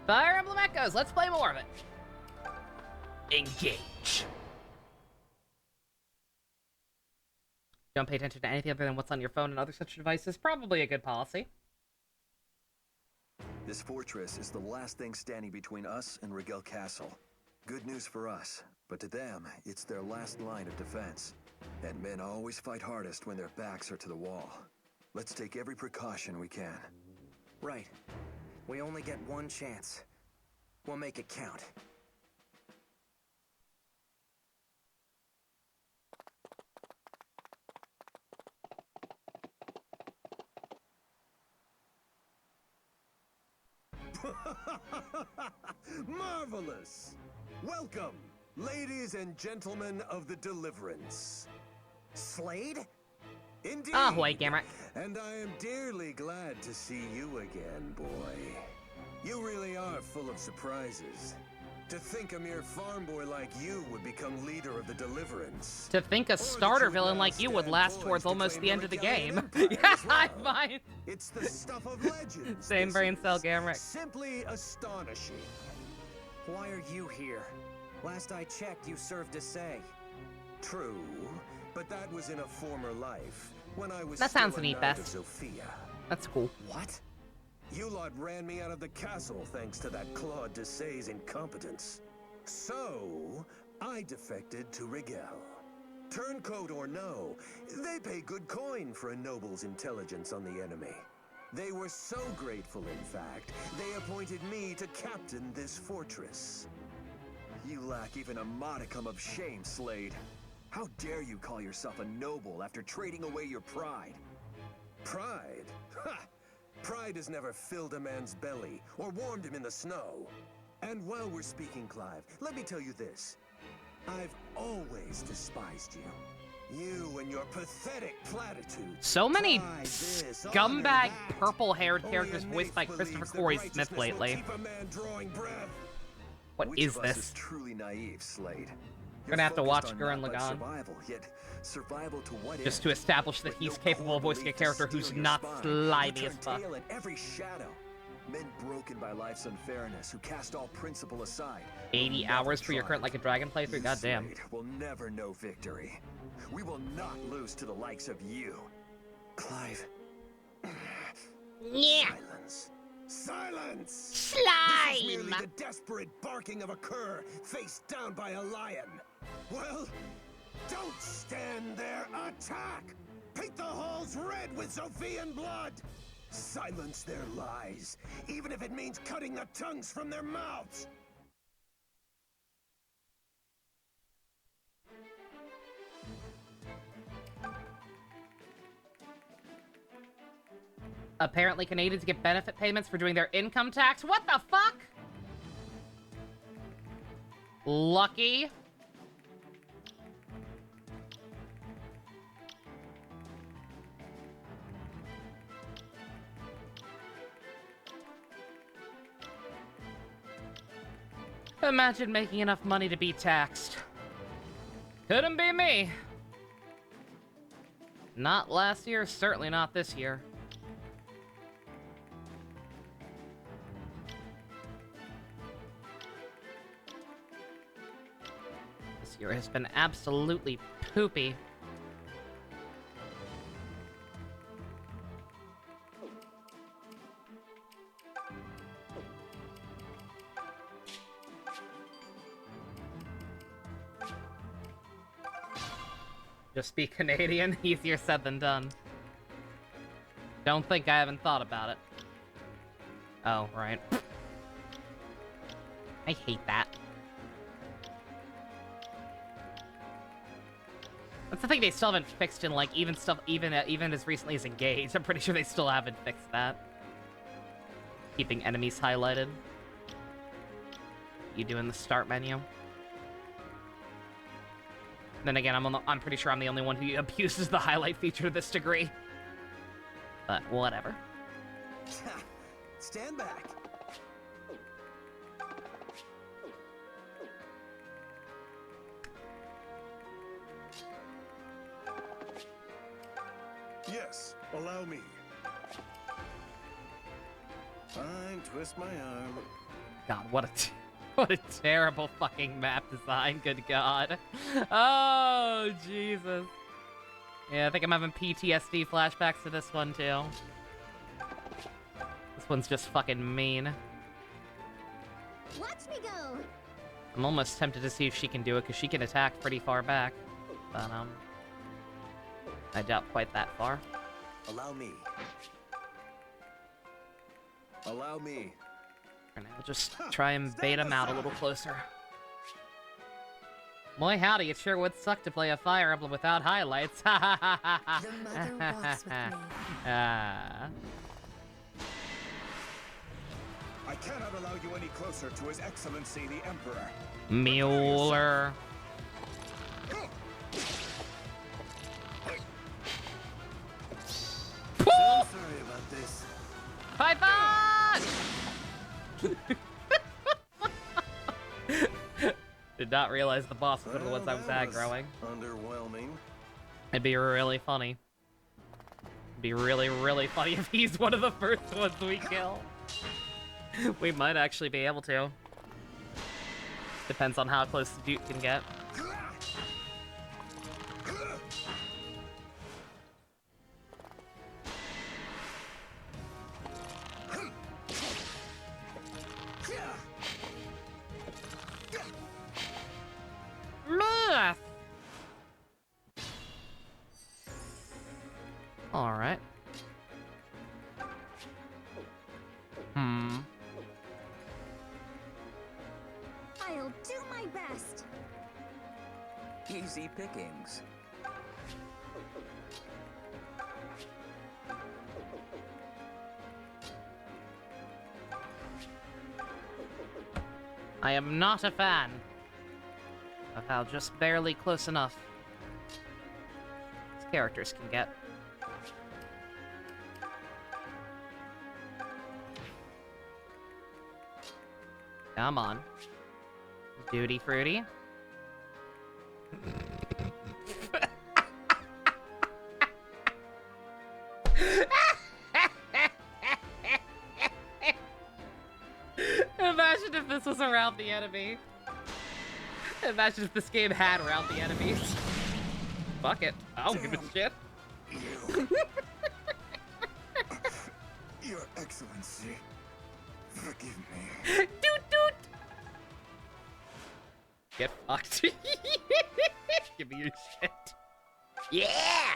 Fire Emblem Echoes, let's play more of it. Engage. Don't pay attention to anything other than what's on your phone and other such devices. Probably a good policy. This fortress is the last thing standing between us and Rigel Castle. Good news for us, but to them, it's their last line of defense. And men always fight hardest when their backs are to the wall. Let's take every precaution we can. Right. We only get one chance. We'll make it count. Marvelous! Welcome, ladies and gentlemen of the Deliverance. Slade? Indeed. Ahoy, Gamera. And I am dearly glad to see you again, boy. You really are full of surprises. To think a mere farm boy like you would become leader of the Deliverance. To think a starter villain like you would last towards almost the end of the game. Yeah, I find. It's the stuff of legends. Same brain cell, Gamera. Simply astonishing. Why are you here? Last I checked, you served as say. True, but that was in a former life, when I was That sounds still a neat, knight Beth. of Zofia. That's cool. What? You lot ran me out of the castle thanks to that Claude de Say's incompetence. So, I defected to Rigel. Turncoat or no, they pay good coin for a noble's intelligence on the enemy. They were so grateful, in fact, they appointed me to captain this fortress. You lack even a modicum of shame, Slade. How dare you call yourself a noble after trading away your pride? Pride? Ha! Pride has never filled a man's belly or warmed him in the snow. And while we're speaking, Clive, let me tell you this. I've always despised you. You and your pathetic platitudes. So many Try this, honor scumbag that. purple-haired Only characters a voiced by nymph Christopher believes that Corey Smith righteousness will lately. keep a man drawing breath. What Which is of us this? is truly naive, Slade? We're gonna have to watch Focused on Gurren not like Lagann. survival, yet survival to what end? Just to establish that But he's no capable core of voicing a belief to character steal who's your not spine. slimy You as turn fuck. tail in every shadow. Men broken by life's unfairness, who cast all principle aside. 80 will hours never for your current triumph. Like a Dragon playthrough? You, Goddamn. Slade, will never know victory. We will not lose to the likes of you. Clive. Yeah. Silence. Silence! Slime! This is merely the desperate barking of a cur faced down by a lion. Well, don't stand there. Attack! Paint the halls red with Zophian blood! Silence their lies, even if it means cutting the tongues from their mouths! Apparently Canadians get benefit payments for doing their income tax. What the fuck? Lucky. Imagine making enough money to be taxed. Couldn't be me. Not last year, certainly not this year. This year has been absolutely poopy. Just be Canadian, easier said than done. Don't think I haven't thought about it. Oh, right. I hate that. That's the thing they still haven't fixed in, like, even stuff, even as recently as Engage. I'm pretty sure they still haven't fixed that. Keeping enemies highlighted. You do in the start menu. Then again, I'm pretty sure I'm the only one who abuses the highlight feature to this degree. But whatever. Stand back. Yes, allow me. Fine, twist my arm. God, what a terrible fucking map design, good God. Oh, Jesus. Yeah, I think I'm having PTSD flashbacks to this one, too. This one's just fucking mean. Watch me go. I'm almost tempted to see if she can do it, because she can attack pretty far back. But, I doubt quite that far. Allow me. Allow me. And I'll just try and bait him out a little closer. Boy, howdy, it sure would suck to play a Fire Emblem without highlights. The mother walks with me. Ah. I cannot allow you any closer to His Excellency the Emperor. Mueller. So sorry about this. Python! Did not realize the boss was one of the ones I was aggroing. Underwhelming. It'd be really funny. It'd be really, really funny if he's one of the first ones we kill. We might actually be able to. Depends on how close the Duke can get. Myth! Alright. I'll do my best. Easy pickings. I am not a fan of how just barely close enough these characters can get. Come on. Duty fruity. Imagine if this was around the enemy. Imagine if this game had around the enemies. Fuck it. I don't give a shit. Your Excellency, forgive me. Doot doot! Get fucked. Give me your shit. Yeah!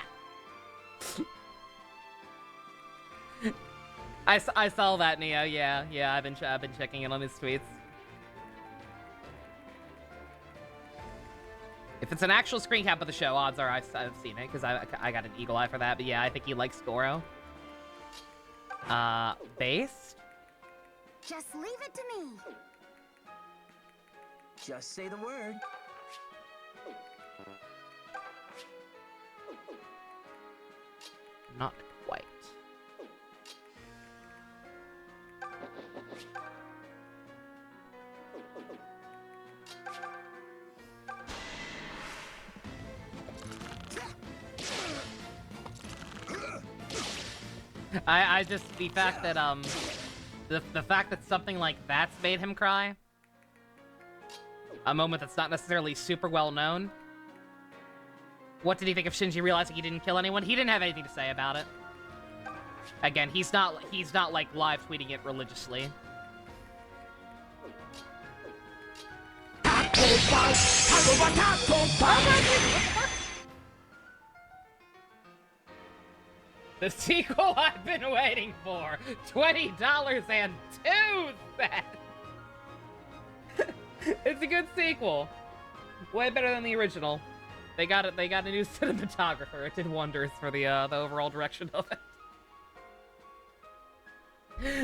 I saw that, Neo. Yeah, I've been checking in on his tweets. If it's an actual screen cap of the show, odds are I've seen it because I got an eagle eye for that. But yeah, I think he likes Goro. Based? Just leave it to me. Just say the word. Not quite. I just, the fact that, the fact that something like that's made him cry, a moment that's not necessarily super well known. What did he think of Shinji realizing he didn't kill anyone? He didn't have anything to say about it. Again, he's not like live tweeting it religiously. The sequel I've been waiting for! $20.02! It's a good sequel. Way better than the original. They got a new cinematographer. It did wonders for the overall direction of it.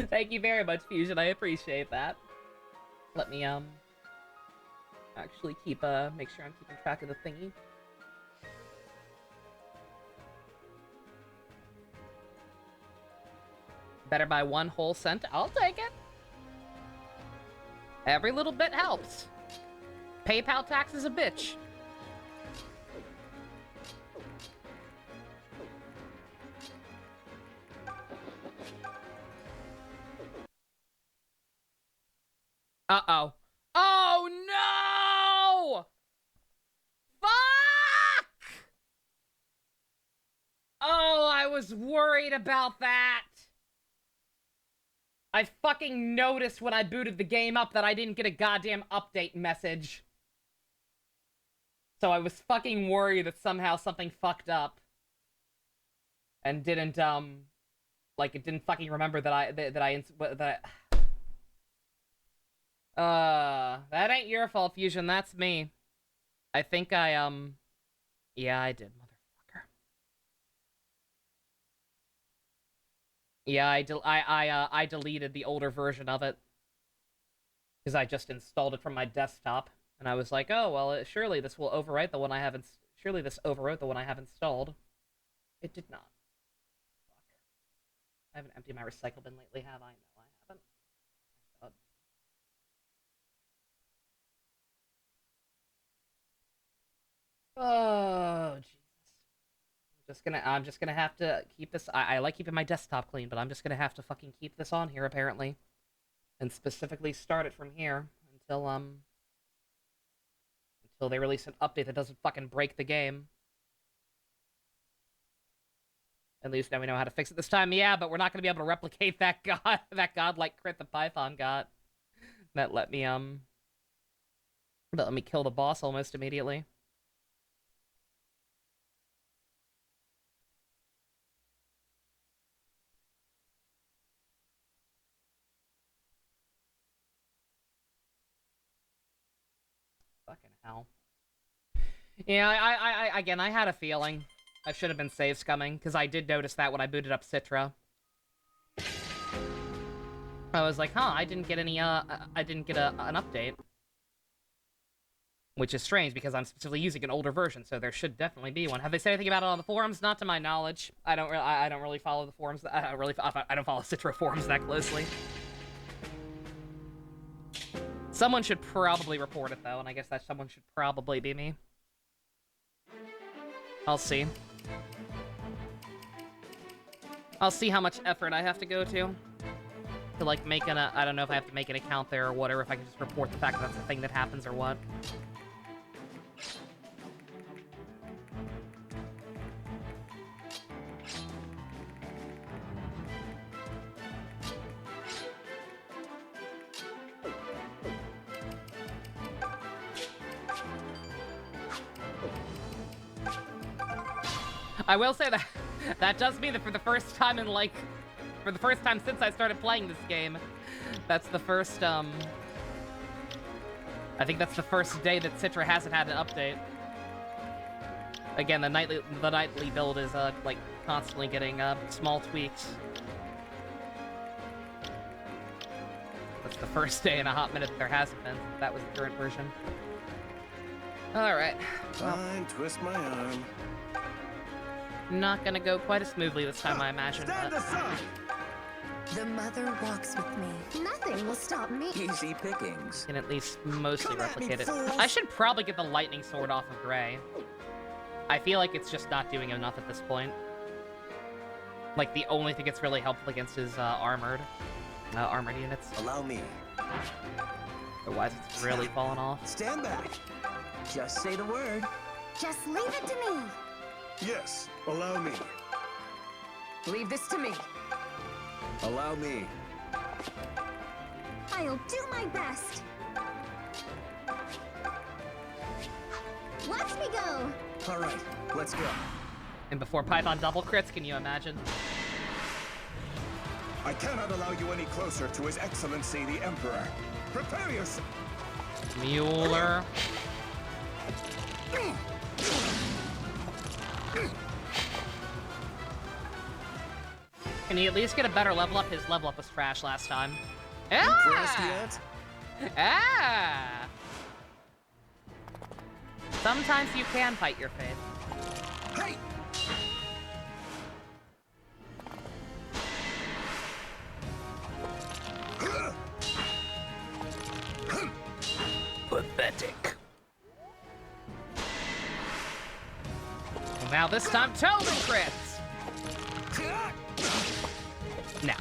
Thank you very much, Fusion. I appreciate that. Let me actually make sure I'm keeping track of the thingy. Better by 1 whole cent. I'll take it. Every little bit helps. PayPal tax is a bitch. Uh-oh. Oh, no! Fuck! Oh, I was worried about that. I fucking noticed when I booted the game up that I didn't get a goddamn update message. So I was fucking worried that somehow something fucked up. And didn't, like, it didn't fucking remember that that ain't your fault, Fusion, that's me. I think yeah, I did, motherfucker. Yeah, I deleted the older version of it. Because I just installed it from my desktop. And I was like, oh, well, surely this will overwrite the one I haven't... Surely this overwrote the one I have installed. It did not. Fuck. I haven't emptied my recycle bin lately, have I? No, I haven't. Thank God. Oh, Jesus. I'm just gonna have to keep this... I like keeping my desktop clean, but I'm just gonna have to fucking keep this on here, apparently. And specifically start it from here until they release an update that doesn't fucking break the game. At least now we know how to fix it this time. Yeah, but we're not gonna be able to replicate that godlike crit the Python got. That let me kill the boss almost immediately. Fucking hell. Yeah, again, I had a feeling I should have been save scumming, because I did notice that when I booted up Citra. I was like, huh, I didn't get any, an update. Which is strange, because I'm specifically using an older version, so there should definitely be one. Have they said anything about it on the forums? Not to my knowledge. I don't really follow the forums. I don't follow Citra forums that closely. Someone should probably report it, though, and I guess that someone should probably be me. I'll see. I'll see how much effort I have to go to, like, make I don't know if I have to make an account there or whatever, if I can just report the fact that that's the thing that happens or what. I will say that does mean that for the first time since I started playing this game, that's the first, I think that's the first day that Citra hasn't had an update. Again, the nightly build is, like, constantly getting, small tweaks. That's the first day in a hot minute that there hasn't been. That was the current version. Alright. Well. Fine, twist my arm. Not gonna go quite as smoothly this time, I imagine, but... The mother walks with me. Nothing will stop me. Easy pickings. Can at least mostly replicate it. I should probably get the lightning sword off of Gray. I feel like it's just not doing enough at this point. Like, the only thing it's really helpful against is, armored units. Allow me. Otherwise, it's really falling off. Stand back. Just say the word. Just leave it to me. Yes, allow me. Leave this to me. Allow me. I'll do my best. Watch me go. All right, let's go. And before Python double crits, can you imagine? I cannot allow you any closer to His Excellency the Emperor. Prepare yourself. Mueller. Can he at least get a better level up? His level up was trash last time. Impressed Ah! yet? Ah! Sometimes you can fight your fate. Hey! Pathetic. Now this time, Tobin crits! No.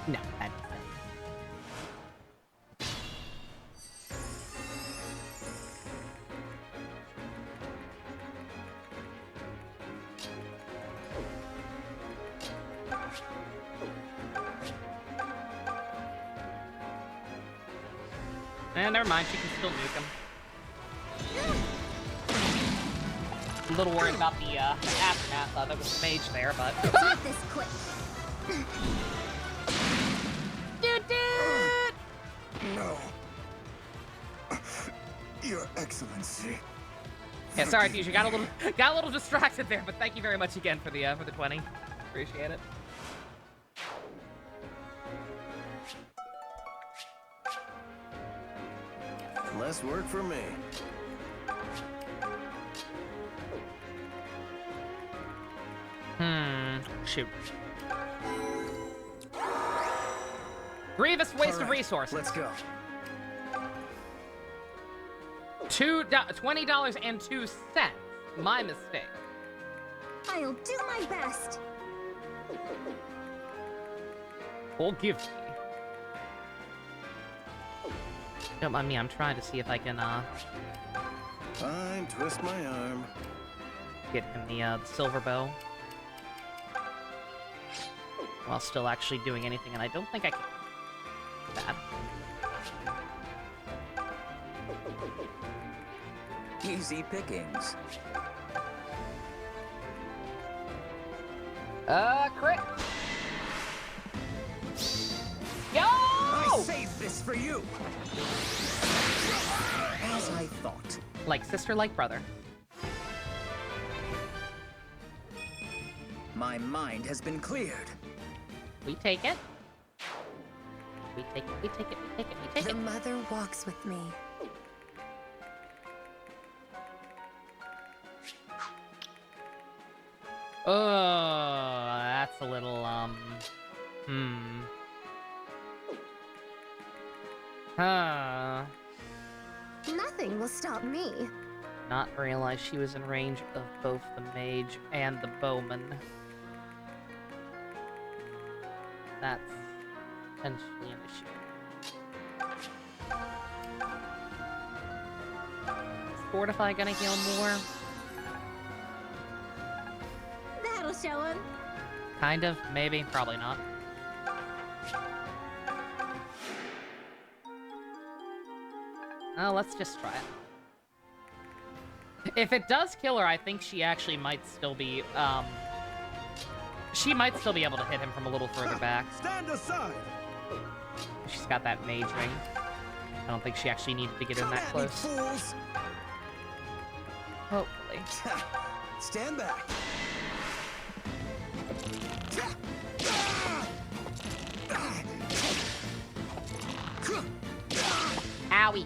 No, Never mind, she can still nuke him. A little worried about the aftermath. There was a mage there, but... Let's make this quick. No. Your Excellency. Yeah, sorry, Fuchsia, got a little distracted there, but thank you very much again for the 20. Appreciate it. Less work for me. Shoot. Grievous waste of resources. Let's go. $20.02. My mistake. I'll do my best. Forgive me. Don't mind me, I'm trying to see if I can, Fine, twist my arm. get him the silver bow. While still actually doing anything, and I don't think I can. Bad. Easy pickings. Crit! Yo! I saved this for you. As I thought. Like sister, like brother. My mind has been cleared. We take it. We take it, we take it, we take it, we take The it. mother walks with me. Oh, that's a little, Nothing will stop me. Not realize she was in range of both the mage and the bowman. That's potentially an issue. Is Fortify gonna heal more? That'll show him. Kind of, maybe, probably not. Oh, let's just try it. If it does kill her, I think she actually might still be, she might still be able to hit him from a little further back. Stand aside. She's got that mage ring. I don't think she actually needed to get in that Come at me, close. fools. Hopefully. Stand back. Owie.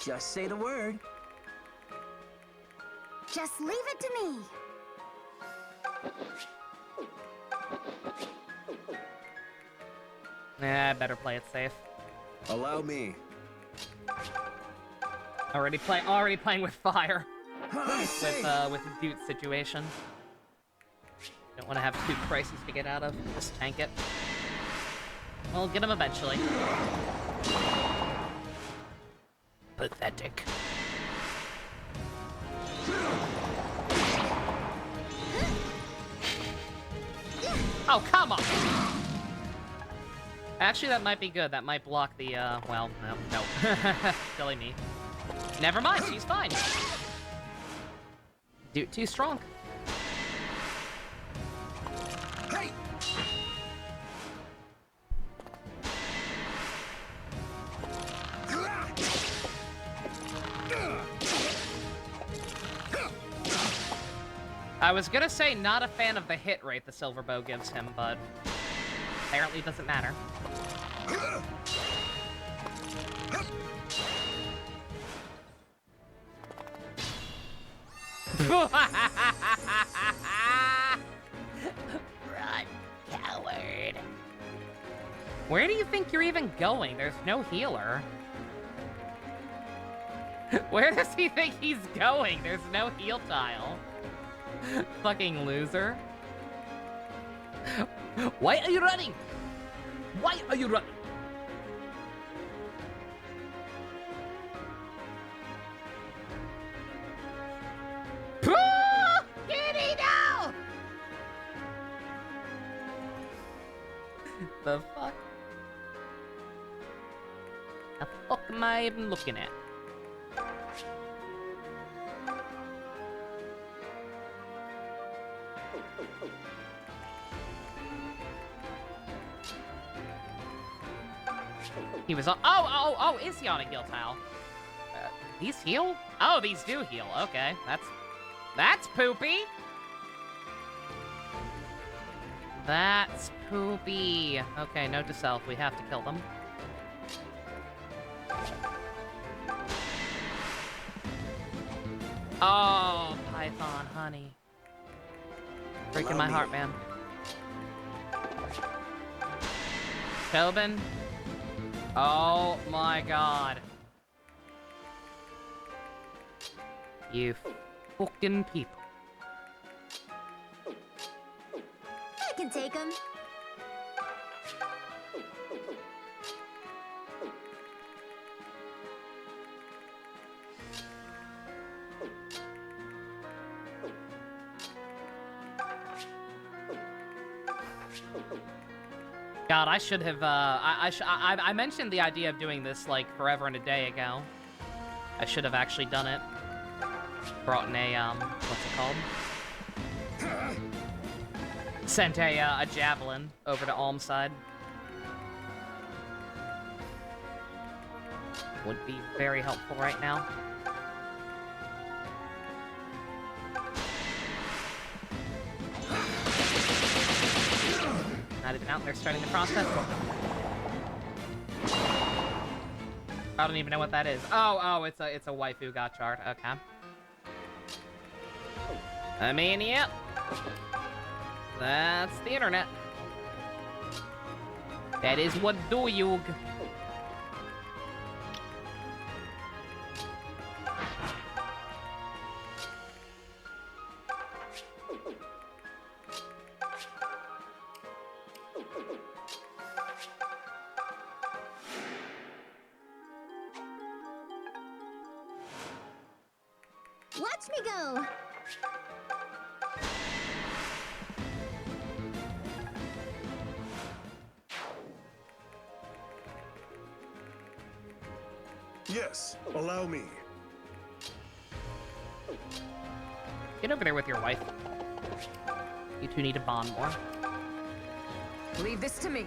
Just say the word. Just leave it to me. Nah, better play it safe. Allow me. Already playing with fire. with the Dude situation. Don't want to have two crises to get out of. Just tank it. We'll get him eventually. Pathetic. Oh, come on! Actually, that might be good. That might block the, well, no. Silly me. Never mind, she's fine. Dude, too strong. Hey! I was gonna say not a fan of the hit rate the silver bow gives him, but apparently it doesn't matter. Run, coward. Where do you think you're even going? There's no healer. Where does he think he's going? There's no heal tile. Fucking loser. Why are you running? Why are you running? Kitty, no! The fuck? The fuck am I even looking at? He was on. Oh, is he on a heal tile? These heal? Oh, these do heal. Okay, that's poopy. That's poopy. Okay, note to self, we have to kill them. Oh, Python, honey. Breaking my heart, man. Tobin. Oh my god. You fucking people. I can take him. God, I should have, I mentioned the idea of doing this, like, forever and a day ago. I should have actually done it. Brought in a, what's it called? Sent a javelin over to Almside. Would be very helpful right now. Not even out there starting the process. I don't even know what that is. Oh, it's a waifu gotchard. Okay. I mean, yep. That's the internet. That is what do you. Watch me go! Yes, allow me. Get over there with your wife. You two need to bond more. Leave this to me.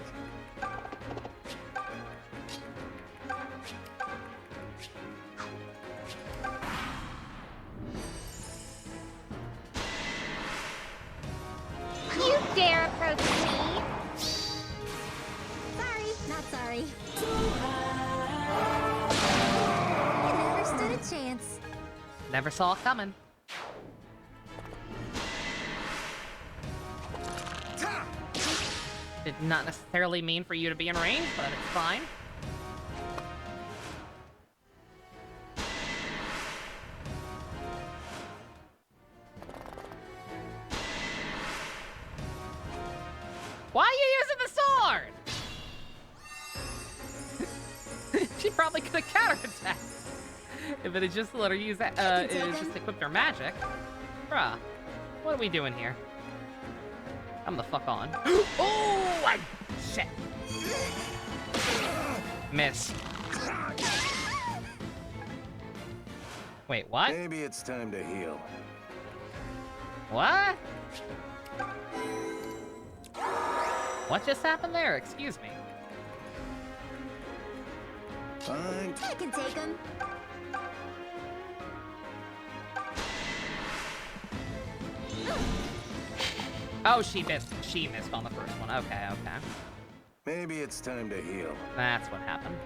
You dare approach me? Sorry, not sorry. You never stood a chance. Never saw it coming. Did not necessarily mean for you to be in range, but it's fine. Why are you using the sword? She probably could have counterattacked if it had just let her use that. It had just equipped her magic. Bruh, what are we doing here? I'm the fuck on. Oh, shit. Miss. Wait, what? Maybe it's time to heal. What? What just happened there? Excuse me. Fine. I can take him. Oh, she missed. She missed on the first one. Okay, okay. Maybe it's time to heal. That's what happened.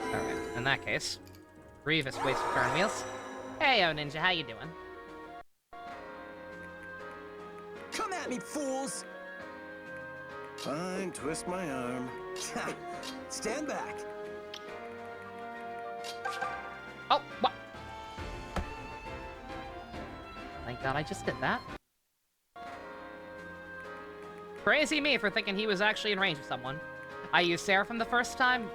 Alright, in that case. Grievous waste of turn wheels. Hey, oh ninja, how you doing? Come at me, fools! Fine, twist my arm. Stand back. Oh, what? Thank God I just did that. Crazy me for thinking he was actually in range of someone. I used Seraphim the first time.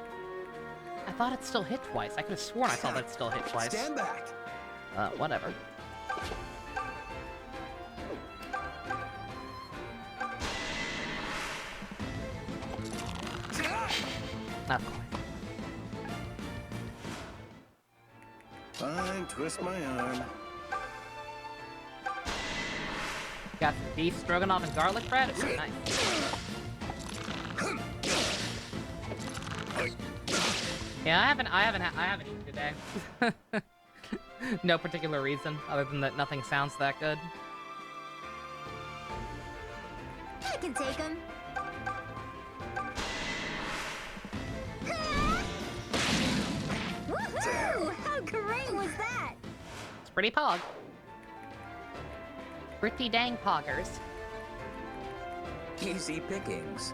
I thought it still hit twice. I could have sworn I saw that it still hit twice. Stand back. Whatever. That's fine. Don't twist my arm. Got some beef stroganoff and garlic bread. Ooh, nice. Yeah, I haven't eaten today. No particular reason, other than that nothing sounds that good. I can take him. Woohoo! How great was that? It's pretty pog. Pretty dang poggers. Easy pickings.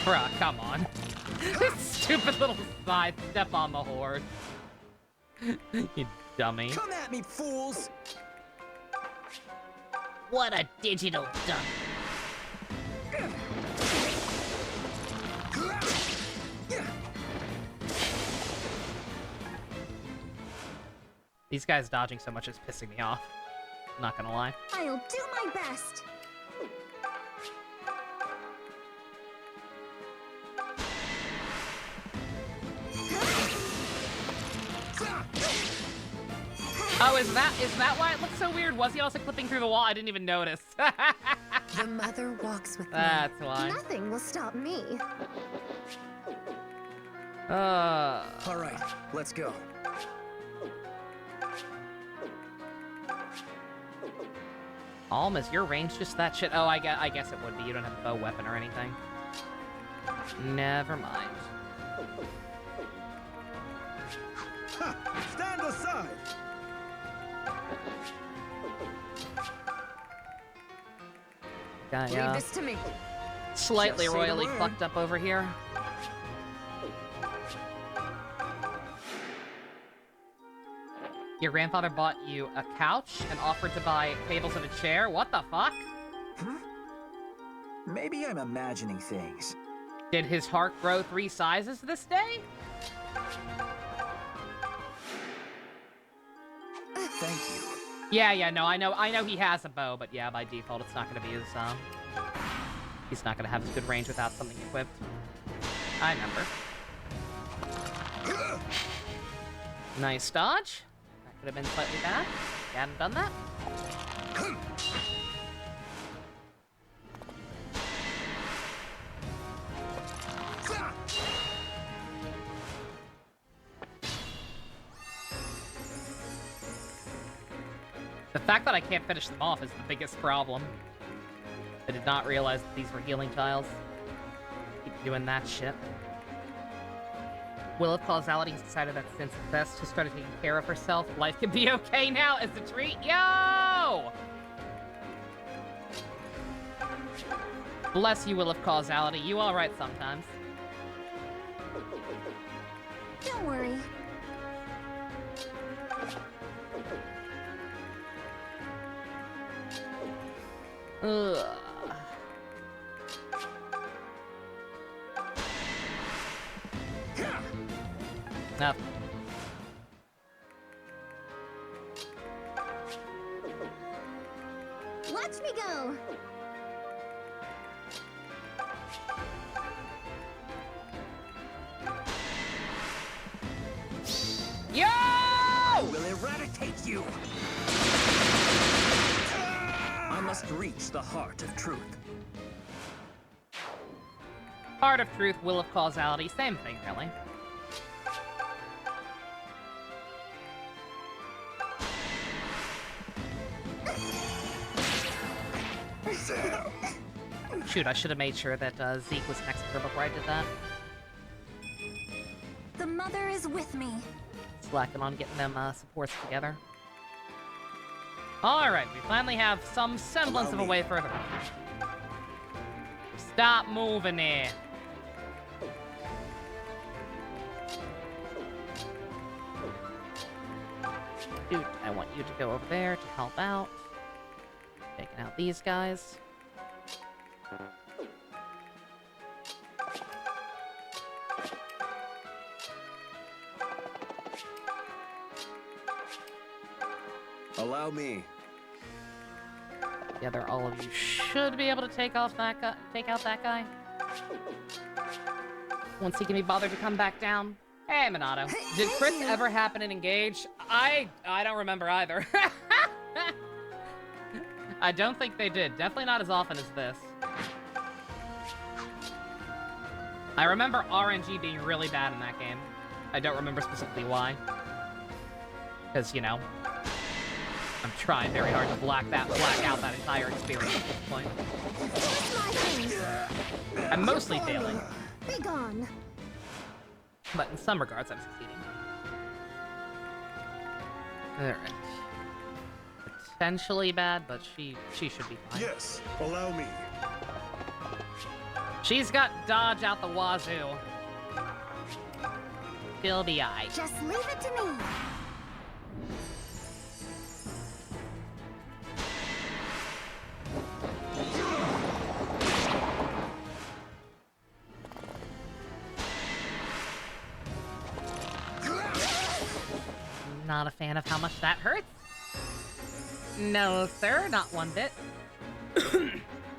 Bruh, come on. Stupid little side step on the horse. You dummy. Come at me, fools! What a digital dummy. These guys dodging so much is pissing me off. Not gonna lie. I'll do my best. Oh, is that why it looks so weird? Was he also clipping through the wall? I didn't even notice. The mother walks with me. That's why. Nothing will stop me. All right, let's go. Alm, is your range just that shit? Oh, I guess it would be. You don't have a bow weapon or anything. Never mind. Ha! Stand aside! Guy, Leave this to me. slightly Just say the royally word. fucked up over here. Your grandfather bought you a couch and offered to buy tables and a chair? What the fuck? Maybe I'm imagining things. Did his heart grow 3 sizes this day? Thank you. Yeah, no, I know he has a bow, but yeah, by default, it's not gonna be his, he's not gonna have his good range without something equipped. I remember. Nice dodge. That could have been slightly bad. You hadn't done that. The fact that I can't finish them off is the biggest problem. I did not realize that these were healing tiles. Keep doing that shit. Will of Causality has decided that since Best has started taking care of herself, life can be okay now as a treat. Yo! Bless you, Will of Causality. You alright sometimes. Don't worry. Ugh. Up. Watch me go. Yo! Will eradicate you. I must reach the heart of truth. Heart of Truth, Will of Causality, same thing, really. Shoot, I should have made sure that Zeke was next to her before I did that. The mother is with me. Slacking on getting them supports together. Alright, we finally have some semblance of a way further. Stop moving there. Dude, I want you to go over there to help out. Taking out these guys. Allow me. Together, all of you should be able to take out that guy. Once he can be bothered to come back down. Hey, Minato. Did crits ever happen in Engage? I don't remember either. I don't think they did. Definitely not as often as this. I remember RNG being really bad in that game. I don't remember specifically why. Because, you know, I'm trying very hard to black out that entire experience at this point. I'm mostly failing. Be gone. But in some regards, I'm succeeding. Alright. Potentially bad, but she should be fine. Yes, allow me. She's got dodge out the wazoo. She'll be aight. Just leave it to me. Not a fan of how much that hurts. No, sir, not one bit.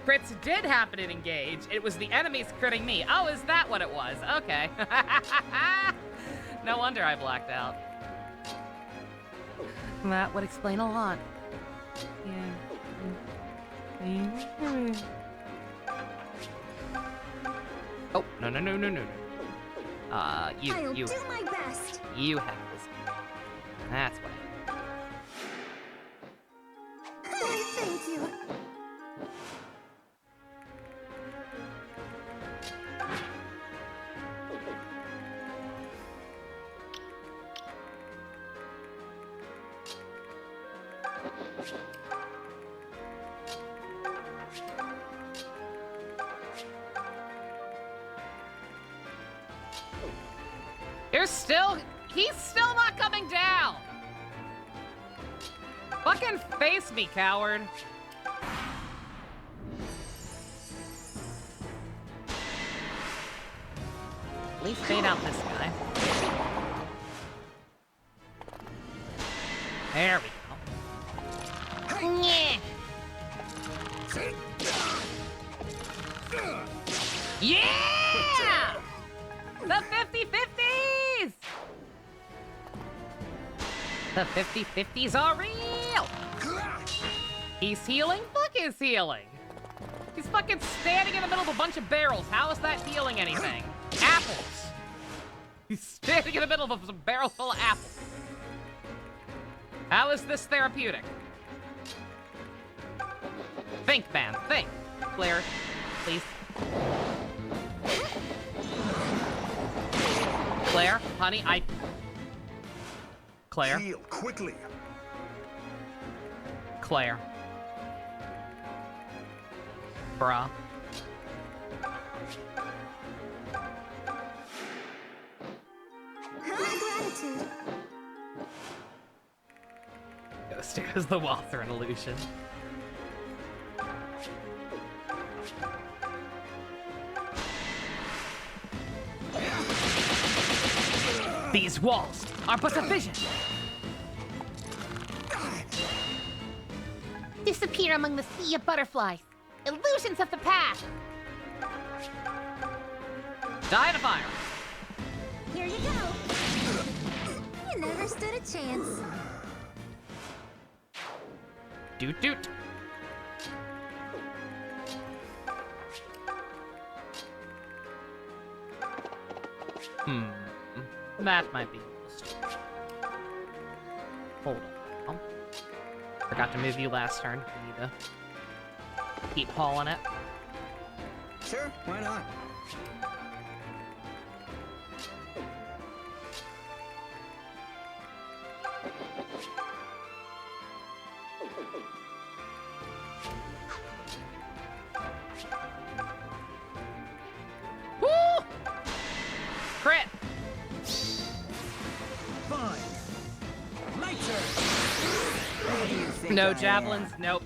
Crits did happen in Engage. It was the enemies critting me. Oh, is that what it was? Okay. No wonder I blacked out. That would explain a lot. Yeah. Oh, no. I'll You do my best. You have this. That's what Thank you. He's still not coming down! Fucking face me, coward. At least fade out this guy. There we go. Yeah! The 50-50s! The 50-50s are real! He's healing? Fuck is healing! He's fucking standing in the middle of a bunch of barrels. How is that healing anything? Apples! He's standing in the middle of a barrel full of apples. How is this therapeutic? Think, man, think. Claire, please. Claire, honey, Claire. Heal quickly. Claire. Bruh. Gratitude. Ghost as the walls are an illusion. These walls are but a vision. Disappear among the sea of butterflies. Illusions of the past. Die in a fire. Here you go. You never stood a chance. Doot doot. That might be used. Hold on. Forgot to move you last turn. We need to keep hauling it. Sure, why not? Woo! Crit! Fine. My turn. Who do you think No I javelins, am? nope.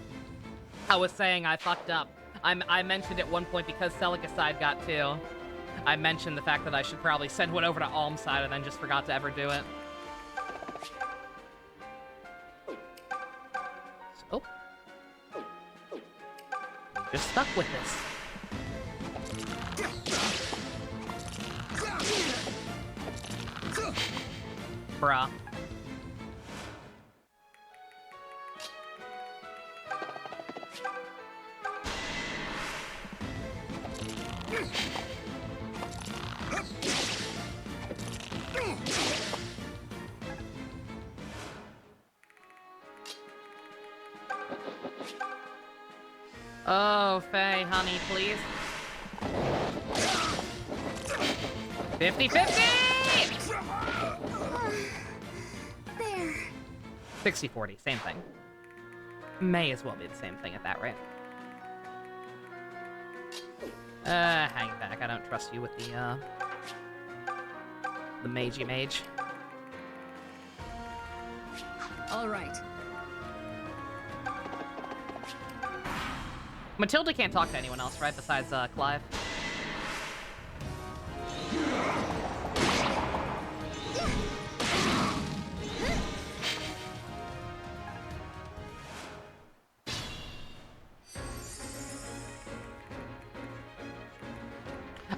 I was saying I fucked up. I mentioned at one point because Celicicide got two. I mentioned the fact that I should probably send one over to Almside and then just forgot to ever do it. So, just stuck with this. Bruh. Oh, Faye, honey, please. 50-50! There. 60-40, same thing. May as well be the same thing at that rate. Hang back. I don't trust you with the magey mage. All right. Matilda can't talk to anyone else, right? Besides, Clive.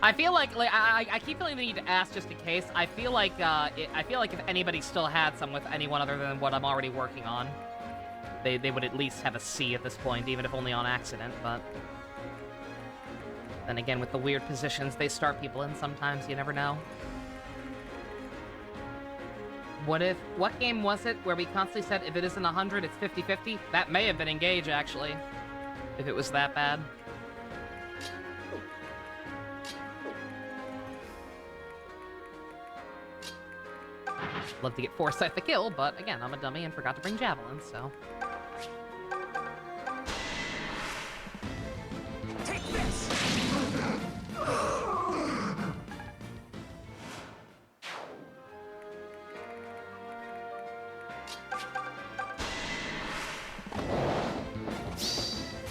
I feel like I keep feeling the need to ask just in case. I feel like if anybody still had some with anyone other than what I'm already working on, they would at least have a C at this point, even if only on accident. But then again, with the weird positions they start people in, sometimes you never know. What game was it where we constantly said if it isn't 100, it's 50-50? That may have been Engage, actually, if it was that bad. Love to get Foresight the kill, but again, I'm a dummy and forgot to bring javelins, so. Take this!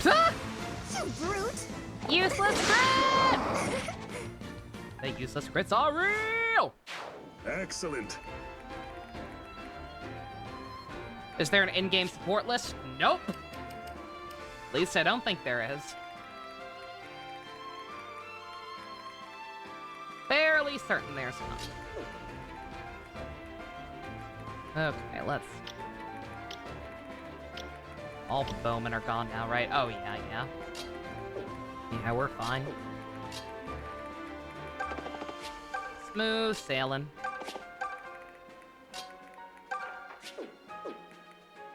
Ah! You brute! Useless crit! The useless crits are real! Excellent. Is there an in-game support list? Nope. At least I don't think there is. Fairly certain there's not. Okay, let's... All the bowmen are gone now, right? Oh, yeah. Yeah, we're fine. Smooth sailing.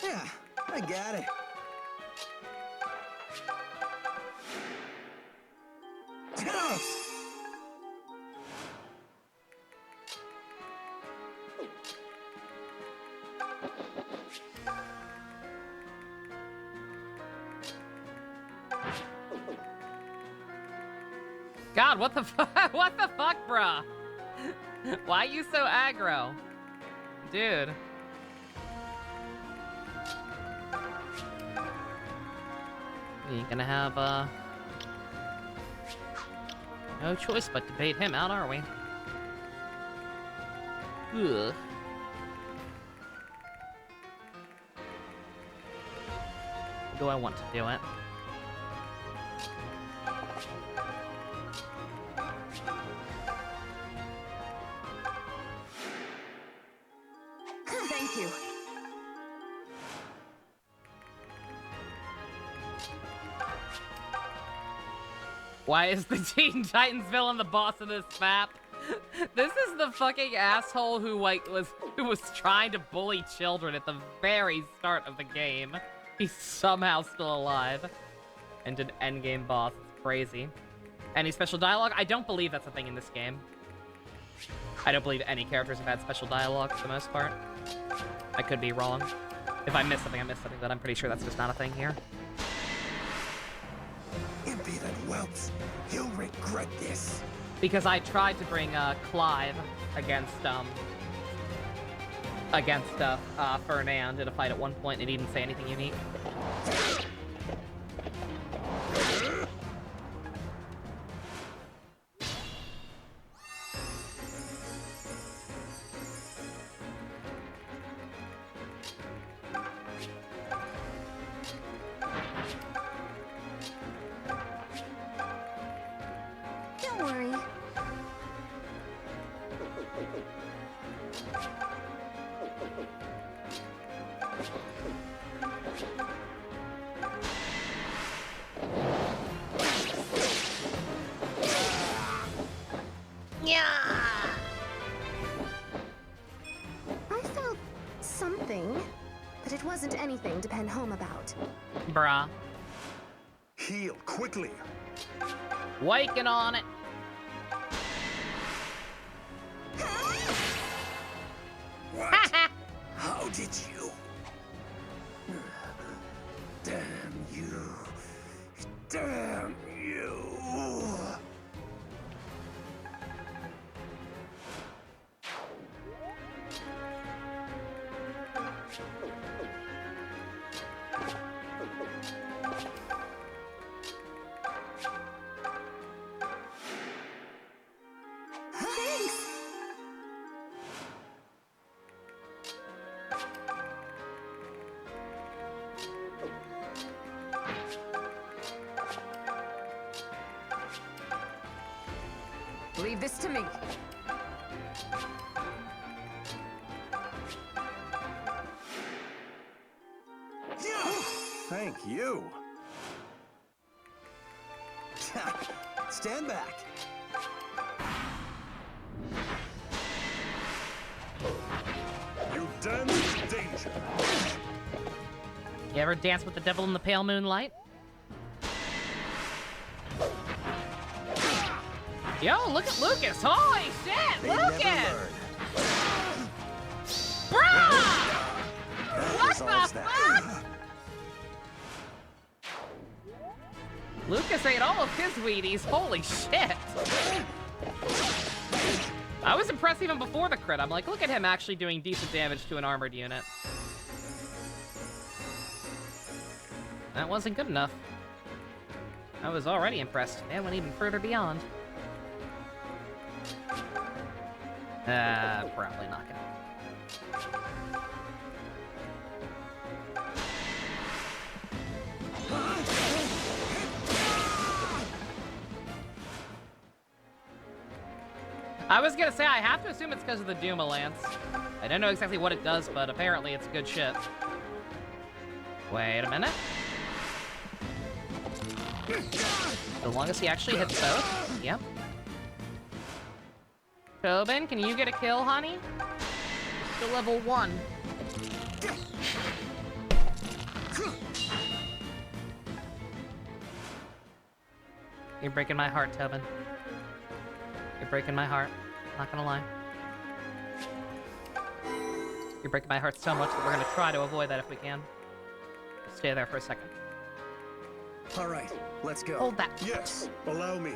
Yeah, I got it. God, what the fuck? What the fuck, bruh? Why are you so aggro? Dude. We ain't gonna have, no choice but to bait him out, are we? Ugh. Do I want to do it? Thank you. Why is the Teen Titans villain the boss of this map? This is the fucking asshole who was trying to bully children at the very start of the game. He's somehow still alive. And an endgame boss. It's crazy. Any special dialogue? I don't believe that's a thing in this game. I don't believe any characters have had special dialogue for the most part. I could be wrong. If I missed something, I missed something, but I'm pretty sure that's just not a thing here. Impudent whelps. You'll regret this. Because I tried to bring Clive against Fernand in a fight at one point, and he didn't say anything unique. Don't worry, anything to pen home about. Bruh. Heal quickly. Waking on it. What? How did you? Damn you. Damn you. Leave this to me. Thank you. Stand back. You dance with danger. You ever dance with the devil in the pale moonlight? Yo, look at Lucas! Holy shit! They Lucas! never learn. Bruh! What was always the that. fuck? Lucas ate all of his Wheaties. Holy shit! I was impressed even before the crit. I'm like, look at him actually doing decent damage to an armored unit. That wasn't good enough. I was already impressed. Man went even further beyond. Probably not gonna. I was gonna say, I have to assume it's because of the Duma Lance. I don't know exactly what it does, but apparently it's good shit. Wait a minute. So long as he actually hits both. Yep. Tobin, can you get a kill, honey? Still level 1. You're breaking my heart, Tobin. You're breaking my heart. Not gonna lie. You're breaking my heart so much that we're gonna try to avoid that if we can. Just stay there for a second. All right, let's go. Hold that. Yes, allow me.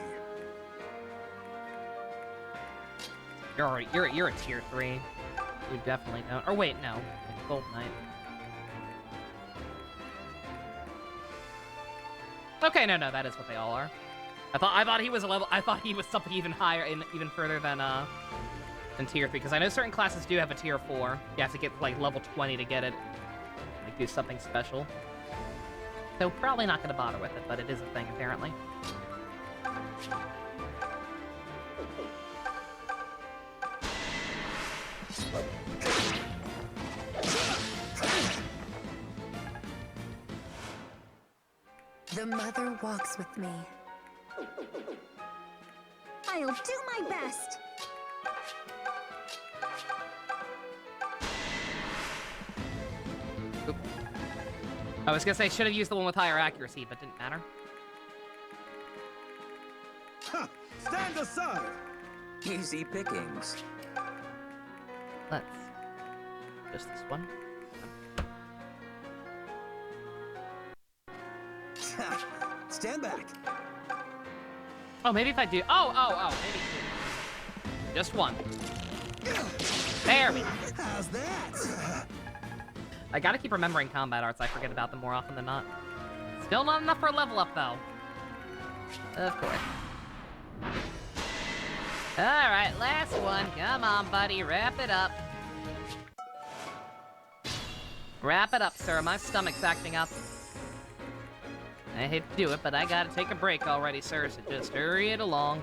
You're a tier 3. You definitely don't. Or wait, no. Gold Knight. Okay, no, that is what they all are. I thought he was a level. I thought he was something even higher, even further than tier 3. Because I know certain classes do have a tier 4. You have to get like level 20 to get it. Like do something special. So probably not gonna bother with it, but it is a thing apparently. The mother walks with me. I'll do my best. Oop. I was gonna say, should have used the one with higher accuracy, but didn't matter. Ha! Stand aside. Easy pickings. Let's. Just this one. Stand back. Oh, maybe if I do. Oh, maybe two. Just one. There we go. How's that? I gotta keep remembering combat arts. I forget about them more often than not. Still not enough for a level up, though. Of course. Alright, last one. Come on, buddy. Wrap it up. Wrap it up, sir. My stomach's acting up. I hate to do it, but I gotta take a break already, sir, so just hurry it along.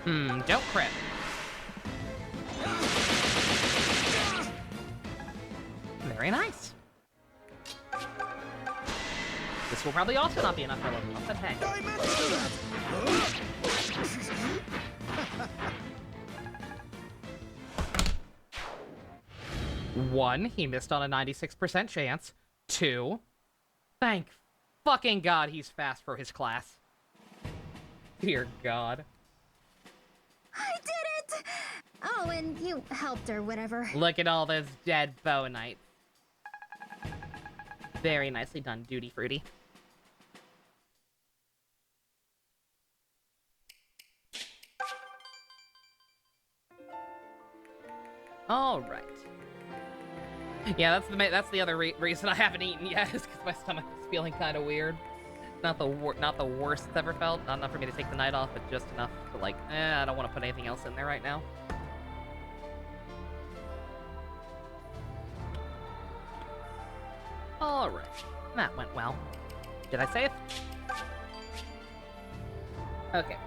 Don't crit. Very nice. This will probably also not be enough for level up, but hey. One, he missed on a 96% chance. Two, thank fucking God he's fast for his class. Dear God. I did it! Oh, and you helped or whatever. Look at all those dead bow knights. Very nicely done, Duty Fruity. All right. Yeah, that's the other reason I haven't eaten yet, is because my stomach is feeling kind of weird. Not the worst it's ever felt. Not enough for me to take the night off, but just enough to like, I don't want to put anything else in there right now. All right, that went well. Did I save? Okay.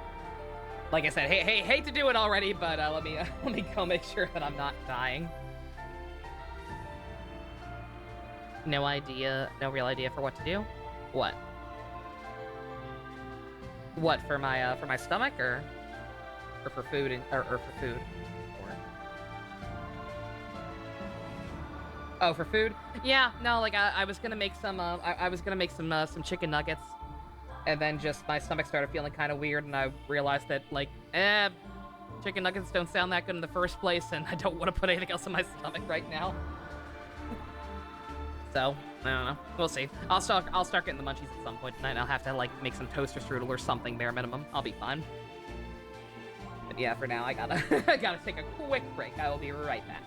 Like I said, hate to do it already, but let me go make sure that I'm not dying. No real idea for what to do. What? What, for my stomach or for food or for food? Oh, for food? Yeah, no, like I was gonna make some some chicken nuggets, and then just my stomach started feeling kind of weird, and I realized that like, chicken nuggets don't sound that good in the first place, and I don't want to put anything else in my stomach right now. So, I don't know. We'll see. I'll start getting the munchies at some point tonight. I'll have to, like, make some toaster strudel or something, bare minimum. I'll be fine. But yeah, for now, I gotta, I gotta take a quick break. I will be right back.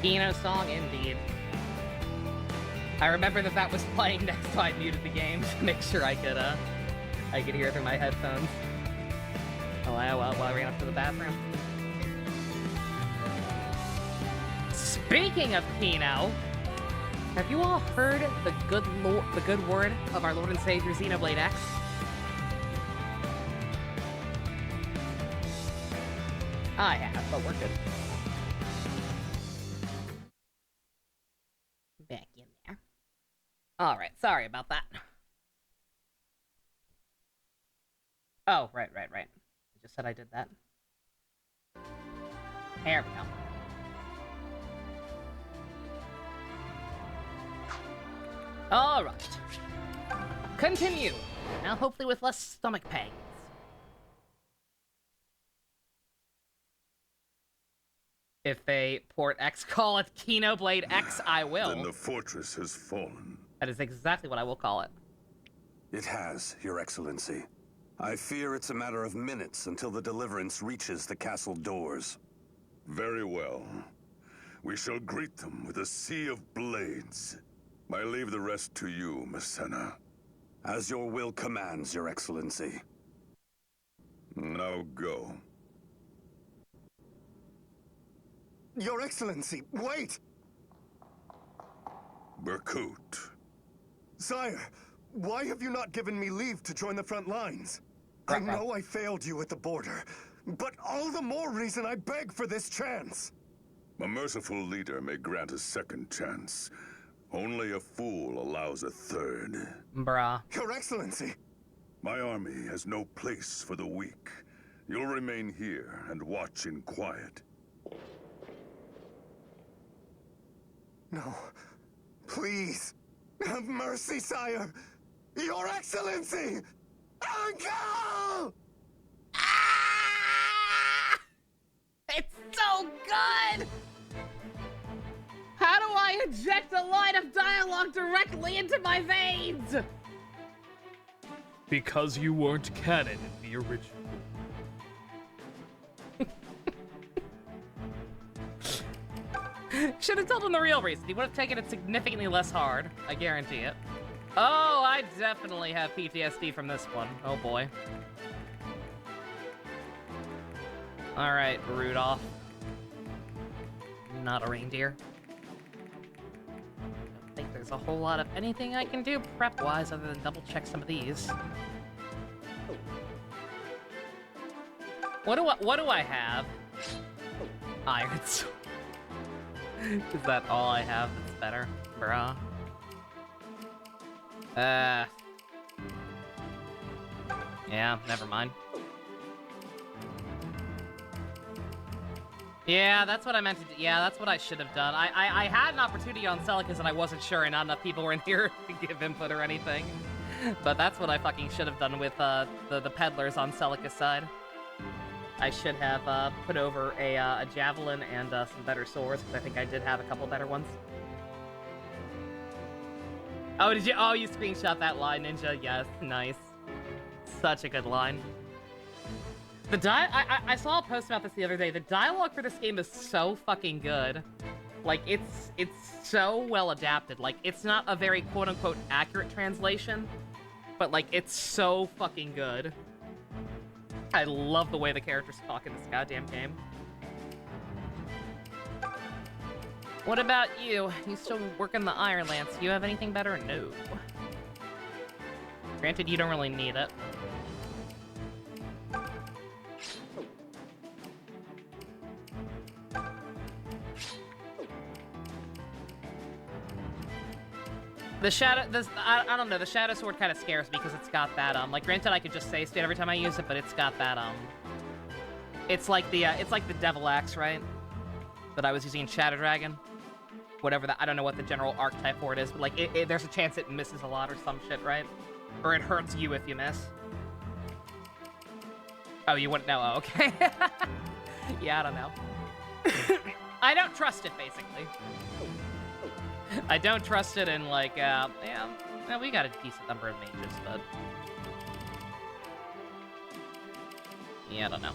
Kino song, indeed. I remember that was playing next time I muted the game to make sure I could hear it through my headphones. Oh, while I ran up to the bathroom. Speaking of Kino, have you all heard the good word of our Lord and Savior Xenoblade X? I have, but we're good. Back in there. Alright, sorry about that. Oh, right. I just said I did that. There we go. Alright. Continue. Now hopefully with less stomach pangs. If they port X, call it Kinoblade X, I will. Then the fortress has fallen. That is exactly what I will call it. It has, Your Excellency. I fear it's a matter of minutes until the deliverance reaches the castle doors. Very well. We shall greet them with a sea of blades. I leave the rest to you, Messena. As your will commands, Your Excellency. Now go. Your Excellency, wait! Berkut. Sire, why have you not given me leave to join the front lines? I know I failed you at the border, but all the more reason I beg for this chance. A merciful leader may grant a second chance. Only a fool allows a third. Bruh. Your Excellency! My army has no place for the weak. You'll remain here and watch in quiet. No. Please. Have mercy, sire! Your Excellency! Uncle! Ah! It's so good! How do I inject a line of dialogue directly into my veins? Because you weren't canon in the original. Should have told him the real reason. He would have taken it significantly less hard. I guarantee it. Oh, I definitely have PTSD from this one. Oh boy. Alright, Rudolph. Not a reindeer. Don't think there's a whole lot of anything I can do prep-wise other than double-check some of these. What do I have? Iron Sword. Is that all I have that's better? Bruh. Yeah, never mind. Yeah, that's what I meant to do. Yeah, that's what I should have done. I had an opportunity on Celicus and I wasn't sure and not enough people were in here to give input or anything. But that's what I fucking should have done with the peddlers on Celicus' side. I should have put over a javelin and some better swords, because I think I did have a couple better ones. Oh, did you? Oh, you screenshot that line, Ninja. Yes, nice. Such a good line. I saw a post about this the other day. The dialogue for this game is so fucking good. Like, it's so well adapted. Like, it's not a very quote-unquote accurate translation, but, like, it's so fucking good. I love the way the characters talk in this goddamn game. What about you? You still working the Iron Lance? Do you have anything better? No. Granted, you don't really need it. The shadow, I don't know, the Shadow Sword kind of scares me because it's got that, like, granted I could just say state every time I use it, but it's got that, it's like the Devil Axe, right? That I was using in Shadow Dragon. Whatever that, I don't know what the general archetype for it is, but, like, there's a chance it misses a lot or some shit, right? Or it hurts you if you miss. Oh, you wouldn't know? Oh, okay. Yeah, I don't know. I don't trust it, basically. I don't trust it in, like, yeah, we got a decent number of mages, but... Yeah, I don't know.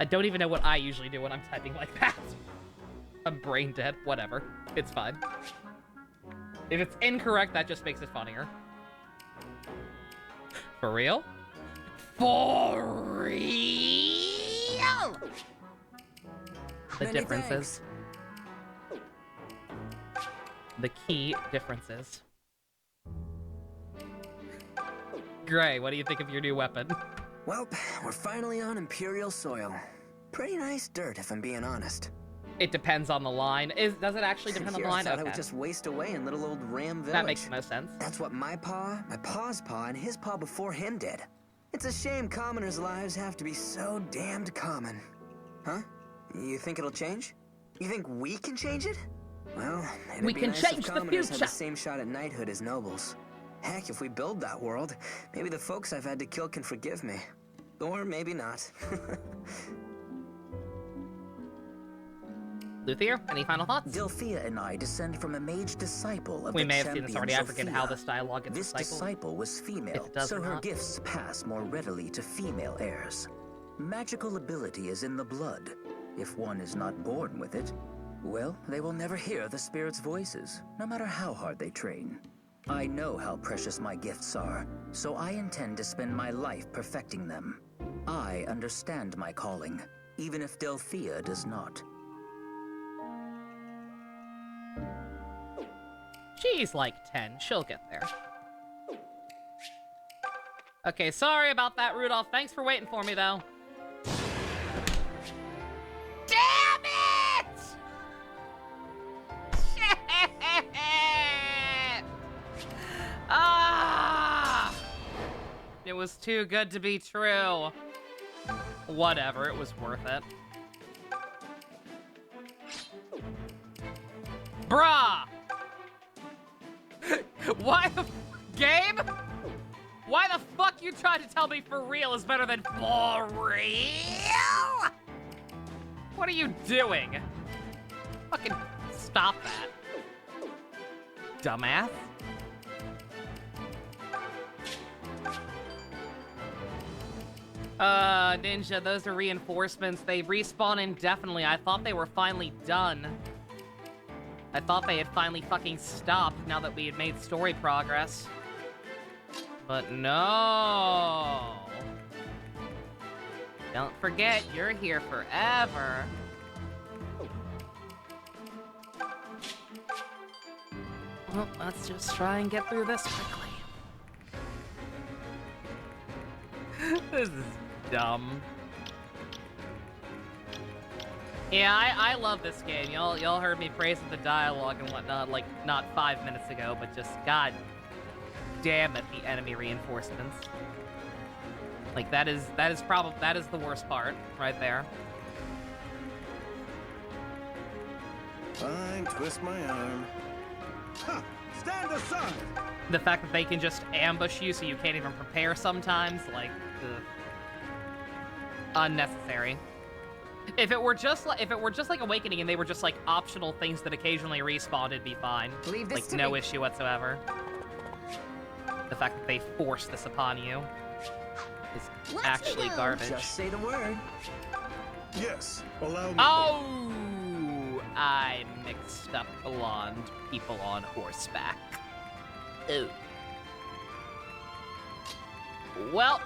I don't even know what I usually do when I'm typing like that. I'm brain dead. Whatever. It's fine. If it's incorrect, that just makes it funnier. For real? For real? The Many differences. The key differences. Gray, what do you think of your new weapon? Well, we're finally on Imperial soil. Pretty nice dirt, if I'm being honest. It depends on the line. Does it actually depend on the line? I thought I Okay. would just waste away in little old Ram Village. That makes the most sense. That's what my pa's pa, and his pa before him did. It's a shame commoners' lives have to be so damned common. Huh? You think it'll change? You think we can change it? Well, it'd We be can nice change if the commoners had future. the same shot at knighthood as nobles. Heck, if we build that world, maybe the folks I've had to kill can forgive me. Or maybe not. Luthier, any final thoughts? Delphia and I descend from a mage disciple of We the may have seen this already. I champion forget how Sophia. this dialogue gets This recycled. disciple was female, If it does so or her not. gifts pass more readily to female heirs. Magical ability is in the blood. If one is not born with it, well, they will never hear the spirit's voices, no matter how hard they train. I know how precious my gifts are, so I intend to spend my life perfecting them. I understand my calling, even if Delphia does not. She's like 10. She'll get there. Okay, sorry about that, Rudolph. Thanks for waiting for me, though. Damn it! Shit! Ah! It was too good to be true. Whatever, it was worth it. Bruh! Why the game? Why the fuck you trying to tell me for real is better than for real? What are you doing? Fucking stop that. Dumbass. Ninja, those are reinforcements. They respawn indefinitely. I thought they were finally done. I thought they had finally fucking stopped now that we had made story progress. But no. Don't forget, you're here forever. Well, let's just try and get through this quickly. This is dumb. Yeah, I love this game. Y'all heard me praising the dialogue and whatnot, like, not 5 minutes ago, but just, god damn it, the enemy reinforcements. Like, that is the worst part, right there. Fine, twist my arm. Ha! Stand aside! The fact that they can just ambush you so you can't even prepare sometimes, like, ugh. Unnecessary. If it were just like Awakening and they were just like optional things that occasionally respawn, it'd be fine. Leave this Like to no me. issue whatsoever. The fact that they force this upon you is Let's actually go. garbage. Just say the word. Yes, allow me. Oh, I mixed up blonde people on horseback. Ooh. Well,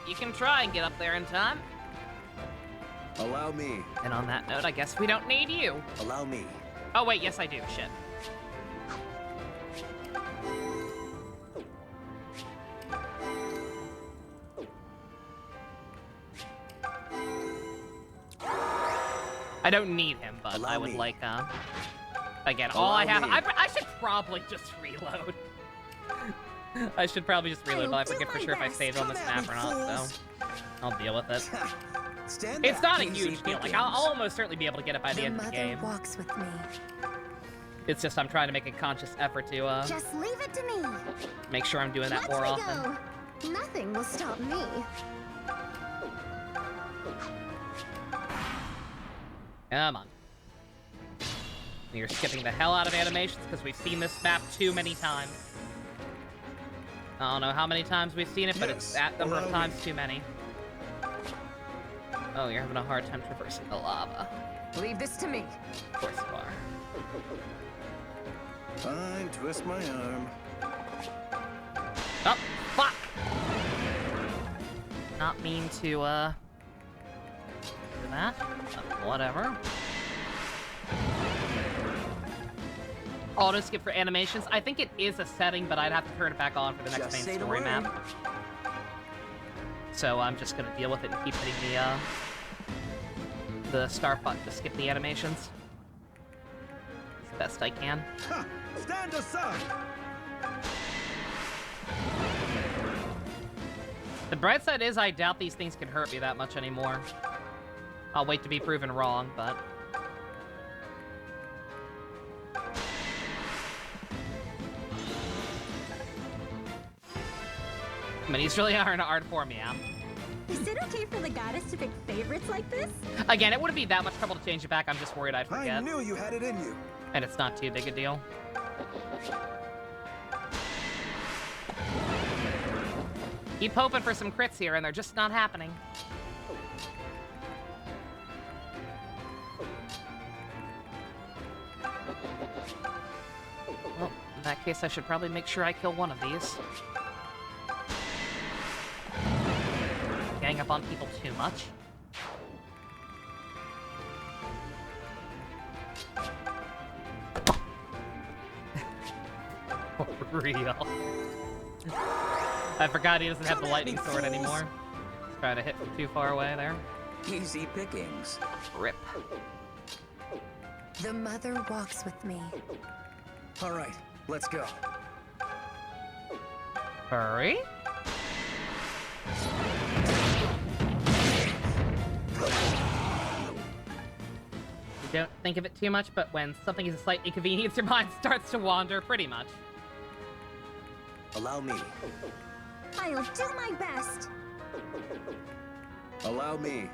you can try and get up there in time. Allow me. And on that note, I guess we don't need you. Allow me. Oh wait, yes I do. Shit. I don't need him, but Allow I would me. like, again, all I Allow have, me. I should probably just reload. I should probably just reload, but I forget for sure if I saved on this map or not, so I'll deal with it. Stand It's back, not a easy huge deal. Like, pickings. I'll almost certainly be able to get it by the The end of the mother game. walks with me. It's just I'm trying to make a conscious effort to, Just leave it to me. make sure I'm doing that Let more me often. go. Nothing will stop me. Come on. You're skipping the hell out of animations because we've seen this map too many times. I don't know how many times we've seen it, but it's Yes, that number of allow times me. too many. Oh, you're having a hard time traversing the lava. Leave this to me. Of course you are. Fine, twist my arm. Oh, fuck! Not mean to, do that. Whatever. Auto skip for animations. I think it is a setting, but I'd have to turn it back on for the next main story map. So I'm just gonna deal with it and keep hitting the start button to skip the animations as best I can. Ha! Stand aside! The bright side is I doubt these things can hurt me that much anymore. I'll wait to be proven wrong, but... Minis really are an art form, yeah. Is it okay for the goddess to pick favorites like this? Again, it wouldn't be that much trouble to change it back. I'm just worried I'd I forget. knew you had it in you. And it's not too big a deal. Keep hoping for some crits here, and they're just not happening. Well, in that case, I should probably make sure I kill one of these. Gang up on people too much. For real. I forgot he doesn't have the lightning sword anymore. He's trying to hit from too far away there. Easy pickings. Rip. The mother walks with me. All right, let's go. Hurry. You don't think of it too much, but when something is a slight inconvenience, your mind starts to wander pretty much. Allow me. I'll do my best. Allow me.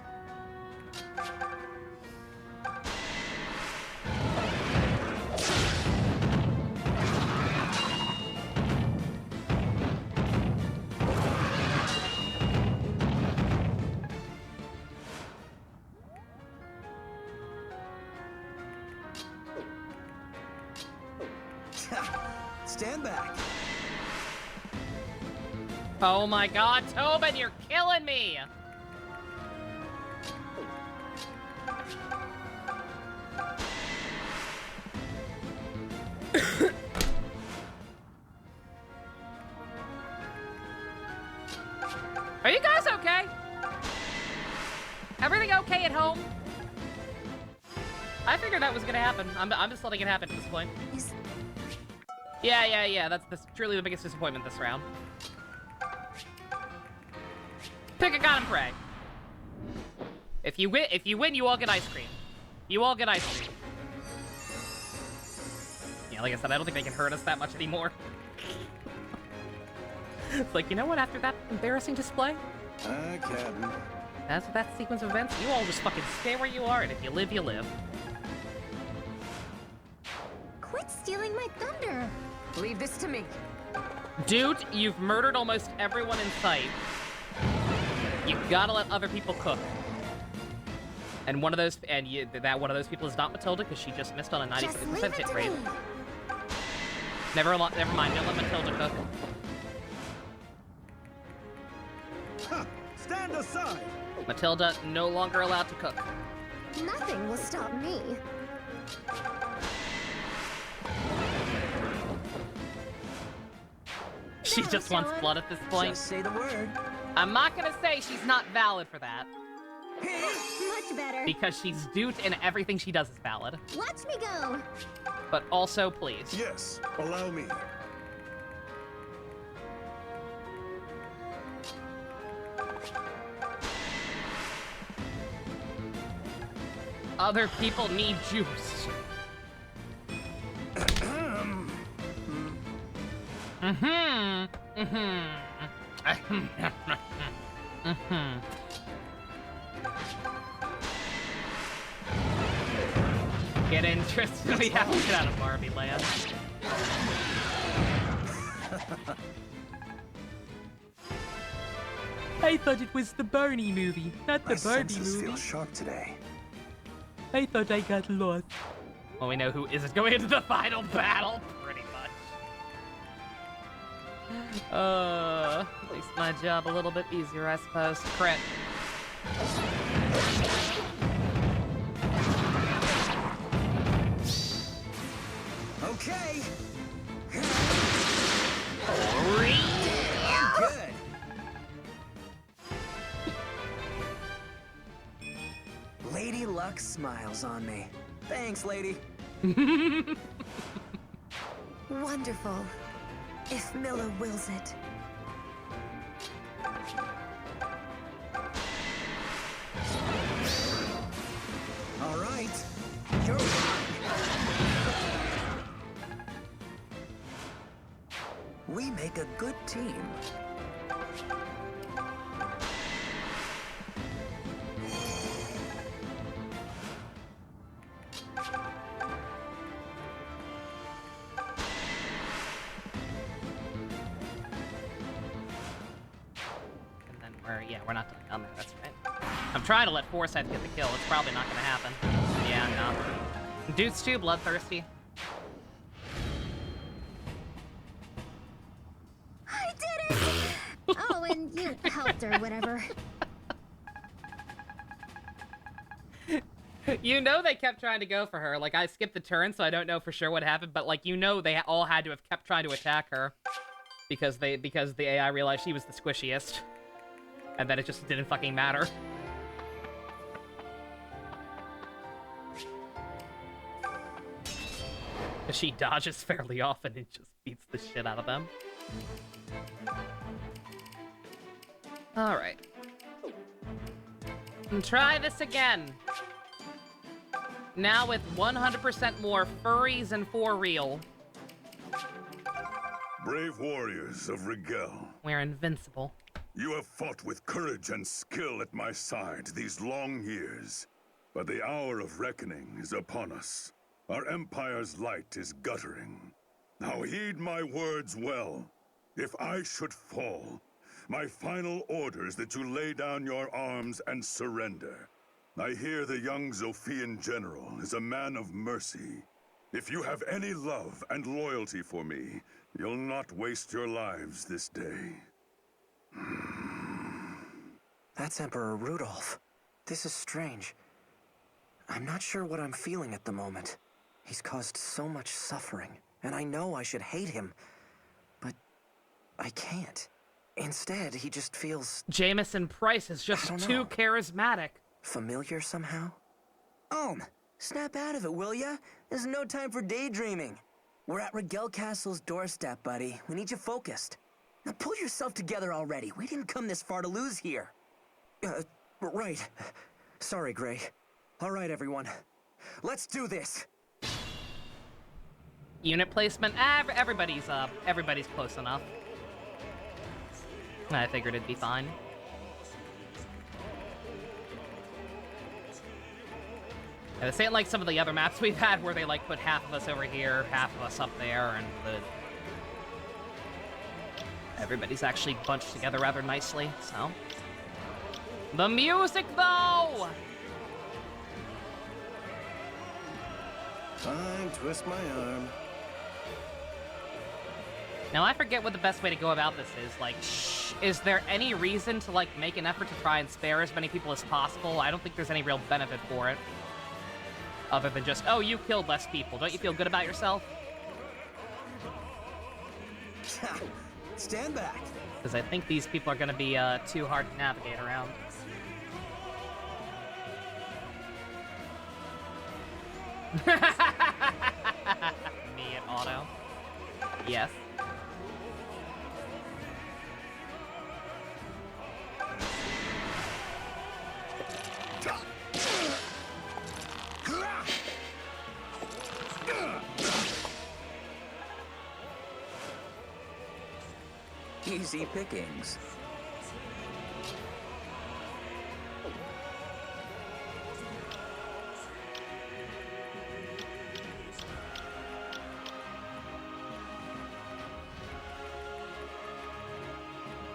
Stand back. Oh my god, Tobin, you're killing me! Are you guys okay? Everything okay at home? I figured that was gonna happen. I'm just letting it happen at this point. Yeah. That's truly the biggest disappointment this round. Pick a god and pray. If you win, you all get ice cream. You all get ice cream. Yeah, like I said, I don't think they can hurt us that much anymore. It's like, you know what? After that embarrassing display, Captain. after that sequence of events, you all just fucking stay where you are, and if you live, you live. Quit stealing my thunder. Leave this to me. Dude, you've murdered almost everyone in sight. You gotta let other people cook. And one of those, that one of those people is not Matilda, because she just missed on a 97% hit rate. Never mind, don't let Matilda cook. Ha! Stand aside! Matilda no longer allowed to cook. Nothing will stop me. She just wants blood at this point. Just say the word. I'm not gonna say she's not valid for that, Much better. because she's duped and everything she does is valid. Watch me go. But also, please. Yes, allow me. Other people need juice. Get interested. We have to get out of Barbie land. I thought it was the Barney movie, not the My Barbie senses movie. feel sharp today. I thought I got lost. Well, we know who isn't going into the final battle, pretty much. At least my job a little bit easier, I suppose. Crit. Okay. Good. Lady Luck smiles on me. Thanks, lady. Wonderful. If Miller wills it. All right. You're mine. We make a good team. And then we're not done there, that's right. I'm trying to let Forsyth get the kill. It's probably not gonna happen. Yeah, no. Dude's too bloodthirsty. I did it! Oh, and you helped or whatever. You know they kept trying to go for her. Like, I skipped the turn, so I don't know for sure what happened, but, like, you know they all had to have kept trying to attack her. Because the AI realized she was the squishiest. And then it just didn't fucking matter. Because she dodges fairly often and just beats the shit out of them. Alright. And try this again. Now with 100% more furries and for real. Brave warriors of Rigel, We're invincible. you have fought with courage and skill at my side these long years. But the hour of reckoning is upon us. Our empire's light is guttering. Now heed my words well. If I should fall, my final order is that you lay down your arms and surrender. I hear the young Zophian general is a man of mercy. If you have any love and loyalty for me, you'll not waste your lives this day. That's Emperor Rudolph. This is strange. I'm not sure what I'm feeling at the moment. He's caused so much suffering, and I know I should hate him, but I can't. Instead, he just feels Jameson Price is just too charismatic. familiar somehow. Snap out of it, will ya? There's no time for daydreaming. We're at Rigel Castle's doorstep, buddy. We need you focused. Now pull yourself together already. We didn't come this far to lose here. Right. Sorry, Gray. All right, everyone. Let's do this. Unit placement. Everybody's close enough. I figured it'd be fine. Yeah, this ain't like some of the other maps we've had where they like put half of us over here, half of us up there, and everybody's actually bunched together rather nicely, so. The music, though! Fine, twist my arm. Now, I forget what the best way to go about this is. Like, is there any reason to, like, make an effort to try and spare as many people as possible? I don't think there's any real benefit for it. Other than just, oh, you killed less people. Don't you feel good about yourself? Stand back. Because I think these people are going to be too hard to navigate around. Me at auto. Yes. Easy pickings.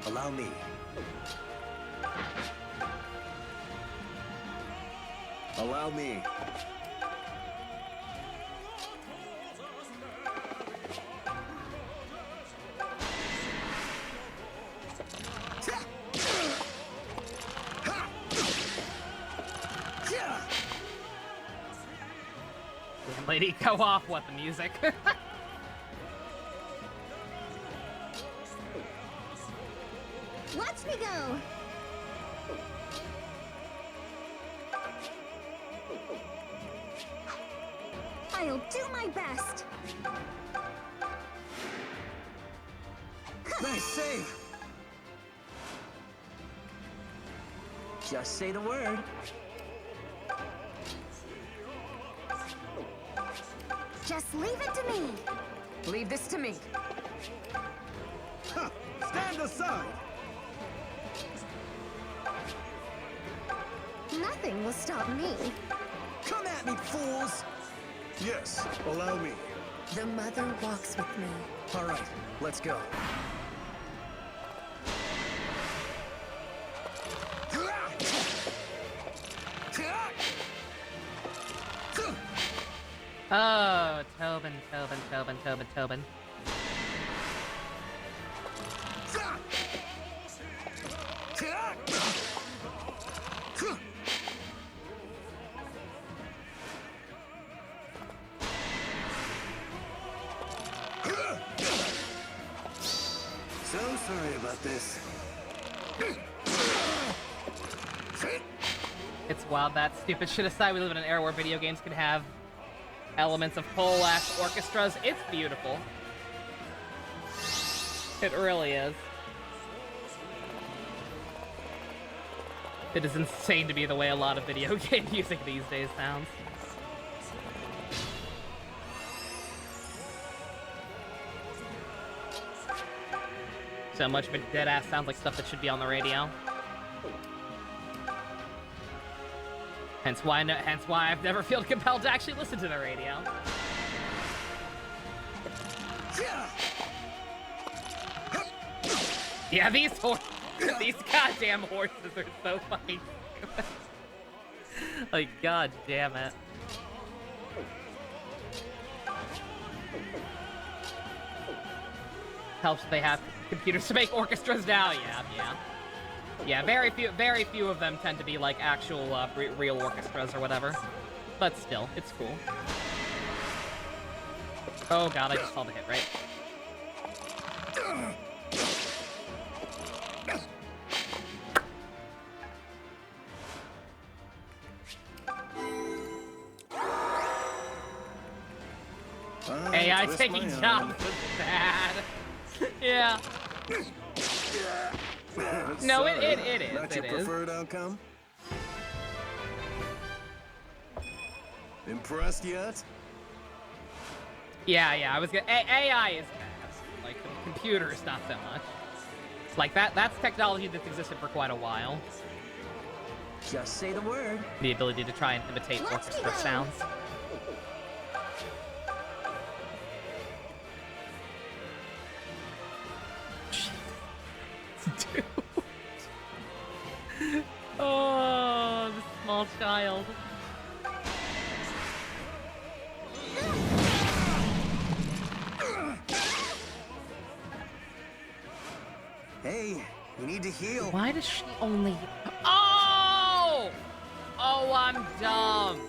Allow me. Allow me. Damn, lady, go off with the music. Watch me go! I'll do my best. Nice save. Just say the word. Just leave it to me. Leave this to me. Ha! Stand aside! Nothing will stop me. Come at me, fools! Yes, allow me. The mother walks with me. All right, let's go. Oh, Tobin, Tobin, Tobin, Tobin, Tobin. So sorry about this. It's wild that stupid shit aside, we live in an era where video games could have elements of pole-ash orchestras. It's beautiful. It really is. It is insane to me the way a lot of video game music these days sounds. So much of it dead-ass sounds like stuff that should be on the radio. Hence why I've never felt compelled to actually listen to the radio. Yeah, these goddamn horses are so fucking stupid. Like, god damn it. Helps they have computers to make orchestras now. Yeah, very few of them tend to be like actual real orchestras or whatever. But still, it's cool. Oh god, I just saw the hit, right? AI taking jobs is bad. Yeah. No, it is. Not your preferred outcome? Impressed yet? Yeah, I was gonna... AI is bad. Like, the computers, not so much. It's like, that's technology that's existed for quite a while. Just say the word. The ability to try and imitate orchestra sounds. Dude. Oh, the small child. Hey, you need to heal. Why does she only... Oh! Oh, I'm dumb.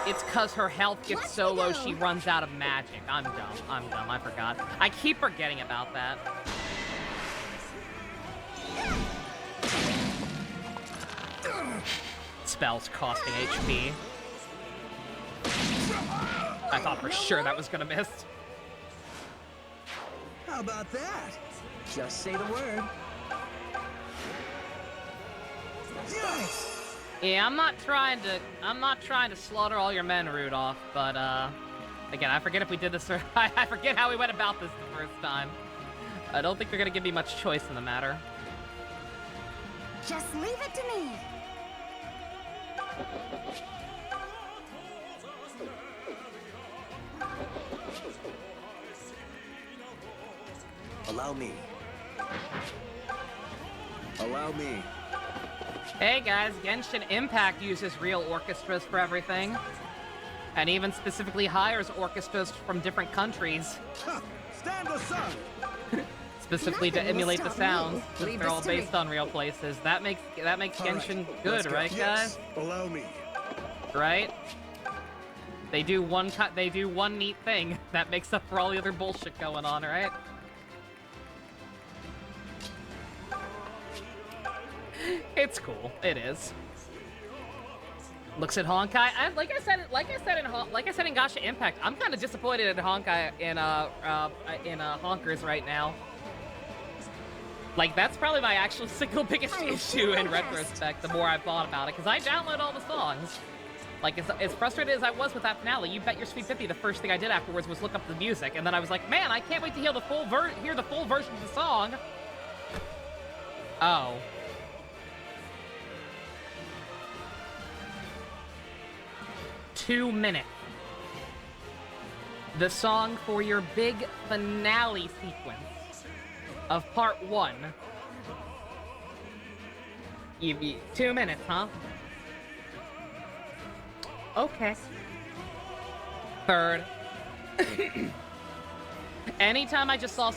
It's cause her health gets so low she runs out of magic. I'm dumb, I forgot. I keep forgetting about that. Spells costing HP. I thought for sure that was gonna miss. How about that? Just say the word. Nice. Yeah, I'm not trying to slaughter all your men, Rudolph, but again, I forget if we did this or I forget how we went about this the first time. I don't think they're gonna give me much choice in the matter. Just leave it to me. Allow me. Allow me. Hey guys, Genshin Impact uses real orchestras for everything. And even specifically hires orchestras from different countries. Stand aside! Specifically to Nothing will emulate the stop sounds, me. since Leave they're this all to me. based on real places. That makes All Genshin right, good, let's go. right, guys? Yes, allow me. Right? They do one neat thing that makes up for all the other bullshit going on, right? It's cool. It is. Looks at Honkai. Like I said in Gacha Impact, I'm kind of disappointed in Honkai in Honkers right now. Like, that's probably my actual single biggest issue in retrospect, the more I've thought about it, because I download all the songs. Like, as frustrated as I was with that finale, you bet your sweet 50 the first thing I did afterwards was look up the music, and then I was like, man, I can't wait to hear the full version of the song. Oh. $2 the song for your big finale sequence of part 1. 2 minutes, huh? Okay. Third. Anytime I just call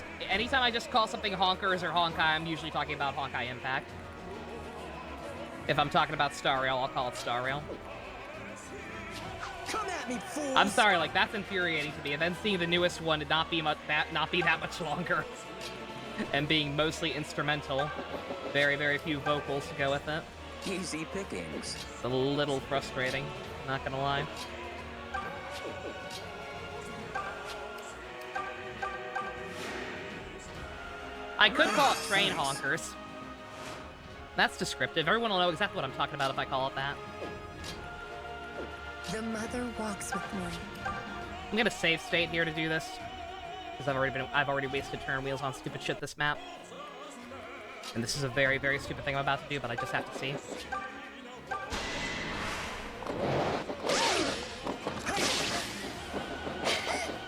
something Honkers or Honkai, I'm usually talking about Honkai Impact. If I'm talking about Star Rail, I'll call it Star Rail. Come at me, fools! I'm sorry, like, that's infuriating to me. And then seeing the newest one not be that much longer. And being mostly instrumental. Very, very few vocals to go with it. Easy pickings. It's a little frustrating, not gonna lie. I could call it Train Honkers. That's descriptive. Everyone will know exactly what I'm talking about if I call it that. The mother walks with me. I'm gonna save state here to do this. Because I've already wasted turn wheels on stupid shit this map. And this is a very, very stupid thing I'm about to do, but I just have to see.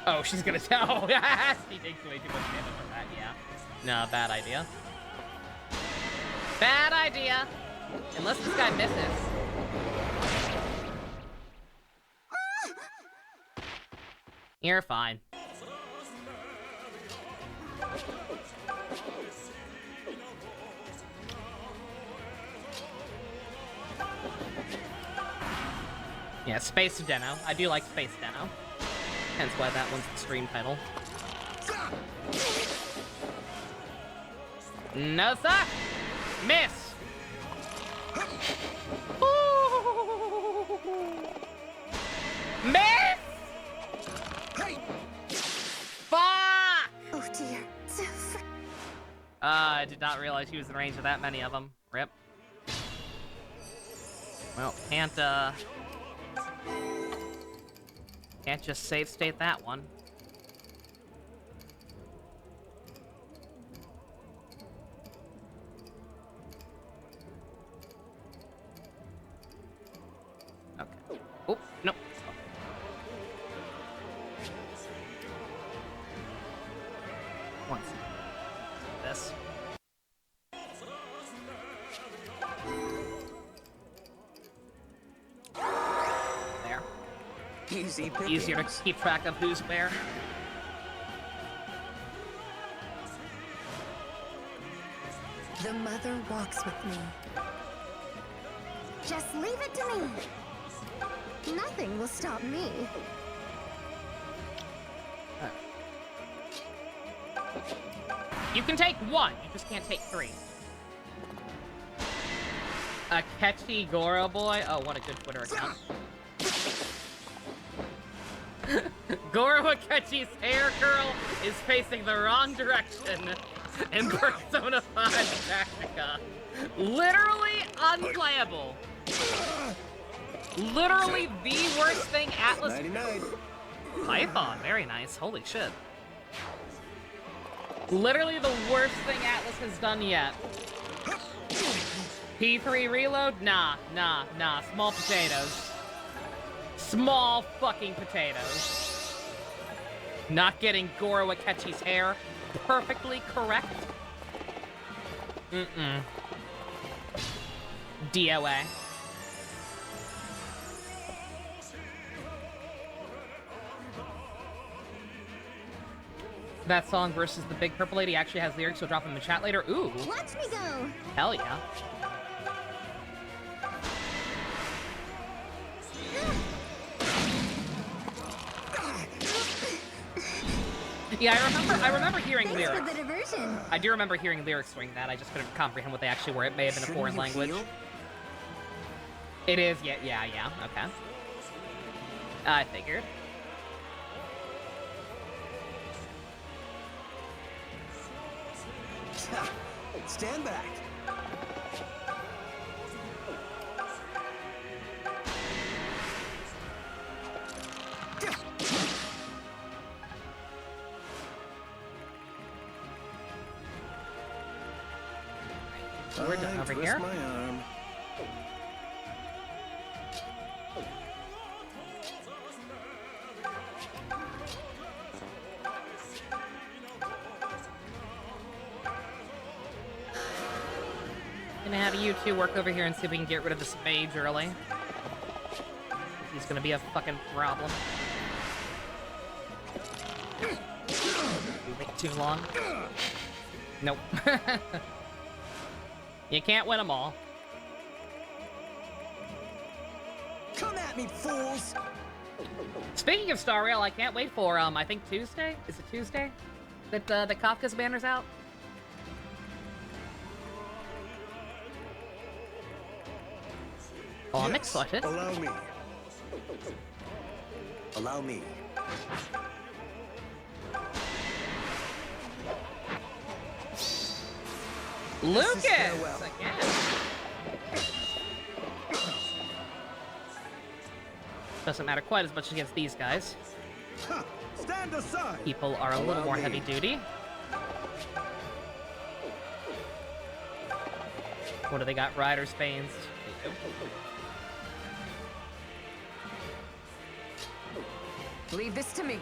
Oh, she's gonna tell. She takes way too much damage from that, yeah. No, bad idea. Bad idea! Unless this guy misses. You're fine. Yeah, Space Deno. I do like Space Deno. Hence why that one's the stream title. No, sir! Miss! Ooh. Miss! Fuck! Oh dear. I did not realize he was in range of that many of them. Rip. Well, can't just save state that one. Okay. Oh, no. One second. This. There. Easy pickings. Easier to keep track of who's where. The mother walks with me. Just leave it to me. Nothing will stop me. You can take one, you just can't take 3. A catchy Goro boy? Oh, what a good Twitter account. Goro Akechi's hair curl is facing the wrong direction in Persona 5 Tactica. Literally unplayable. Literally the worst thing Atlas... 99. Python, very nice. Holy shit. Literally the worst thing Atlas has done yet. P3 reload? Nah. Small potatoes. Small fucking potatoes. Not getting Goro Akechi's hair perfectly correct. DOA. That song versus the Big Purple Lady actually has lyrics, so drop them in the chat later. Ooh. Watch me go. Hell yeah. Yeah, I remember hearing Thanks lyrics. for the diversion. I do remember hearing lyrics during that. I just couldn't comprehend what they actually were. It may have been a foreign language. It is, yeah, okay. I figured. Stand back. We're done over here. My arm. Gonna have you two work over here and see if we can get rid of this mage early. He's gonna be a fucking problem. Wait too long. Nope. You can't win them all. Come at me, fools! Speaking of Star Rail, I can't wait for I think Tuesday. Is it Tuesday that the Kafka's banner's out? Oh, I'm excited. Allow me. Allow me. Lucas farewell. again. Doesn't matter quite as much against these guys. Ha! Stand aside. People are a little more heavy duty. What do they got? Rider's Banes. Leave this to me.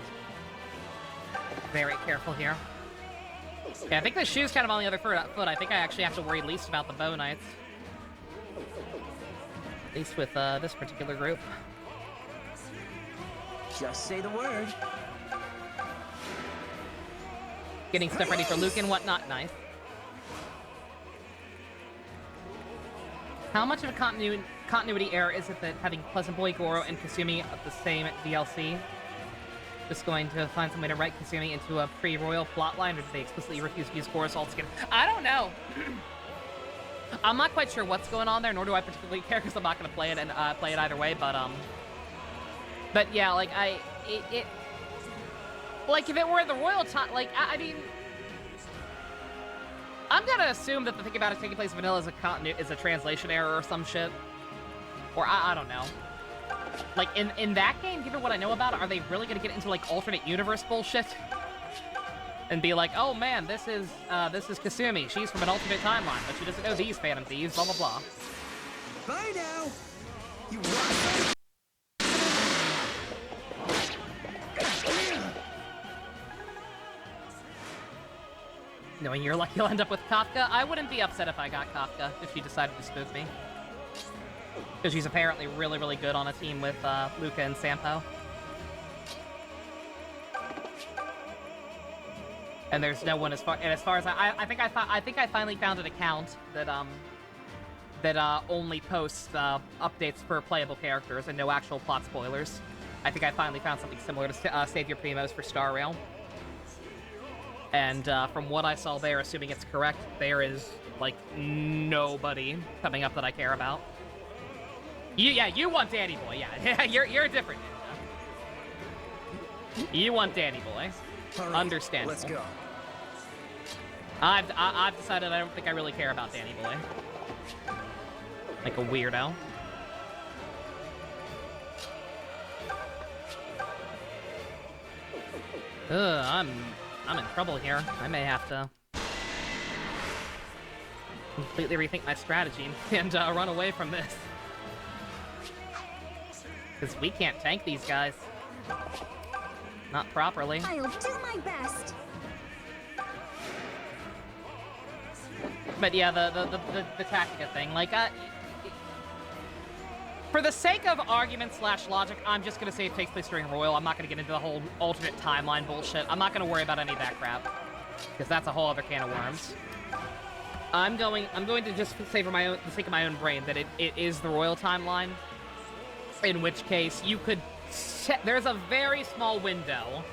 Very careful here. Yeah, I think the shoe's kind of on the other foot. I think I actually have to worry least about the Bow Knights. At least with this particular group. Just say the word. Getting stuff ready for Luke and whatnot. Nice. How much of a continuity error is it that having Pleasant Boy, Goro, and Kasumi of the same DLC? Just going to find some way to write Kasumi into a pre-royal plotline, or do they explicitly refuse to use Goro's altogether? I don't know. I'm not quite sure what's going on there, nor do I particularly care because I'm not going to play it and play it either way. But yeah, like like if it were the royal time, like I mean, I'm gonna assume that the thing about it taking place in vanilla is a translation error or some shit, or I don't know. Like in that game, given what I know about it, are they really gonna get into like alternate universe bullshit and be like, oh man, this is Kasumi, she's from an alternate timeline, but she doesn't know these Phantom Thieves, blah blah blah. Bye now. You rock. Knowing you're lucky you'll end up with Kafka, I wouldn't be upset if I got Kafka if she decided to spook me. Because she's apparently really, really good on a team with Luca and Sampo. And there's no one as far as I think I finally found an account that only posts updates for playable characters and no actual plot spoilers. I think I finally found something similar to Save Your Primos for Star Rail. And from what I saw there, assuming it's correct, there is, like, nobody coming up that I care about. You want Danny Boy, yeah. you're different. You want Danny Boy. Right, understandable. Let's go. I've decided I don't think I really care about Danny Boy. Like a weirdo. Ugh, I'm in trouble here. I may have to completely rethink my strategy and run away from this. Because we can't tank these guys. Not properly. I'll do my best. But yeah, the Tactica thing, like, For the sake of argument / logic, I'm just gonna say it takes place during Royal. I'm not gonna get into the whole alternate timeline bullshit. I'm not gonna worry about any of that crap. Because that's a whole other can of worms. I'm going to just say for the sake of my own brain that it is the Royal timeline. In which case, you could... There's a very small window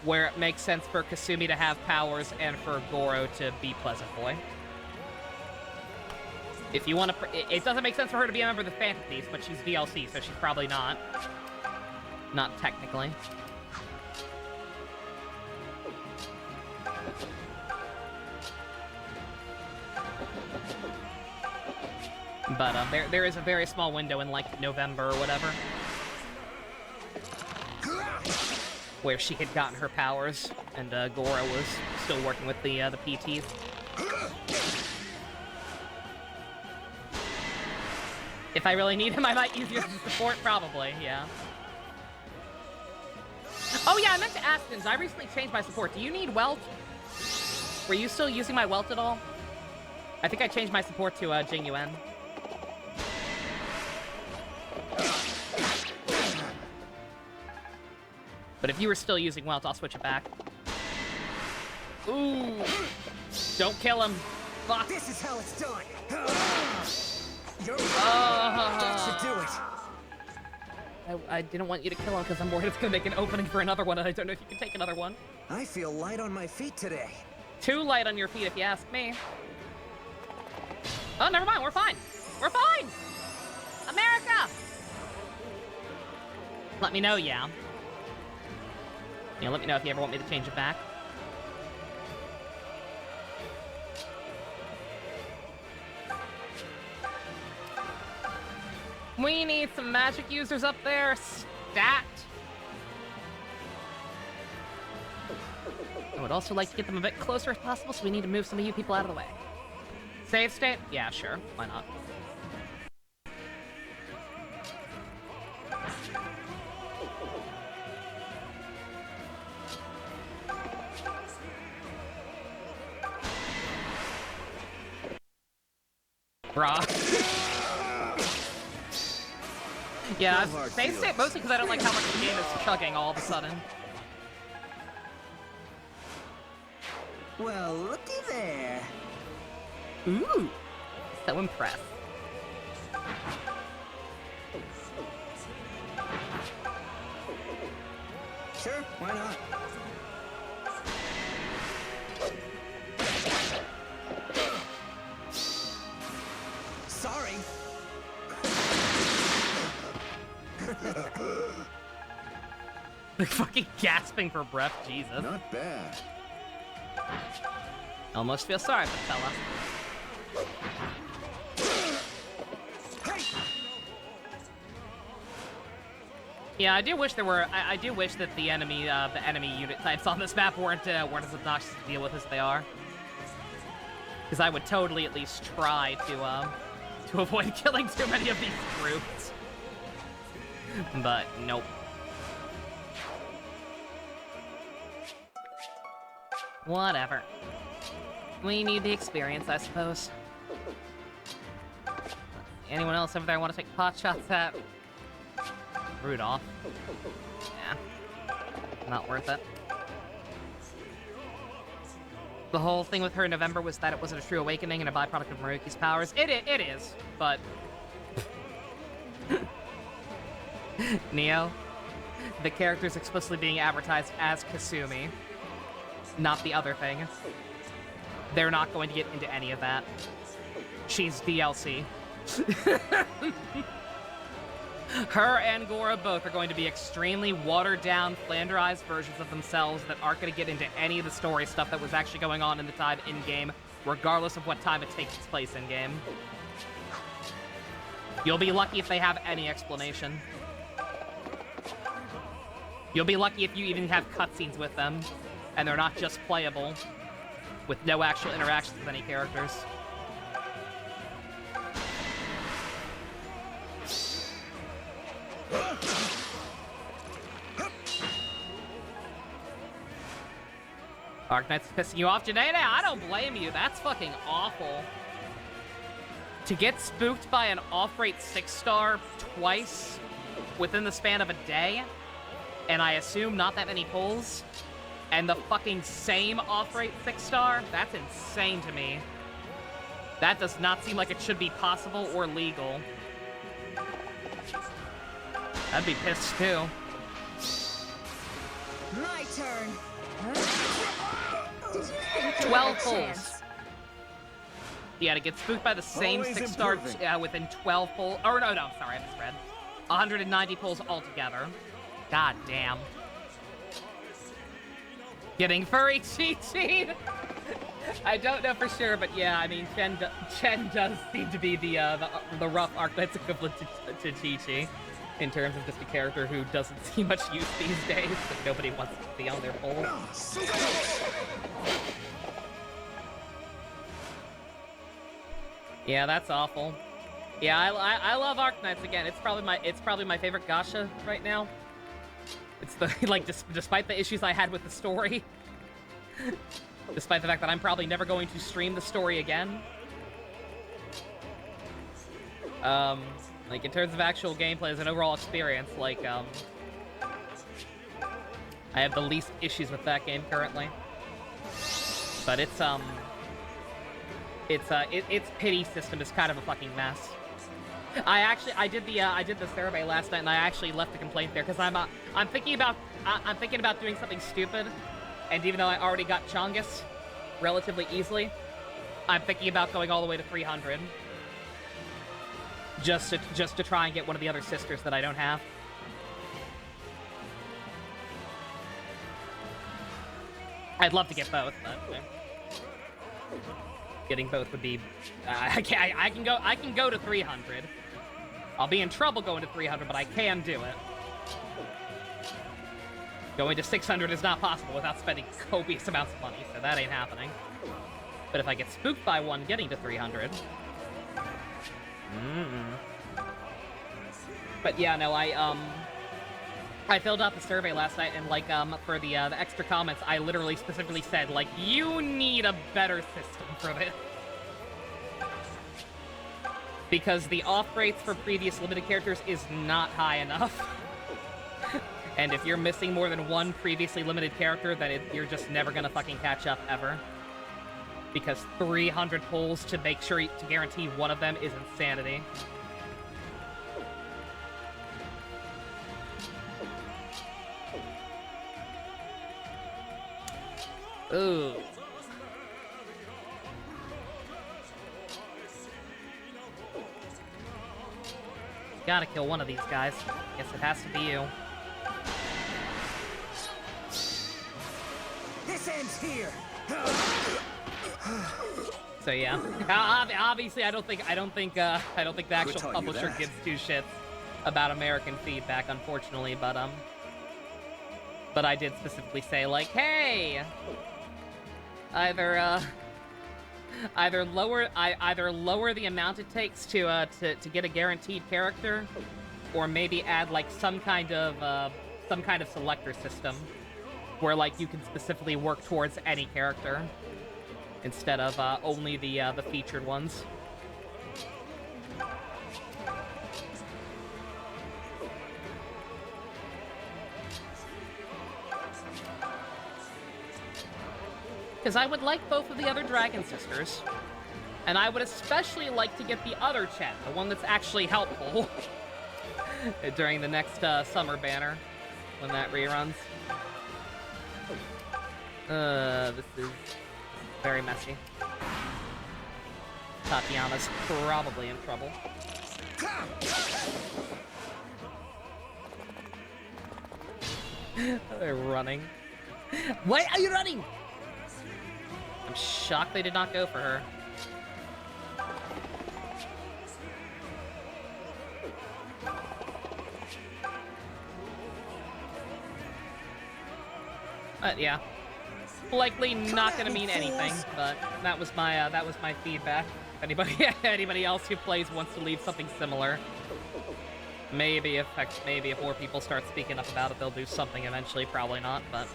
where it makes sense for Kasumi to have powers and for Goro to be Pleasant Boy. If you want to... It doesn't make sense for her to be a member of the Phantom Thieves, but she's DLC, so she's probably not. Not technically. But there is a very small window in, like, November or whatever, where she had gotten her powers, and Goro was still working with the PTs. If I really need him, I might use you as a support, probably, yeah. Oh yeah, I meant to ask, since I recently changed my support, do you need Welt? Were you still using my Welt at all? I think I changed my support to Jing Yuan. But if you were still using Welt, I'll switch it back. Ooh! Don't kill him! Fuck! This is how it's done! That should do it! I didn't want you to kill him because I'm worried it's gonna make an opening for another one, and I don't know if you can take another one. I feel light on my feet today. Too light on your feet, if you ask me. Oh, never mind, we're fine! We're fine! America! Let me know, yeah. Let me know if you ever want me to change it back. We need some magic users up there. Stat. I would also like to get them a bit closer if possible, so we need to move some of you people out of the way. Save state? Yeah, sure. Why not? Bruh. Yeah, save state mostly because I don't like how much the game is chugging all of a sudden. Well, looky there. Ooh, so impressed. Sure, why not? Sorry. Like fucking gasping for breath, Jesus. Not bad. Almost feel sorry for the fella. Yeah, I do wish there were. I do wish that the enemy unit types on this map weren't as obnoxious to deal with as they are. Because I would totally at least try to avoid killing too many of these groups. But nope. Whatever. We need the experience, I suppose. Anyone else over there want to take pot shots at? Rudolph. Yeah. Not worth it. The whole thing with her in November was that it wasn't a true awakening and a byproduct of Maruki's powers. It is, but... Neo, the character's explicitly being advertised as Kasumi, not the other thing. They're not going to get into any of that. She's DLC. Her and Goro both are going to be extremely watered-down, flanderized versions of themselves that aren't going to get into any of the story stuff that was actually going on in the time in-game, regardless of what time it takes place in-game. You'll be lucky if they have any explanation. You'll be lucky if you even have cutscenes with them, and they're not just playable, with no actual interactions with any characters. Dark Knight's pissing you off, Janae? I don't blame you. That's fucking awful. To get spooked by an off-rate 6-star twice within the span of a day, and I assume not that many pulls, and the fucking same off-rate 6-star, that's insane to me. That does not seem like it should be possible or legal. I'd be pissed too. My turn. 12 pulls. Yeah, to get spooked by the same Always 6-star improving. within 12 pulls. Or no, sorry, I misread. 190 pulls altogether. God damn. Getting furry cheat. I don't know for sure, but yeah, I mean, Chen does seem to be the rough archetype's equivalent to Chi-Chi in terms of just a character who doesn't see much use these days, but nobody wants to see on their poll. Yeah, that's awful. Yeah, I love Arknights again. It's probably my favorite gacha right now. It's the like despite the issues I had with the story, despite the fact that I'm probably never going to stream the story again. Like in terms of actual gameplay as an overall experience, like I have the least issues with that game currently. But its pity system is kind of a fucking mess. I did the survey last night, and I actually left a complaint there because I'm thinking about doing something stupid, and even though I already got Chongus relatively easily, I'm thinking about going all the way to 300 just to try and get one of the other sisters that I don't have. I'd love to get both, but getting both would be I can go to 300. I'll be in trouble going to 300, but I can do it. Going to 600 is not possible without spending copious amounts of money, so that ain't happening. But if I get spooked by one getting to 300... But yeah, no, I filled out the survey last night, and like, for the extra comments, I literally specifically said, like, you need a better system for this. Because the off rates for previous limited characters is not high enough. And if you're missing more than one previously limited character, then you're just never gonna fucking catch up, ever. Because 300 pulls to make sure to guarantee one of them is insanity. Ooh. Gotta kill one of these guys. Guess it has to be you. This ends here. So yeah, obviously I don't think the actual publisher gives two shits about American feedback, unfortunately. But I did specifically say, like, hey, either lower the amount it takes to get a guaranteed character, or maybe add like some kind of selector system where like you can specifically work towards any character instead of only the featured ones. Because I would like both of the other Dragon Sisters. And I would especially like to get the other Chen, the one that's actually helpful, during the next summer banner, when that reruns. This is very messy. Tatiana's probably in trouble. They're running. Why are you running? I'm shocked they did not go for her. But yeah, likely not gonna mean anything. But that was my feedback. If anybody else who plays wants to leave something similar, maybe if more people start speaking up about it, they'll do something eventually. Probably not, but.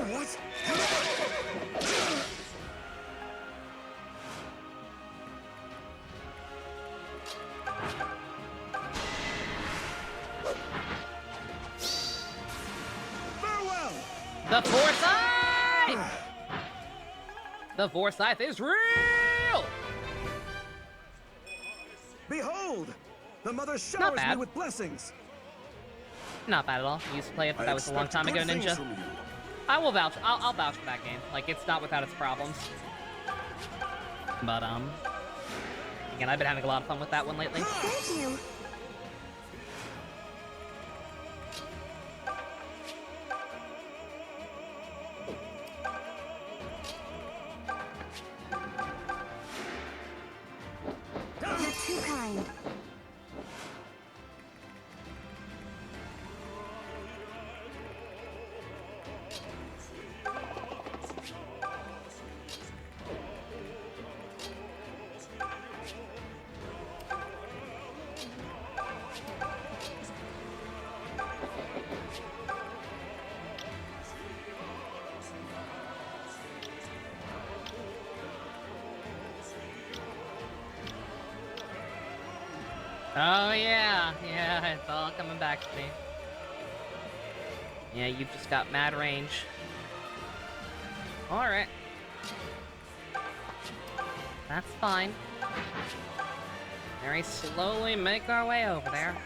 What? The Forsyth! The Forsyth is real! Behold! The mother Not showers bad. me with blessings. Not bad at all. I used to play it, but that was a long time ago, expect good things Ninja. from you. I will vouch. I'll vouch for that game. Like, it's not without its problems. But, again, I've been having a lot of fun with that one lately. Thank you. You're too kind. Oh, yeah. Yeah, it's all coming back to me. Yeah, you've just got mad range. Alright. That's fine. Very slowly make our way over there.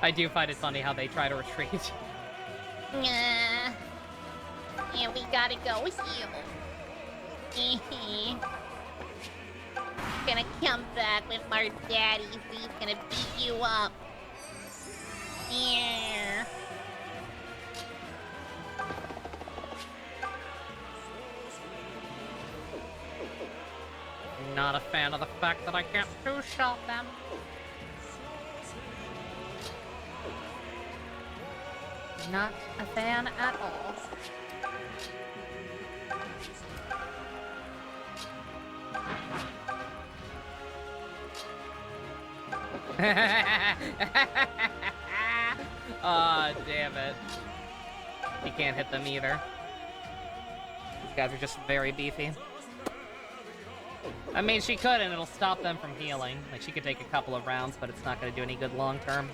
I do find it funny how they try to retreat. Yeah. Yeah, we gotta go with you. Gonna come back with my daddy, so he's gonna beat you up. Yeah. Not a fan of the fact that I can't two-shot them. Not a fan at all. Aw, damn it. You can't hit them either. These guys are just very beefy. I mean, she could, and it'll stop them from healing. Like, she could take a couple of rounds, but it's not going to do any good long term.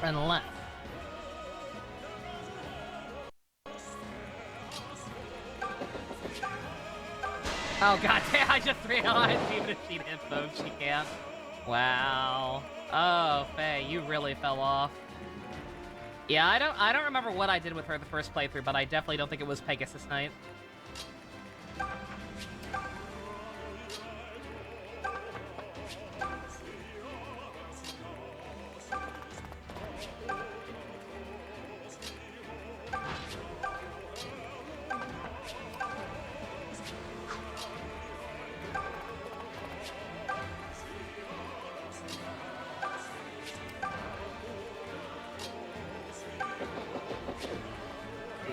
And left. Oh god damn, I just realized even if she hits those, she can't. Wow. Oh, Faye, you really fell off. Yeah, I don't remember what I did with her the first playthrough, but I definitely don't think it was Pegasus Night.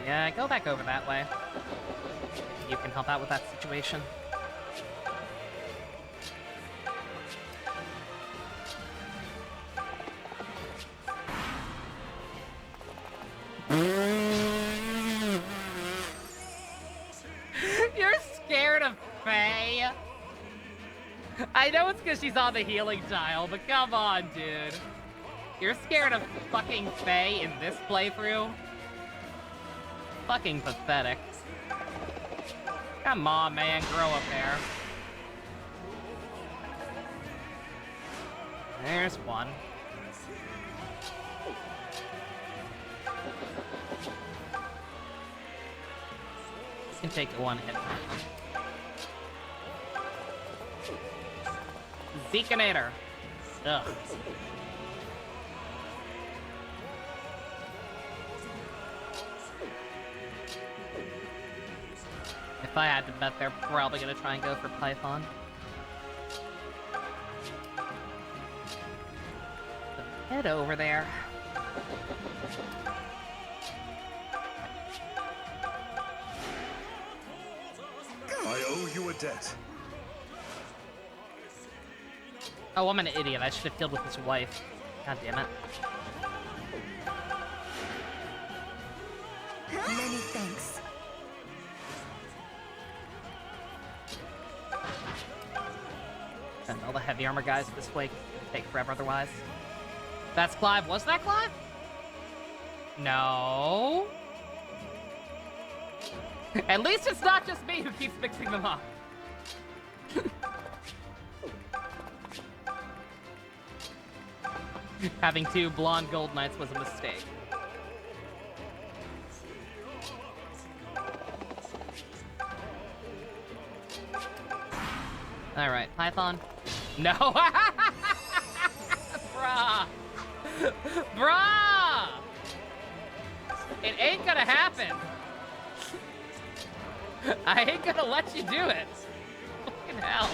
Yeah, go back over that way. You can help out with that situation. You're scared of Faye? I know it's because she's on the healing tile, but come on, dude. You're scared of fucking Faye in this playthrough? Fucking pathetic. Come on, man, grow up there. There's one. You can take one hit. Zekinator. Ugh. If I had to bet, they're probably gonna try and go for Python. So head over there. I owe you a debt. Oh, I'm an idiot. I should have killed with his wife. God damn it. Many thanks. And all the heavy armor guys this way can take forever otherwise. That's Clive. Was that Clive? No. At least it's not just me who keeps mixing them up. Having two blonde gold knights was a mistake. Alright, Python. No! Bruh! Bruh! It ain't gonna happen! I ain't gonna let you do it! Fucking hell.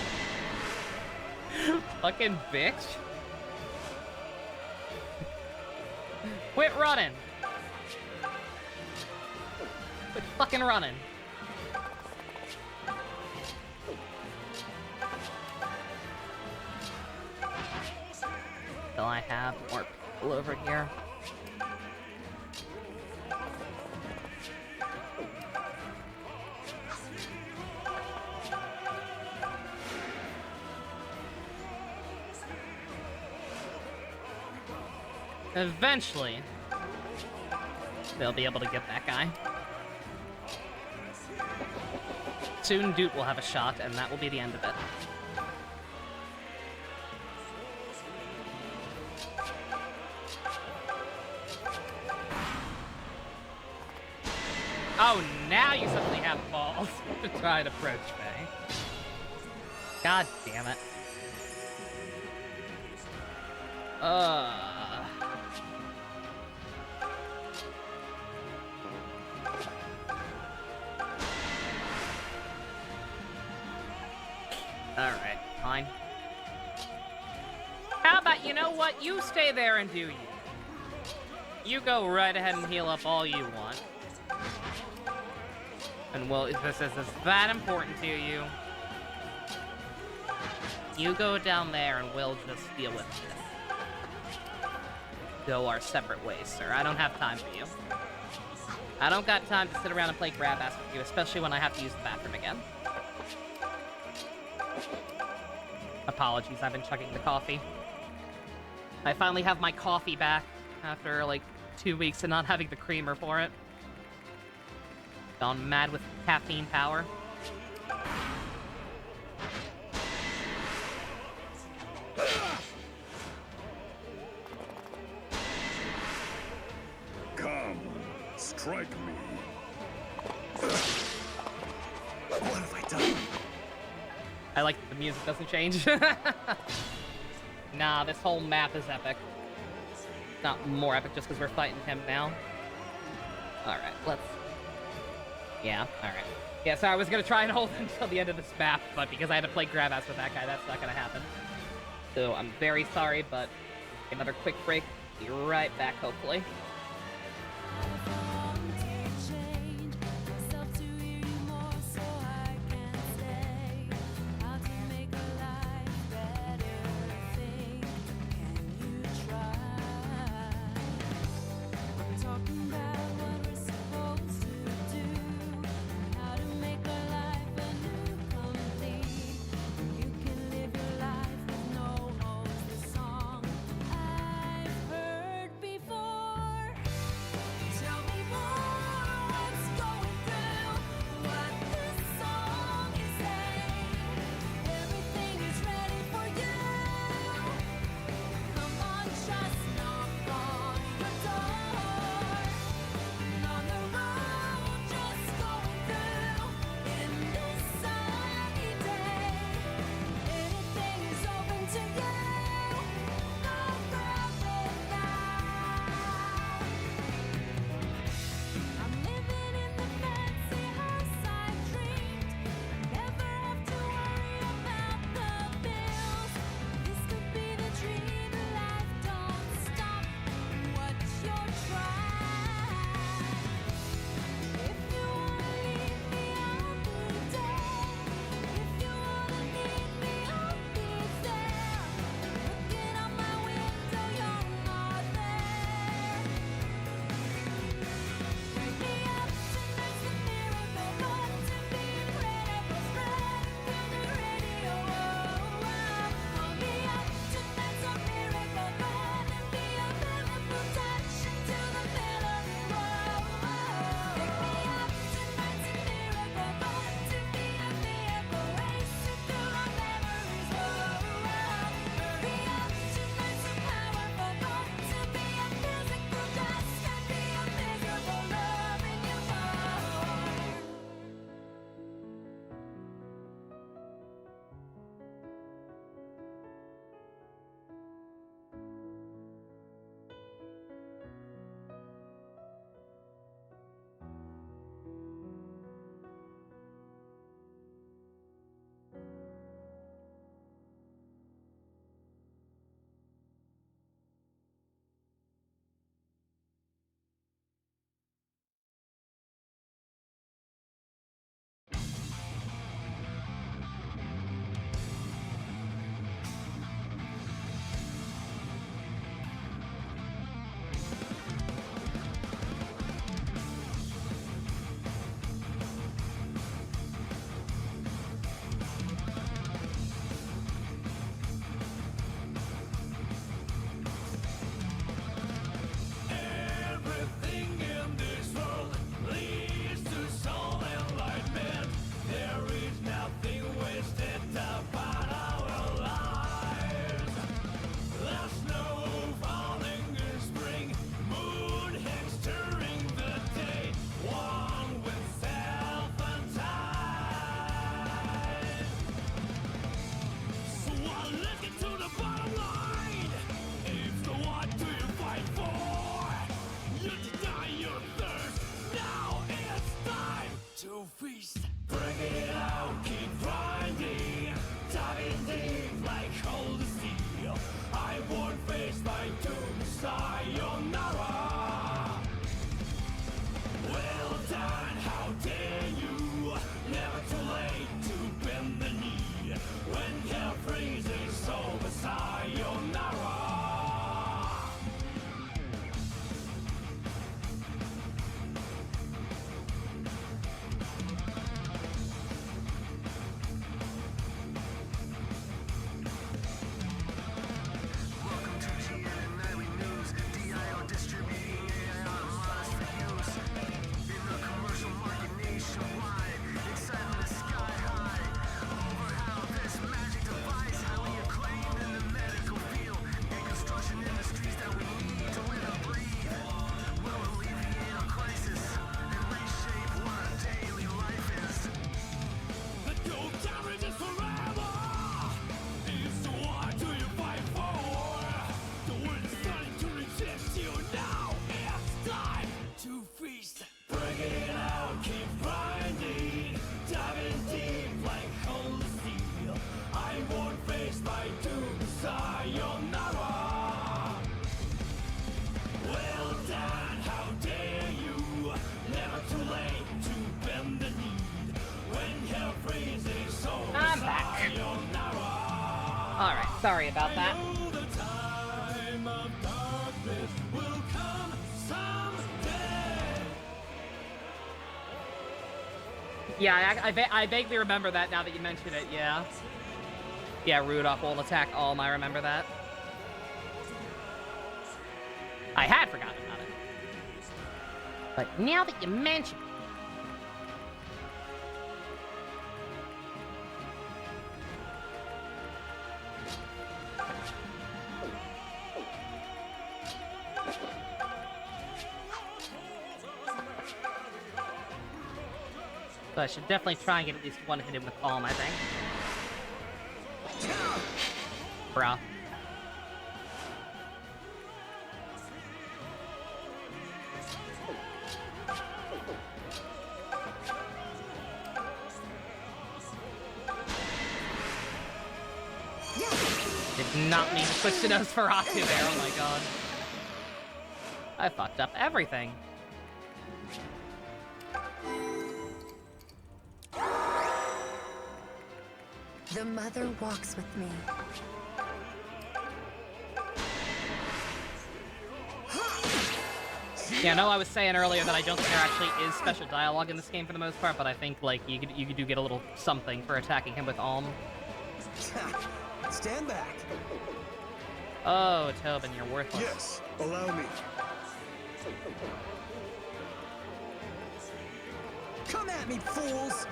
Fucking bitch. Quit running! Quit fucking running. Till I have more people over here. Eventually, they'll be able to get that guy. Soon, Doot will have a shot, and that will be the end of it. Oh, now you suddenly have balls to try and approach me. God damn it. Alright, fine. How about, you know what? You stay there and do you. You go right ahead and heal up all you want. And well, if this is that important to you, you go down there and we'll just deal with this. Go our separate ways, sir. I don't have time for you. I don't got time to sit around and play grab ass with you, especially when I have to use the bathroom again. Apologies, I've been chugging the coffee. I finally have my coffee back after like 2 weeks of not having the creamer for it. Gone mad with caffeine power. Come, strike me. What have I done? I like that the music doesn't change. Nah, this whole map is epic. Not more epic just because we're fighting him now. Alright, let's... Yeah, alright. Yeah, so I was gonna try and hold until the end of this map, but because I had to play grab ass with that guy, that's not gonna happen. So I'm very sorry, but another quick break. Be right back, hopefully. I'm back. Alright, sorry about that. Yeah, I vaguely remember that now that you mention it, yeah. Yeah, Rudolph will attack Alm, I remember that. I had forgotten about it. But now that you mention it... So I should definitely try and get at least one hit in with Alm, I think. Bruh. Did not mean to switch to Nosferatu there, oh my god. I fucked up everything. The mother walks with me. Yeah, no, I was saying earlier that I don't think there actually is special dialogue in this game for the most part, but I think, like, you do get a little something for attacking him with Alm. Stand back. Oh, Tobin, you're worthless. Yes, allow me. Come at me, fools!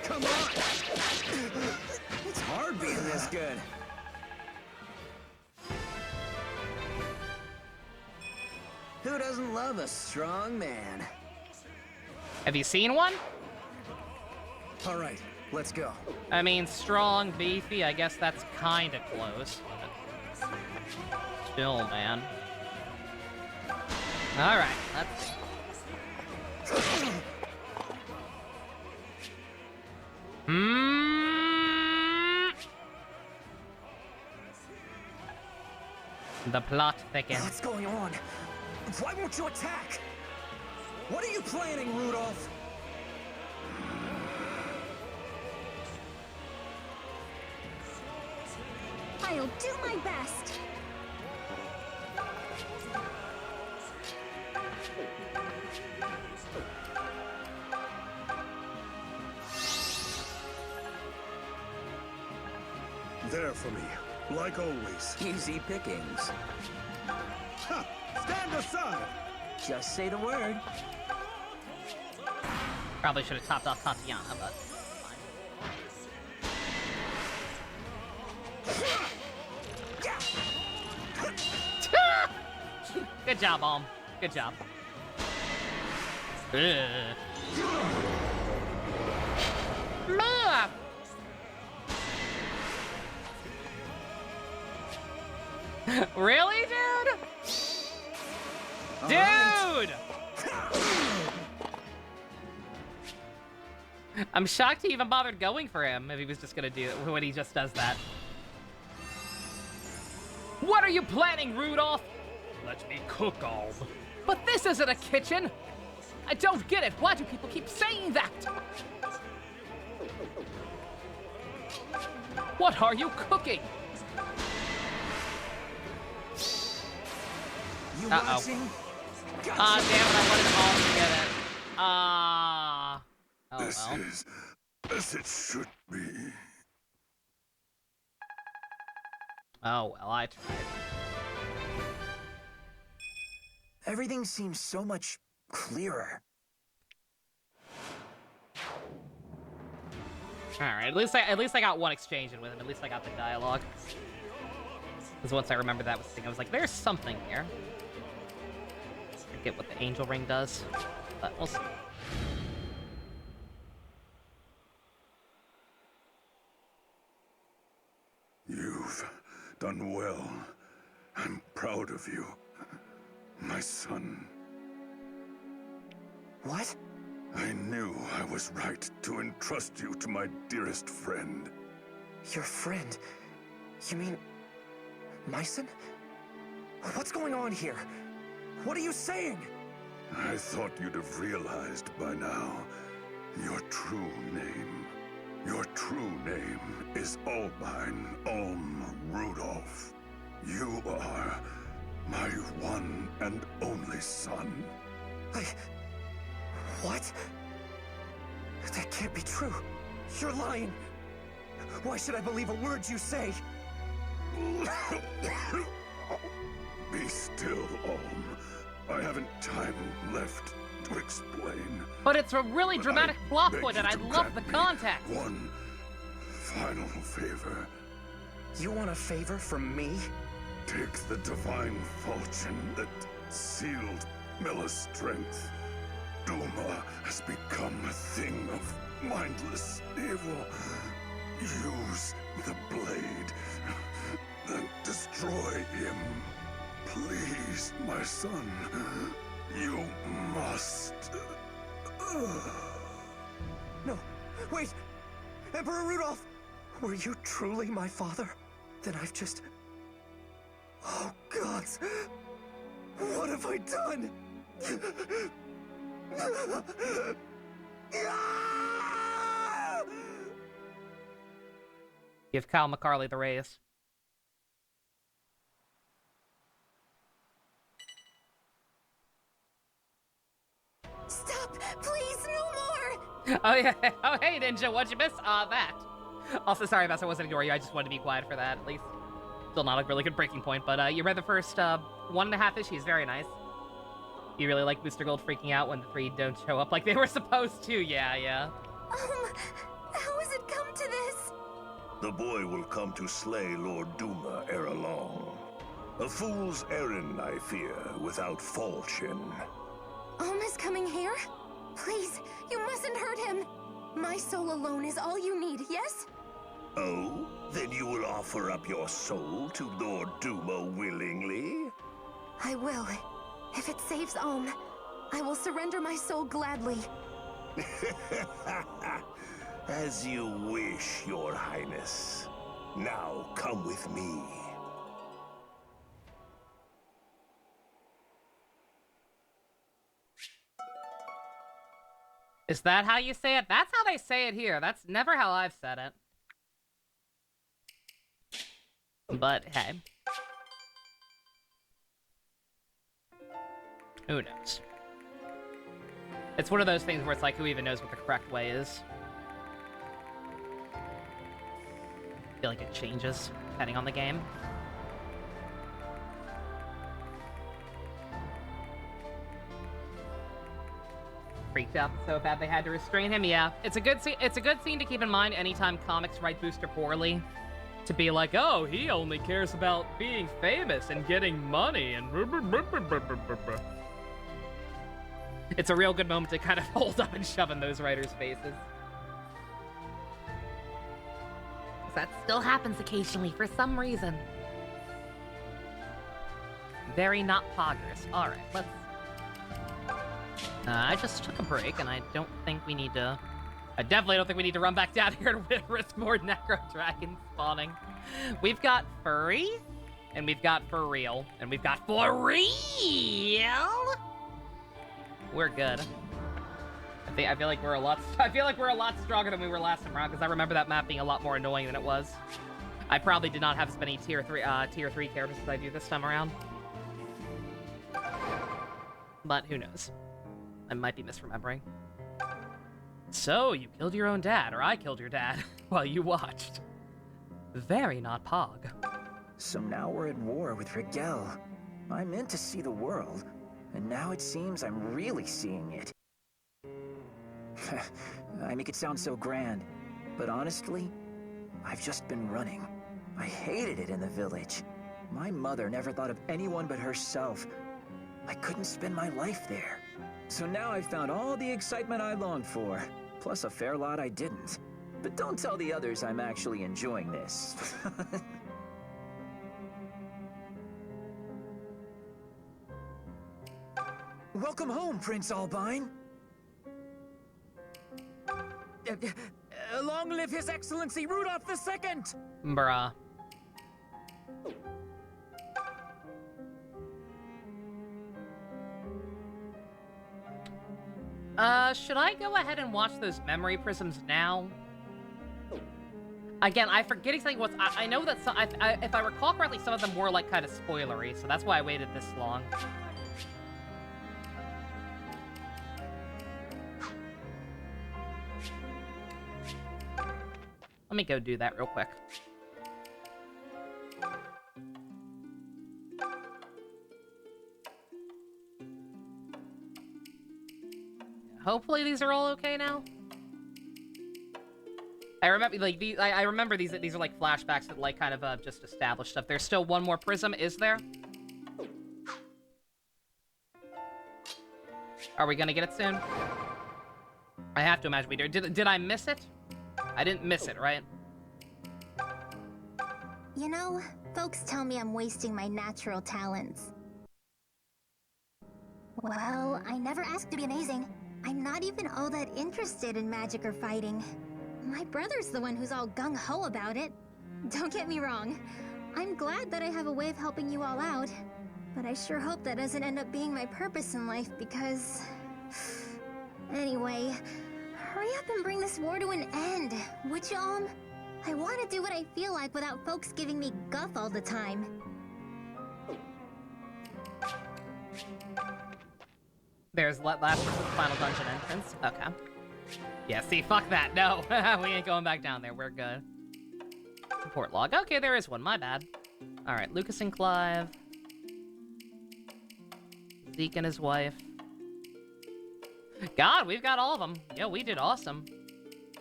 Come on! It's hard being this good. Who doesn't love a strong man? Have you seen one? All right, let's go. I mean, strong, beefy, I guess that's kinda close. But still, man. Alright, let's... The plot thickens. What's going on? Why won't you attack? What are you planning, Rudolph? I'll do my best. There for me, like always. Easy pickings. Ha! Stand aside! Just say the word. Probably should have topped off Tatiana, but fine. Good job, Alm. Good job. Ugh. Really, dude? Dude! I'm shocked he even bothered going for him if he was just gonna do it when he just does that. What are you planning, Rudolph? Let me cook, Alm. But this isn't a kitchen! I don't get it! Why do people keep saying that? What are you cooking? You watching? Ah, damn it, I wanted Alm to get it. Ah. Oh, This well. is as it should be. Oh, well, I tried. Everything seems so much clearer. Alright, at least I got one exchange in with him. At least I got the dialogue. Because once I remembered that was the thing, I was like, there's something here. I forget what the angel ring does. But we'll see. You've done well. I'm proud of you, my son. What? I knew I was right to entrust you to my dearest friend. Your friend? You mean... my son? What's going on here? What are you saying? I thought you'd have realized by now your true name. Your true name is Albine Alm Rudolph. You are my one and only son. What? That can't be true. You're lying. Why should I believe a word you say? Be still, Alm. I haven't time left to explain. But it's a really dramatic plot point, and I love the context. One final favor. You want a favor from me? Take the divine falchion that sealed Milla's strength. Duma has become a thing of mindless evil. Use the blade and destroy him. Please, my son. You must. No, wait! Emperor Rudolph! Were you truly my father? Then I've just... Oh, gods! What have I done? Give Kyle McCarley the raise. Stop! Please, no more! Oh, yeah. Oh, hey, Ninja, what'd you miss? That. Also, sorry, Bess, I wasn't ignoring you. I just wanted to be quiet for that, at least. Still not a really good breaking point, but you read the first 1.5 issues. Very nice. You really like Booster Gold freaking out when the 3 don't show up like they were supposed to. Yeah. How has it come to this? The boy will come to slay Lord Duma ere long. A fool's errand, I fear, without falchion. Is coming here? Please, you mustn't hurt him. My soul alone is all you need, yes? Oh? Then you will offer up your soul to Lord Duma willingly? I will. If it saves Alm, I will surrender my soul gladly. As you wish, Your Highness. Now come with me. Is that how you say it? That's how they say it here. That's never how I've said it. But, hey. Who knows? It's one of those things where it's like, who even knows what the correct way is? I feel like it changes, depending on the game. Freaked out so bad they had to restrain him. Yeah, it's a good scene. It's a good scene to keep in mind anytime comics write Booster poorly. To be like, oh, he only cares about being famous and getting money and... It's a real good moment to kind of hold up and shove in those writers' faces. That still happens occasionally for some reason. Very not poggers. Alright, let's I just took a break, and I don't think we need to... I definitely don't think we need to run back down here to risk more Necro Dragons spawning. We've got Furry, and we've got For Real, and we've got For Real! We're good. I feel like we're a lot stronger than we were last time around, because I remember that map being a lot more annoying than it was. I probably did not have as many tier 3 characters as I do this time around. But who knows? I might be misremembering. So, you killed your own dad, or I killed your dad, while you watched. Very not Pog. So now we're at war with Rigel. I meant to see the world, and now it seems I'm really seeing it. I make it sound so grand, but honestly, I've just been running. I hated it in the village. My mother never thought of anyone but herself. I couldn't spend my life there. So now I've found all the excitement I longed for, plus a fair lot I didn't. But don't tell the others I'm actually enjoying this. Welcome home, Prince Albine. Long live His Excellency Rudolph II! Bruh. Should I go ahead and watch those memory prisms now? Again, I forget exactly what's... I know that some, if I recall correctly, some of them were, like, kind of spoilery, so that's why I waited this long. Let me go do that real quick. Hopefully these are all okay now. I remember, like, I remember these are like flashbacks that, like, kind of just established stuff. There's still one more prism, is there? Are we gonna get it soon? I have to imagine we do. Did I miss it? I didn't miss it, right? You know, folks tell me I'm wasting my natural talents. Well, I never asked to be amazing. I'm not even all that interested in magic or fighting. My brother's the one who's all gung-ho about it. Don't get me wrong. I'm glad that I have a way of helping you all out. But I sure hope that doesn't end up being my purpose in life, because... Anyway, hurry up and bring this war to an end, would you, I want to do what I feel like without folks giving me guff all the time. There's last person's final dungeon entrance. Okay. Yeah, see, fuck that. No, we ain't going back down there. We're good. Support log. Okay, there is one. My bad. All right, Lucas and Clive. Zeke and his wife. God, we've got all of them. Yeah, we did awesome.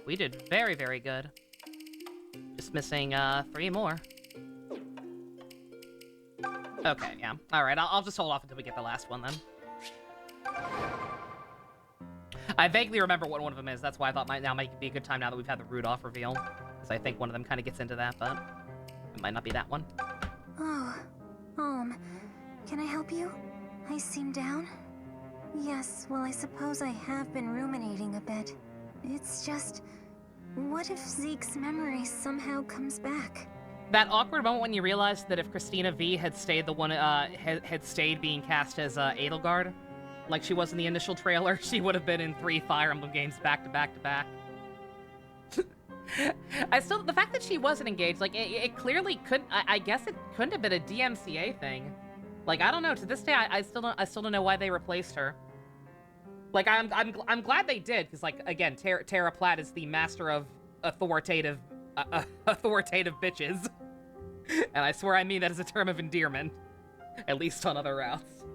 We did very, very good. Just missing 3 more. Okay, yeah. All right, I'll just hold off until we get the last one then. I vaguely remember what one of them is. That's why I thought now might be a good time now that we've had the Rudolph reveal. Because I think one of them kind of gets into that, but it might not be that one. Oh, can I help you? I seem down? Yes, well, I suppose I have been ruminating a bit. It's just, what if Zeke's memory somehow comes back? That awkward moment when you realized that if Christina V had stayed the one, had stayed being cast as Edelgard, like she was in the initial trailer, she would have been in 3 Fire Emblem games back to back to back. The fact that she wasn't engaged, like, it clearly couldn't, I guess it couldn't have been a DMCA thing. Like, I don't know, to this day, I still don't know why they replaced her. Like, I'm glad they did, because, like, again, Tara Platt is the master of authoritative bitches. And I swear I mean that as a term of endearment. At least on other routes.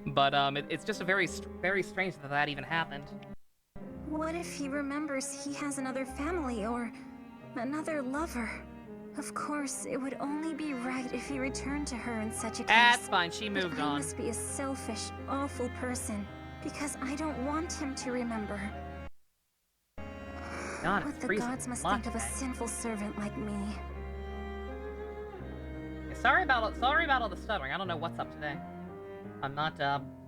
But, it's just a very strange that even happened. What if he remembers he has another family or another lover? Of course, it would only be right if he returned to her in such a case. That's fine, she moved on. I must be a selfish, awful person, because I don't want him to remember. God, what the gods must think of a sinful servant like me. Sorry about all the stuttering. I don't know what's up today. I'm not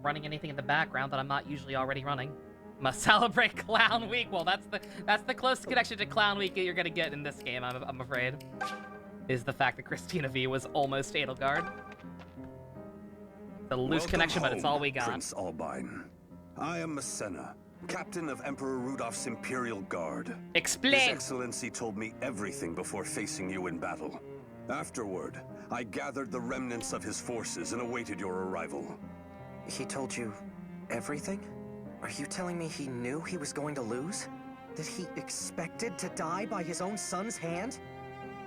running anything in the background that I'm not usually already running. Must celebrate Clown Week. Well, that's the closest connection to Clown Week you're gonna get in this game, I'm afraid. Is the fact that Christina V was almost Edelgard. The loose Welcome connection, but it's home, all we got. Prince Albine. I am Masenna, captain of Emperor Rudolph's Imperial Guard. Explain! His Excellency told me everything before facing you in battle. Afterward, I gathered the remnants of his forces and awaited your arrival. He told you everything? Are you telling me he knew he was going to lose? That he expected to die by his own son's hand?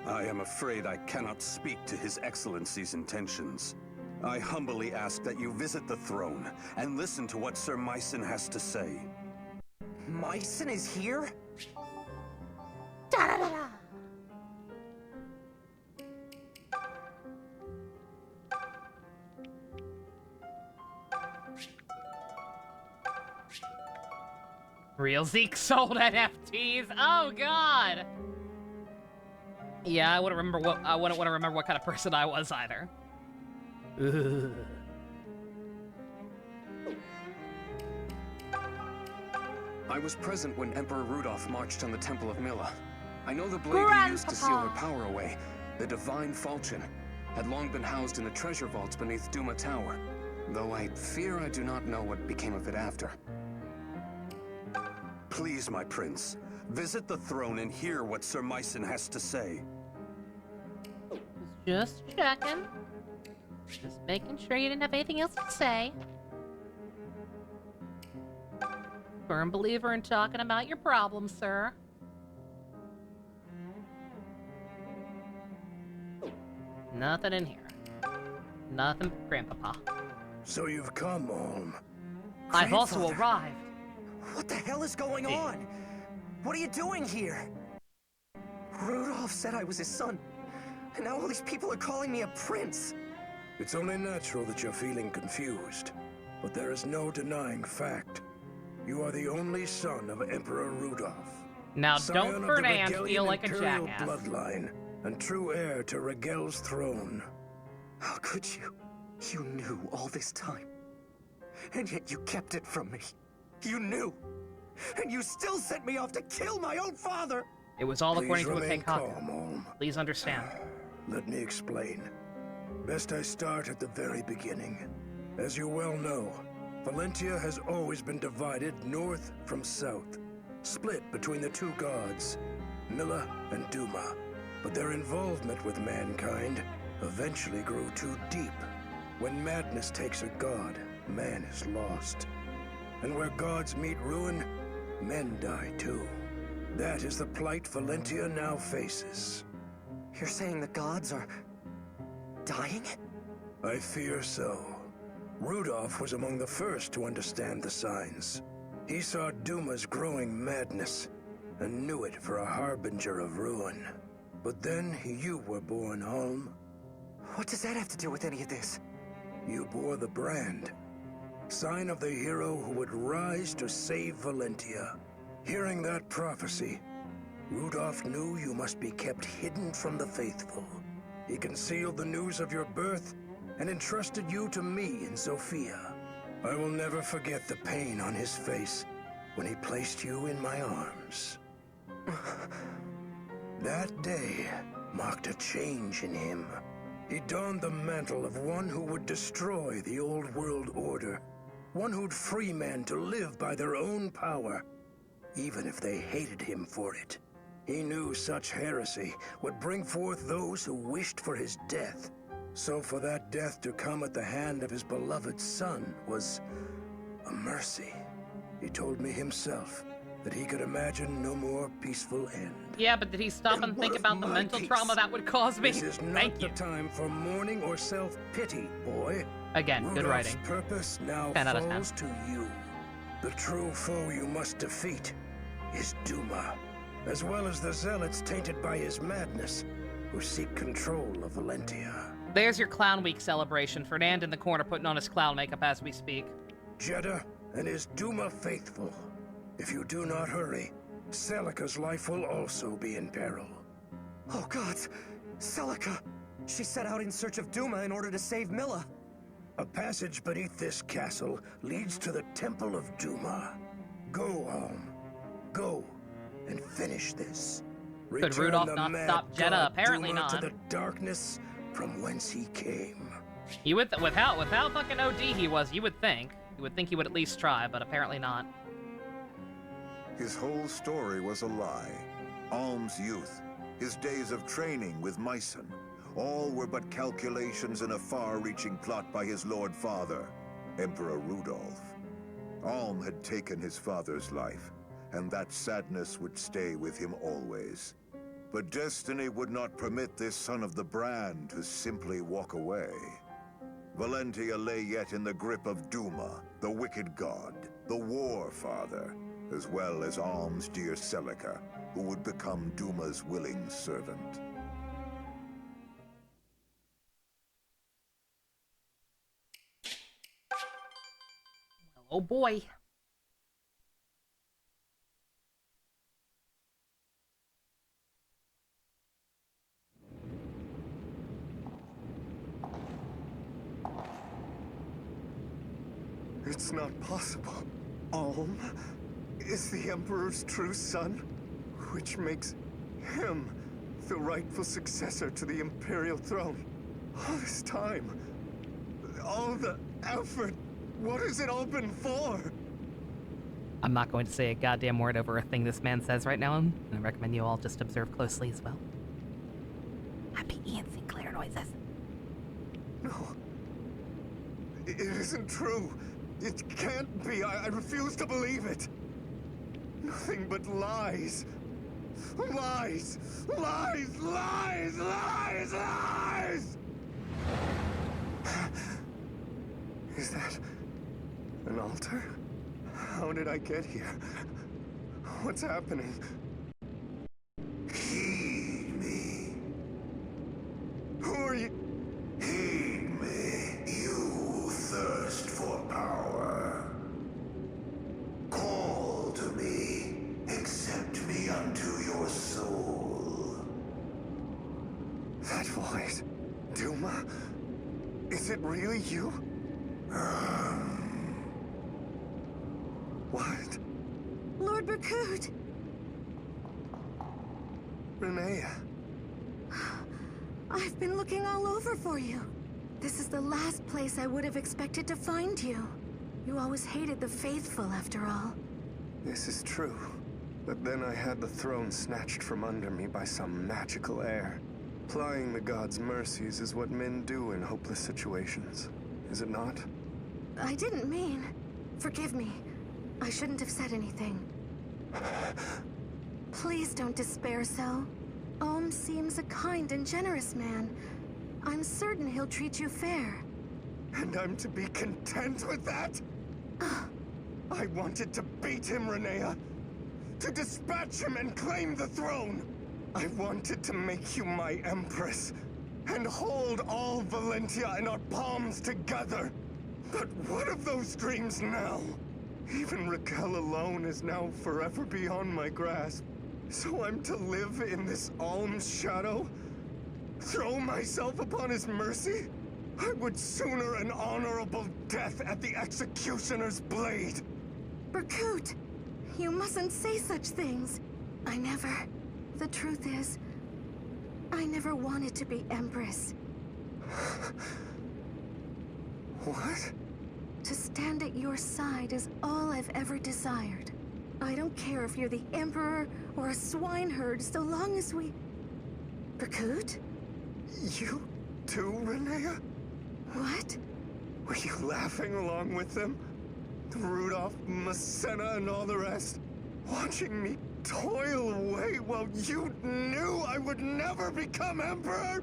I am afraid I cannot speak to His Excellency's intentions. I humbly ask that you visit the throne and listen to what Sir Mycen has to say. Mycen is here? Da-da-da-da. Real Zeke sold NFTs. Oh God. Yeah, I wouldn't remember what I wouldn't want to remember what kind of person I was either. Ugh. I was present when Emperor Rudolph marched on the Temple of Mila. I know the blade he used to seal her power away, the divine falchion, had long been housed in the treasure vaults beneath Duma Tower, though I fear I do not know what became of it after. Please, my prince, visit the throne and hear what Sir Mycen has to say. Just checking. Just making sure you didn't have anything else to say. Firm believer in talking about your problems, sir. Nothing in here. Nothing, Grandpapa. So you've come home. I've also arrived. What the hell is going on? What are you doing here? Rudolph said I was his son, and now all these people are calling me a prince. It's only natural that you're feeling confused, but there is no denying fact. You are the only son of Emperor Rudolph. Now Scion don't of Ferdinand the feel like a Imperial jackass. bloodline, and true heir to Regel's throne. How could you? You knew all this time, and yet you kept it from me. You knew, and you still sent me off to kill my own father! It was all according Please to a remain Kenkaku. calm, Olm. Please understand. Let me explain. Best I start at the very beginning. As you well know, Valentia has always been divided north from south, split between the two gods, Mila and Duma. But their involvement with mankind eventually grew too deep. When madness takes a god, man is lost. And where gods meet ruin, men die too. That is the plight Valentia now faces. You're saying the gods are dying? I fear so. Rudolph was among the first to understand the signs. He saw Duma's growing madness and knew it for a harbinger of ruin. But then you were born, Holm. What does that have to do with any of this? You bore the brand. Sign of the hero who would rise to save Valentia. Hearing that prophecy, Rudolph knew you must be kept hidden from the faithful. He concealed the news of your birth and entrusted you to me and Sophia. I will never forget the pain on his face when he placed you in my arms. That day marked a change in him. He donned the mantle of one who would destroy the old world order, one who'd free men to live by their own power, even if they hated him for it. He knew such heresy would bring forth those who wished for his death. So for that death to come at the hand of his beloved son was a mercy. He told me himself that he could imagine no more peaceful end. Yeah, but did he stop and think about the mental trauma that would cause me? This is not the time for mourning or self-pity, boy. Again, good Rudolph's writing. purpose now 10 out of 10. falls to you. The true foe you must defeat is Duma, as well as the zealots tainted by his madness, who seek control of Valentia. There's your Clown Week celebration. Fernand in the corner putting on his clown makeup as we speak. Jeddah and his Duma faithful. If you do not hurry, Celica's life will also be in peril. Oh gods! Celica! She set out in search of Duma in order to save Mila. A passage beneath this castle leads to the Temple of Duma. Go, Alm. Go and finish this. Could Rudolph not stop Jeddah? Apparently Duma not. to the darkness from whence he came. You would, with how fucking OD he was, you would think he would at least try, but apparently not. His whole story was a lie. Alm's youth, his days of training with Myson, all were but calculations in a far-reaching plot by his Lord Father, Emperor Rudolph. Alm had taken his father's life, and that sadness would stay with him always. But destiny would not permit this son of the brand to simply walk away. Valentia lay yet in the grip of Duma, the wicked god, the war father, as well as Alm's dear Celica, who would become Duma's willing servant. Oh boy. It's not possible. Alm is the Emperor's true son, which makes him the rightful successor to the Imperial throne. All this time, all the effort, what has it all been for? I'm not going to say a goddamn word over a thing this man says right now, and I recommend you all just observe closely as well. Happy Ian Sinclair noises. No. It isn't true. It can't be. I refuse to believe it. Nothing but lies. Lies! Lies! Lies! Lies! Lies! Is that an altar? How did I get here? What's happening? Heed me. Who are you? Heed me, you thirst for power. Call to me, accept me unto your soul. That voice. Duma? Is it really you? What? Lord Berkut! Renea. I've been looking all over for you. This is the last place I would have expected to find you. You always hated the faithful, after all. This is true. But then I had the throne snatched from under me by some magical heir. Plying the gods' mercies is what men do in hopeless situations. Is it not? I didn't mean. Forgive me. I shouldn't have said anything. Please don't despair so. Ohm seems a kind and generous man. I'm certain he'll treat you fair. And I'm to be content with that? I wanted to beat him, Renea. To dispatch him and claim the throne. I wanted to make you my empress. And hold all Valentia in our palms together. But what of those dreams now? Even Raquel alone is now forever beyond my grasp. So I'm to live in this Alm's shadow? Throw myself upon his mercy? I would sooner an honorable death at the executioner's blade. Berkut, you mustn't say such things. I never... The truth is, I never wanted to be Empress. What? To stand at your side is all I've ever desired. I don't care if you're the Emperor or a swineherd, so long as we... Berkut? You too, Renea? What? Were you laughing along with them? Rudolph, Masena, and all the rest? Watching me toil away while you knew I would never become Emperor?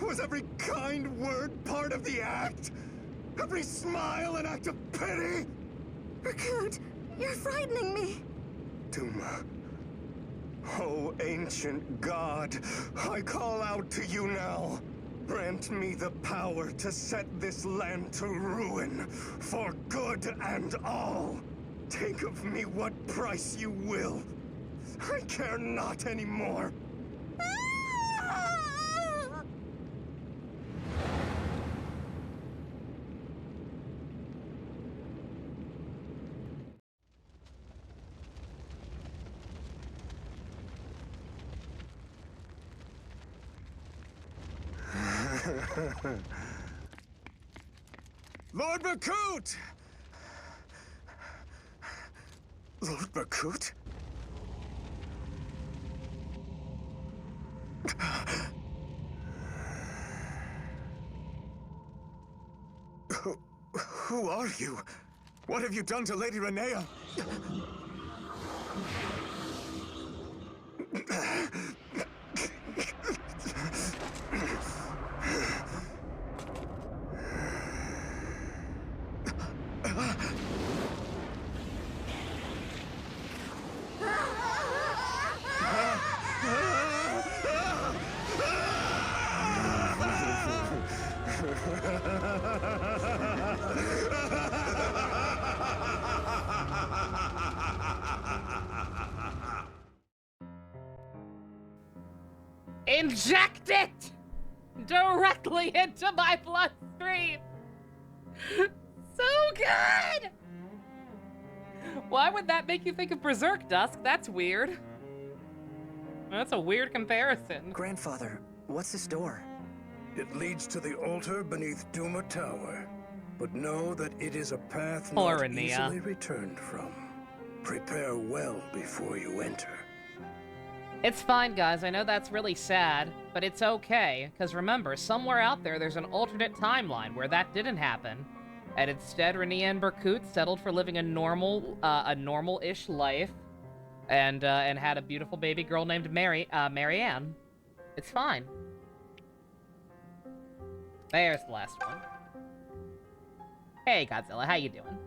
Was every kind word part of the act? Every smile an act of pity? Berkut, you're frightening me. Duma. Oh, ancient god, I call out to you now. Grant me the power to set this land to ruin, for good and all. Take of me what price you will. I care not anymore. Lord Bakut! Lord Bakut? Who are you? What have you done to Lady Renea? Inject it directly into my bloodstream. So good. Why would that make you think of Berserk, Dusk? That's weird. That's a weird comparison. Grandfather, what's this door? It leads to the altar beneath Duma Tower. But know that it is a path Poor not Renea. easily returned from. Prepare well before you enter. It's fine, guys. I know that's really sad, but it's okay. Because remember, somewhere out there, there's an alternate timeline where that didn't happen. And instead, Renea and Berkut settled for living a normal-ish life. And had a beautiful baby girl named Marianne. It's fine. There's the last one. Hey, Godzilla, how you doing?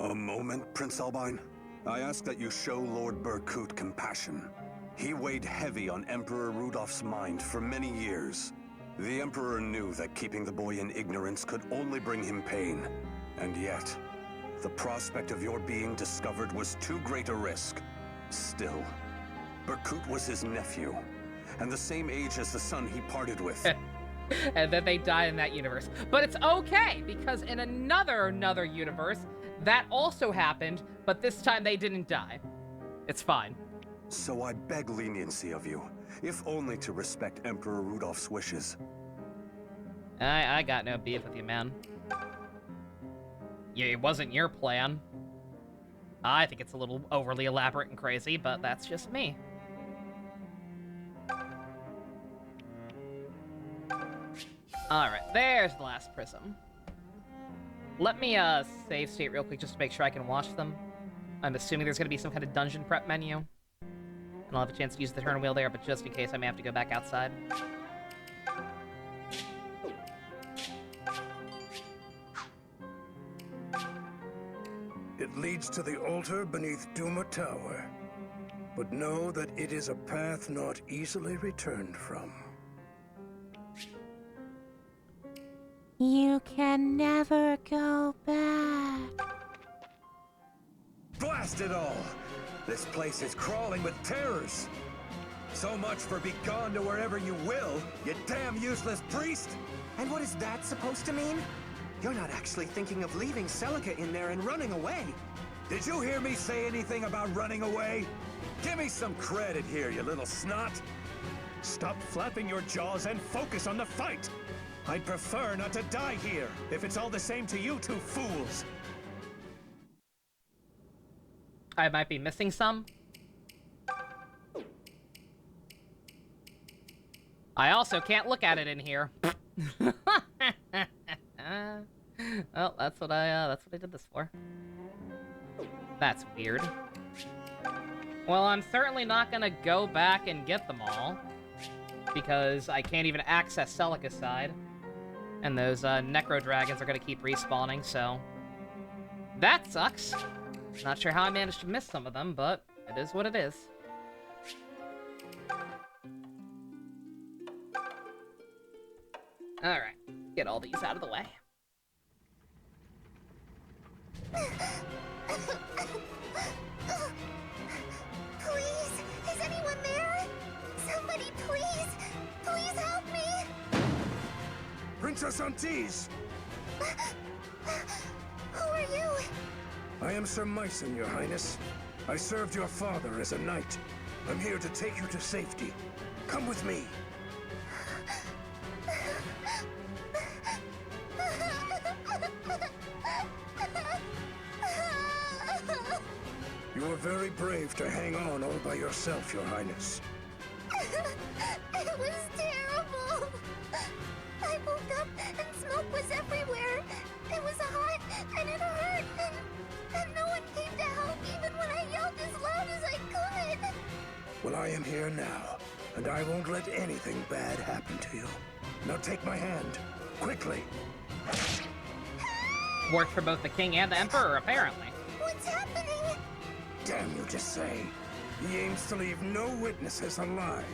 A moment, Prince Albine. I ask that you show Lord Berkut compassion. He weighed heavy on Emperor Rudolph's mind for many years. The Emperor knew that keeping the boy in ignorance could only bring him pain. And yet, the prospect of your being discovered was too great a risk. Still, Berkut was his nephew, and the same age as the son he parted with. And then they died in that universe. But it's okay, because in another universe, that also happened, but this time they didn't die. It's fine. So I beg leniency of you, if only to respect Emperor Rudolph's wishes. I got no beef with you, man. Yeah, it wasn't your plan. I think it's a little overly elaborate and crazy, but that's just me. Alright, there's the last prism. Let me save state real quick just to make sure I can watch them. I'm assuming there's going to be some kind of dungeon prep menu. And I'll have a chance to use the turn wheel there, but just in case I may have to go back outside. It leads to the altar beneath Duma Tower. But know that it is a path not easily returned from. You can never go back. Blast it all! This place is crawling with terrors. So much for be gone to wherever you will, you damn useless priest! And what is that supposed to mean? You're not actually thinking of leaving Celica in there and running away. Did you hear me say anything about running away? Give me some credit here, you little snot! Stop flapping your jaws and focus on the fight! I'd prefer not to die here, if it's all the same to you two fools. I might be missing some. I also can't look at it in here. Well, that's what I did this for. That's weird. Well, I'm certainly not gonna go back and get them all, because I can't even access Celica's side. And those Necro Dragons are gonna keep respawning, so that sucks. Not sure how I managed to miss some of them, but it is what it is. Alright, get all these out of the way. Please, is anyone there? Somebody, please, please help me! Princess Antise! Who are you? I am Sir Myson, Your Highness. I served your father as a knight. I'm here to take you to safety. Come with me. You were very brave to hang on all by yourself, Your Highness. It was terrible. I woke up and smoke was everywhere. It was hot and it hurt, and no one came to help even when I yelled as loud as I could. Well, I am here now, and I won't let anything bad happen to you. Now take my hand, quickly. Worked for both the king and the emperor, apparently. What's happening? Damn you, just say. He aims to leave no witnesses alive.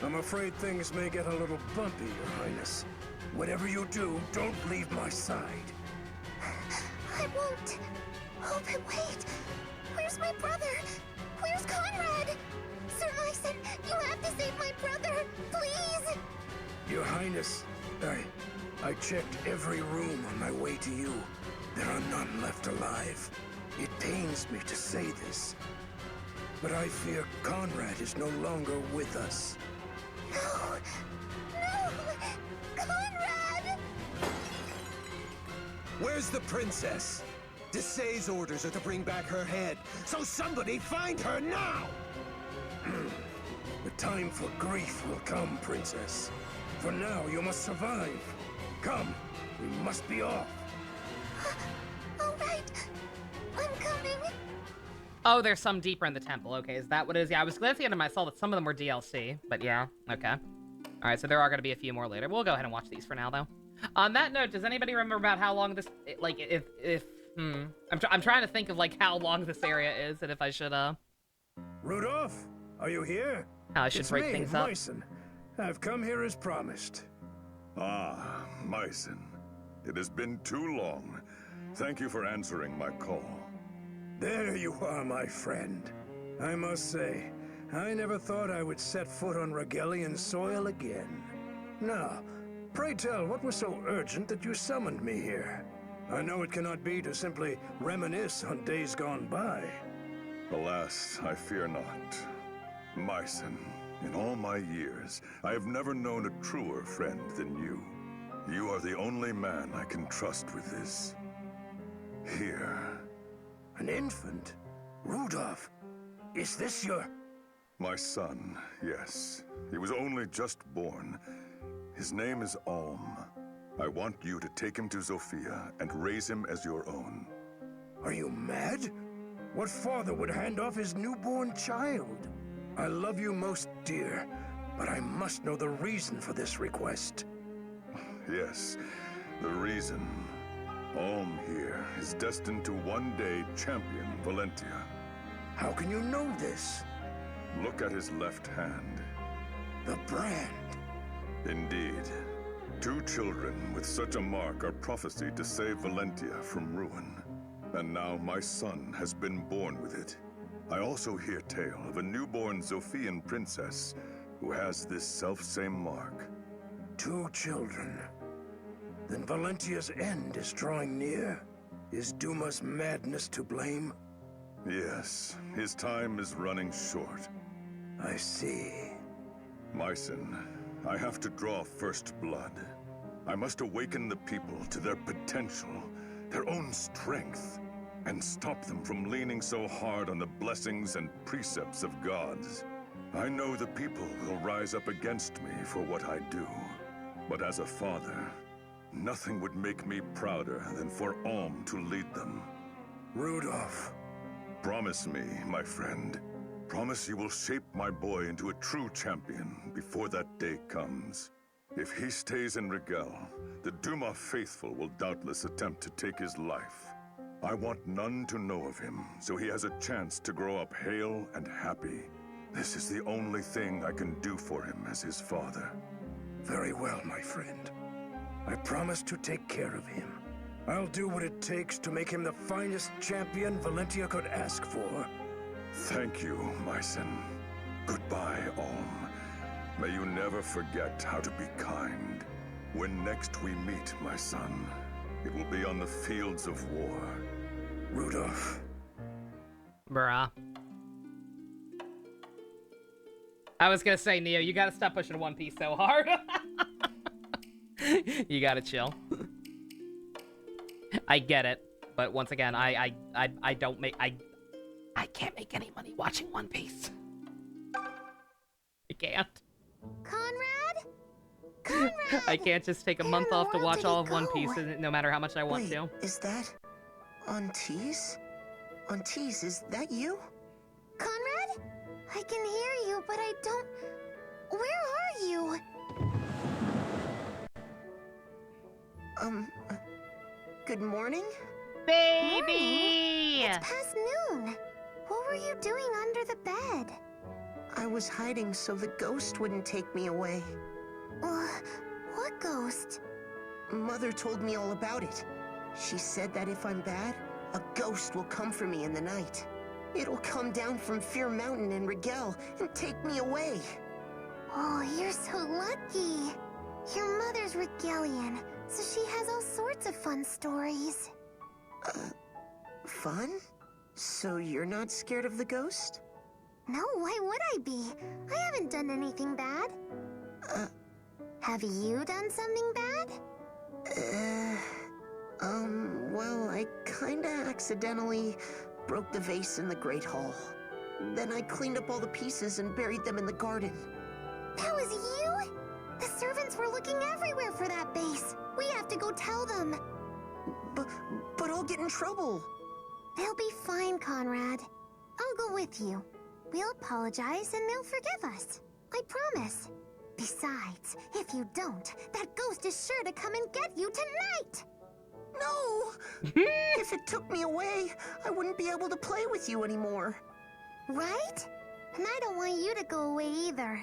I'm afraid things may get a little bumpy, Your Highness. Whatever you do, don't leave my side. I won't. Oh, but wait. Where's my brother? Where's Conrad? Sir Myson, you have to save my brother, please. Your Highness, I checked every room on my way to you. There are none left alive. It pains me to say this, but I fear Conrad is no longer with us. No! No! Conrad! Where's the princess? Desay's orders are to bring back her head, so somebody find her now! The time for grief will come, Princess. For now, you must survive. Come, we must be off. All right. I'm coming. Oh, there's some deeper in the temple. Okay, is that what it is? Yeah, I was glancing at them. I saw that some of them were DLC, but yeah, okay. All right, so there are going to be a few more later. We'll go ahead and watch these for now, though. On that note, does anybody remember about how long this, like, I'm trying to think of, like, how long this area is, and if I should, Rudolph, are you here? How I should It's break me, things up. Myson. I've come here as promised. Ah, Myson. It has been too long. Thank you for answering my call. There you are, my friend. I must say, I never thought I would set foot on Regelian soil again. Now, pray tell, what was so urgent that you summoned me here? I know it cannot be to simply reminisce on days gone by. Alas, I fear not. Myson, in all my years, I have never known a truer friend than you. You are the only man I can trust with this. Here. An infant? Rudolph, is this your... My son, yes. He was only just born. His name is Alm. I want you to take him to Zofia and raise him as your own. Are you mad? What father would hand off his newborn child? I love you most dear, but I must know the reason for this request. Yes, the reason. Alm here is destined to one day champion Valentia. How can you know this? Look at his left hand. The brand. Indeed. 2 children with such a mark are prophesied to save Valentia from ruin. And now my son has been born with it. I also hear tale of a newborn Zophian princess who has this self-same mark. 2 children. Then Valentia's end is drawing near. Is Duma's madness to blame? Yes, his time is running short. I see. Myson, I have to draw first blood. I must awaken the people to their potential, their own strength, and stop them from leaning so hard on the blessings and precepts of gods. I know the people will rise up against me for what I do, but as a father, nothing would make me prouder than for Alm to lead them. Rudolph. Promise me, my friend. Promise you will shape my boy into a true champion before that day comes. If he stays in Rigel, the Duma faithful will doubtless attempt to take his life. I want none to know of him, so he has a chance to grow up hale and happy. This is the only thing I can do for him as his father. Very well, my friend. I promise to take care of him. I'll do what it takes to make him the finest champion Valentia could ask for. Thank you, Myson. Goodbye, Alm. May you never forget how to be kind. When next we meet, my son, it will be on the fields of war. Rudolph. Bruh. I was gonna say, Neo, you gotta stop pushing One Piece so hard. You gotta chill. I get it, but once again, I don't make I can't make any money watching One Piece. I can't. Conrad? Conrad! I can't just take a month off to watch all of One Piece, no matter how much I want to. Is that... Aunties? Aunties, is that you? Conrad? I can hear you, but I don't... Where are you? Good morning? Baby! It's past noon. What were you doing under the bed? I was hiding so the ghost wouldn't take me away. What ghost? Mother told me all about it. She said that if I'm bad, a ghost will come for me in the night. It'll come down from Fear Mountain in Rigel and take me away. Oh, you're so lucky. Your mother's Rigelian, so she has all sorts of fun stories. Fun? So you're not scared of the ghost? No, why would I be? I haven't done anything bad. Have you done something bad? Well, I kinda accidentally broke the vase in the Great Hall. Then I cleaned up all the pieces and buried them in the garden. That was you? The servants were looking everywhere for that vase. We have to go tell them. But I'll get in trouble. They'll be fine, Conrad. I'll go with you. We'll apologize and they'll forgive us. I promise. Besides, if you don't, that ghost is sure to come and get you tonight! No! If it took me away, I wouldn't be able to play with you anymore. Right? And I don't want you to go away either.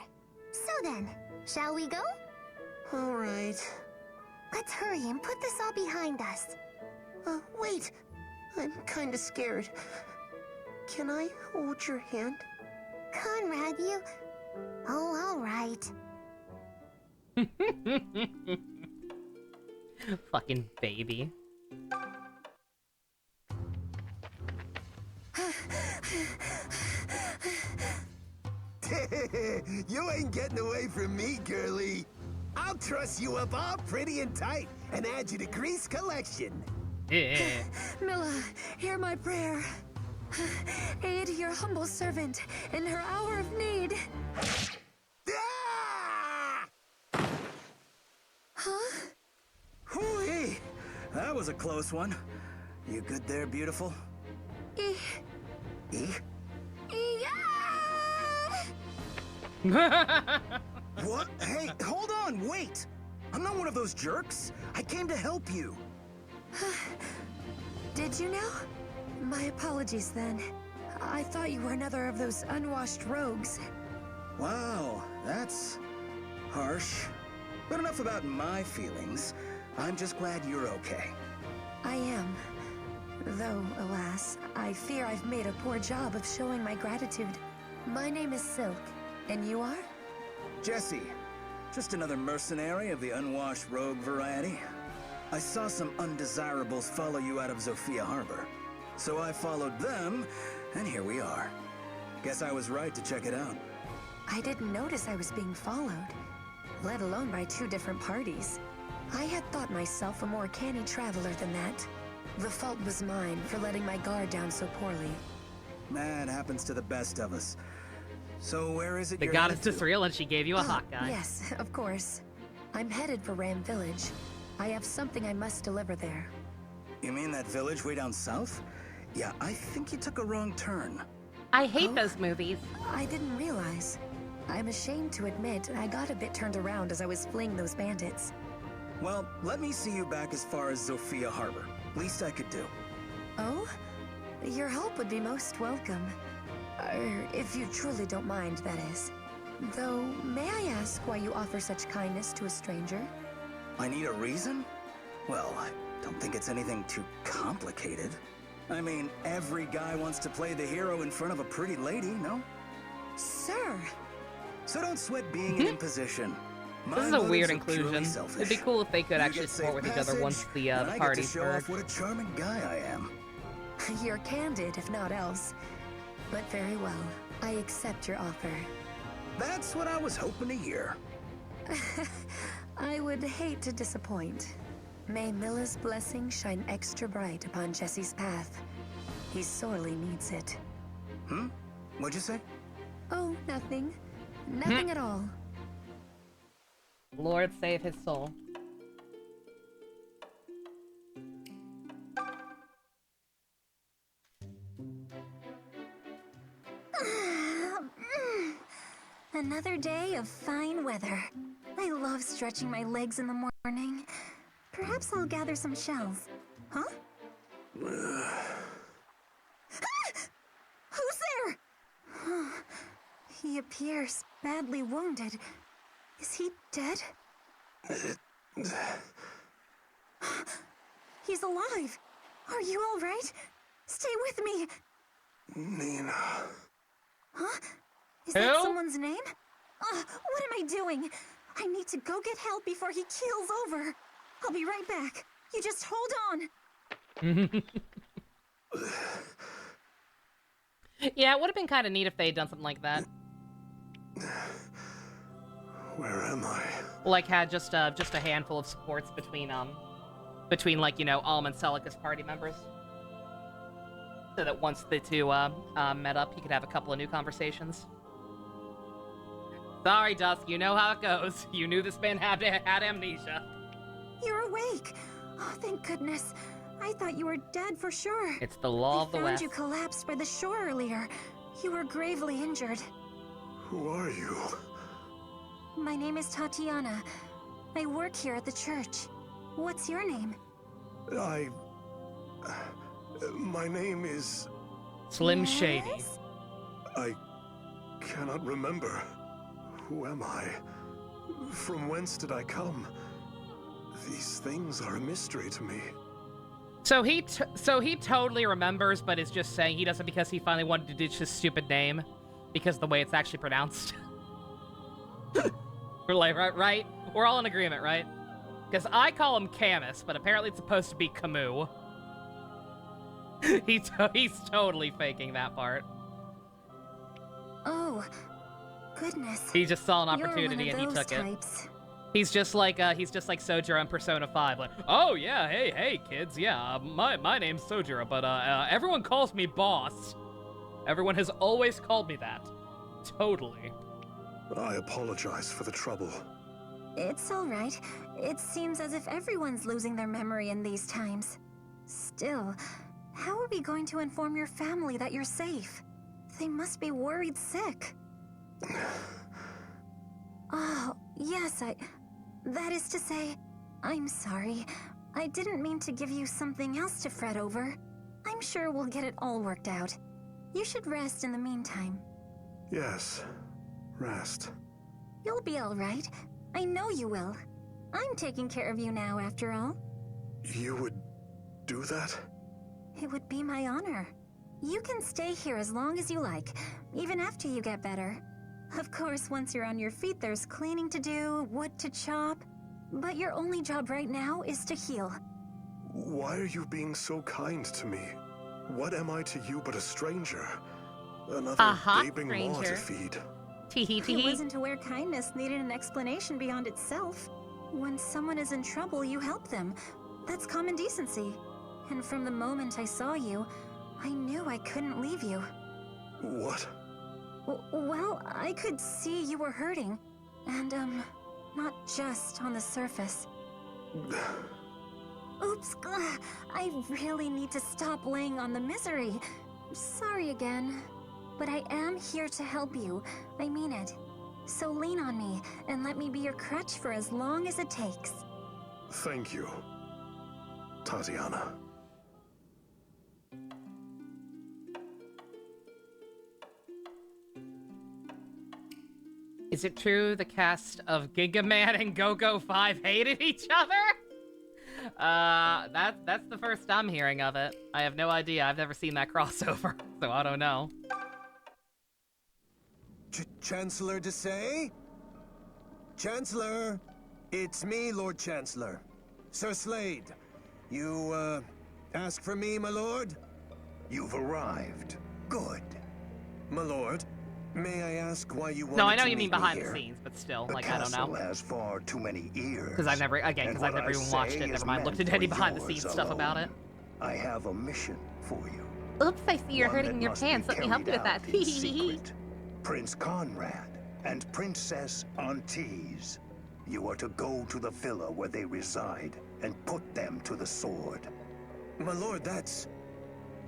So then, shall we go? All right. Let's hurry and put this all behind us. Wait. I'm kinda scared. Can I hold your hand? Conrad, you... Oh, all right. Fucking baby. You ain't getting away from me, girlie. I'll truss you up all pretty and tight and add you to Grease collection. Milla, hear my prayer. Aid your humble servant in her hour of need. Huh? Hooey! That was a close one. You good there, beautiful? E? What? Hey, hold on, wait! I'm not one of those jerks. I came to help you. Did you know? My apologies then. I thought you were another of those unwashed rogues. Wow, that's harsh. But enough about my feelings. I'm just glad you're okay. I am. Though, alas, I fear I've made a poor job of showing my gratitude. My name is Silk, and you are? Jesse. Just another mercenary of the unwashed rogue variety. I saw some undesirables follow you out of Zofia Harbor. So I followed them, and here we are. Guess I was right to check it out. I didn't notice I was being followed, let alone by two different parties. I had thought myself a more canny traveler than that. The fault was mine for letting my guard down so poorly. Man, happens to the best of us. So where is it The goddess is real and she gave you a hot guy. Yes, of course. I'm headed for Ram Village. I have something I must deliver there. You mean that village way down south? Yeah, I think you took a wrong turn. I hate those movies. I didn't realize. I'm ashamed to admit I got a bit turned around as I was fleeing those bandits. Well, let me see you back as far as Zofia Harbor. Least I could do. Oh? Your help would be most welcome. If you truly don't mind, that is. Though, may I ask why you offer such kindness to a stranger? I need a reason? Well, I don't think it's anything too complicated. I mean, every guy wants to play the hero in front of a pretty lady, no? Sir! So don't sweat being an imposition. This is a weird inclusion. It'd be cool if they could actually sport with each other once the party's show off what a charming guy I am. You're candid, if not else. But very well. I accept your offer. That's what I was hoping to hear. I would hate to disappoint. May Milla's blessing shine extra bright upon Jesse's path. He sorely needs it. What'd you say? Oh, nothing. Nothing at all. Lord save his soul. Another day of fine weather. I love stretching my legs in the morning. Perhaps I'll gather some shells. Huh? Who's there? He appears badly wounded. Is he dead? He's alive. Are you all right? Stay with me. Nina. Huh? Is Who? that someone's name? What am I doing? I need to go get help before he keels over. I'll be right back. You just hold on. Yeah, it would have been kind of neat if they had done something like that. Where am I? Like had just a handful of supports between like, you know, Alm and Celica's party members. So that once the two met up, he could have a couple of new conversations. Sorry, Dusk, you know how it goes. You knew this man had amnesia. You're awake. Oh, thank goodness. I thought you were dead for sure. It's the law of the I West. found you collapsed by the shore earlier. You were gravely injured. Who are you? My name is Tatiana. I work here at the church. What's your name? My name is... Slim Shady. Yes? I cannot remember. Who am I? From whence did I come? These things are a mystery to me. So he totally remembers, but is just saying he doesn't because he finally wanted to ditch his stupid name because of the way it's actually pronounced. We're like, right? We're all in agreement, right? Because I call him Camus, but apparently it's supposed to be Camus. He's totally faking that part. Oh, goodness. He just saw an You're opportunity one and of he those took types. it. He's just like Sojiro in Persona 5. Like, oh yeah, hey kids, yeah, my name's Sojiro, but everyone calls me boss. Everyone has always called me that. Totally. I apologize for the trouble. It's all right. It seems as if everyone's losing their memory in these times. Still, how are we going to inform your family that you're safe? They must be worried sick. Oh, yes, that is to say, I'm sorry. I didn't mean to give you something else to fret over. I'm sure we'll get it all worked out. You should rest in the meantime. Yes, rest. You'll be all right. I know you will. I'm taking care of you now, after all. You would do that? It would be my honor. You can stay here as long as you like, even after you get better. Of course, once you're on your feet, there's cleaning to do, wood to chop. But your only job right now is to heal. Why are you being so kind to me? What am I to you but a stranger? Another gaping maw to feed. I wasn't aware kindness needed an explanation beyond itself. When someone is in trouble, you help them. That's common decency. And from the moment I saw you, I knew I couldn't leave you. What? Well, I could see you were hurting. And, not just on the surface. Oops, I really need to stop laying on the misery. Sorry again. But I am here to help you. I mean it. So lean on me, and let me be your crutch for as long as it takes. Thank you, Tatiana. Is it true the cast of Giga Man and Go-Go 5 hated each other? That's the first I'm hearing of it. I have no idea. I've never seen that crossover, so I don't know. Chancellor Desai? Chancellor! It's me, Lord Chancellor. Sir Slade. You, ask for me, my lord? You've arrived. Good. My lord, may I ask why you wanted No, I know to you mean meet me behind the here? scenes, but still, The like, I don't castle know. has far too many ears. Because I've never even watched it. Never mind, looked at any behind the scenes stuff about it. I have a mission for you. Oops, I see you're One hurting that your must be pants. Let me help you with carried that. out in secret. Prince Conrad and Princess Antise. You are to go to the villa where they reside and put them to the sword. My lord, that's...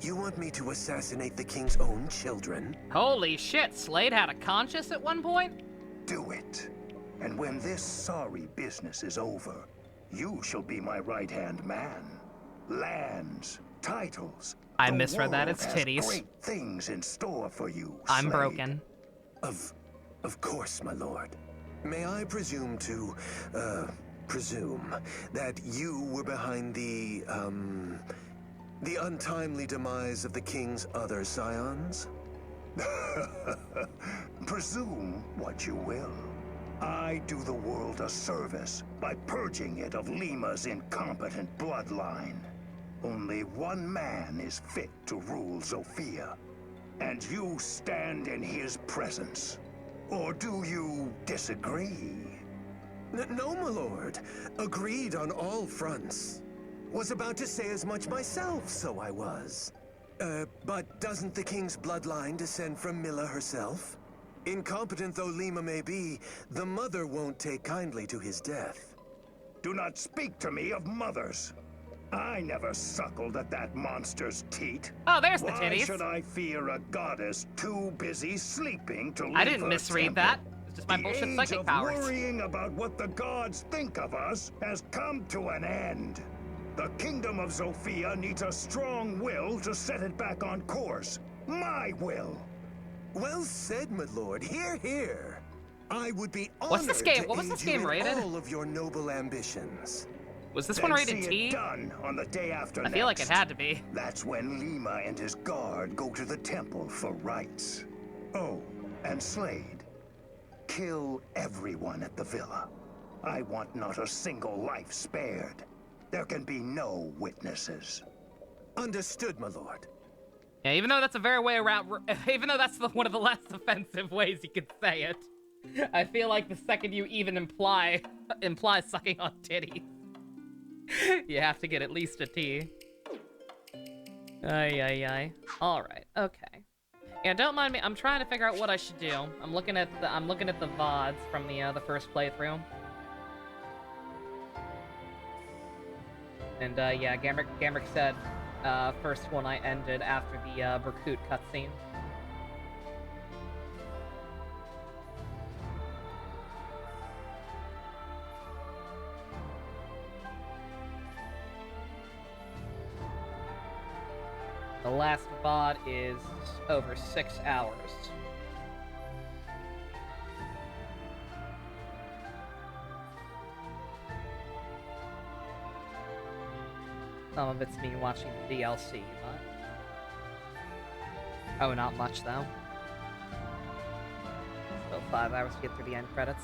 You want me to assassinate the king's own children? Holy shit, Slade had a conscience at one point? Do it. And when this sorry business is over, you shall be my right-hand man. Lands, titles. I the misread that. world It's has titties. great things in store for you, I'm Slade. broken. Of course, my lord. May I presume to, presume that you were behind the untimely demise of the king's other scions? Presume what you will. I do the world a service by purging it of Lima's incompetent bloodline. Only one man is fit to rule Zofia, and you stand in his presence. Or do you disagree? No, my lord. Agreed on all fronts. Was about to say as much myself, so I was. But doesn't the king's bloodline descend from Milla herself? Incompetent though Lima may be, the mother won't take kindly to his death. Do not speak to me of mothers. I never suckled at that monster's teat. Oh, there's the Why titties. should I fear a goddess too busy sleeping to leave I didn't her misread temple? that. It's just my The bullshit age psychic of powers. worrying about what the gods think of us has come to an end. The kingdom of Zofia needs a strong will to set it back on course. My will. Well said, my lord. Hear, hear. I would be honored What's this game? to What was this aid you game in rated? all of your noble ambitions. Was this Then one rated see T? it done on the day after I feel like it next. had to be. That's when Lima and his guard go to the temple for rites. Oh, and Slade. Kill everyone at the villa. I want not a single life spared. There can be no witnesses. Understood, my lord. Yeah, even though that's a very way around, even though that's one of the less offensive ways you could say it, I feel like the second you even imply sucking on titties, you have to get at least a T. Ay, ay, ay. All right, okay. Yeah, don't mind me. I'm trying to figure out what I should do. I'm looking at the VODs from the first playthrough. And yeah, Gamrick said first one I ended after the Berkut cutscene. The last VOD is over 6 hours. Some of it's me watching the DLC, but... Oh, not much, though. Still 5 hours to get through the end credits.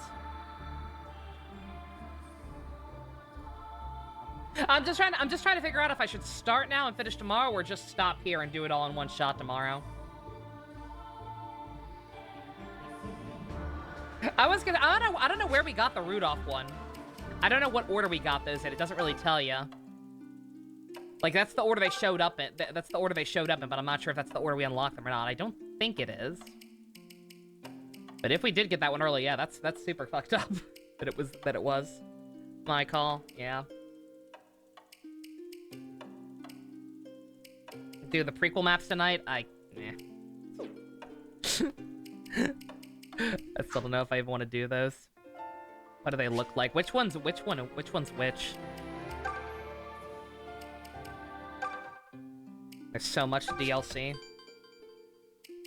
I'm just trying to figure out if I should start now and finish tomorrow, or just stop here and do it all in one shot tomorrow. I don't know where we got the Rudolph one. I don't know what order we got those in. It doesn't really tell you. Like, that's the order they showed up in. That's the order they showed up in, but I'm not sure if that's the order we unlocked them or not. I don't think it is. But if we did get that one early, yeah, that's super fucked up. that it was my call. Yeah. Do the prequel maps tonight? I still don't know if I even want to do those. What do they look like? Which one's which? There's so much DLC.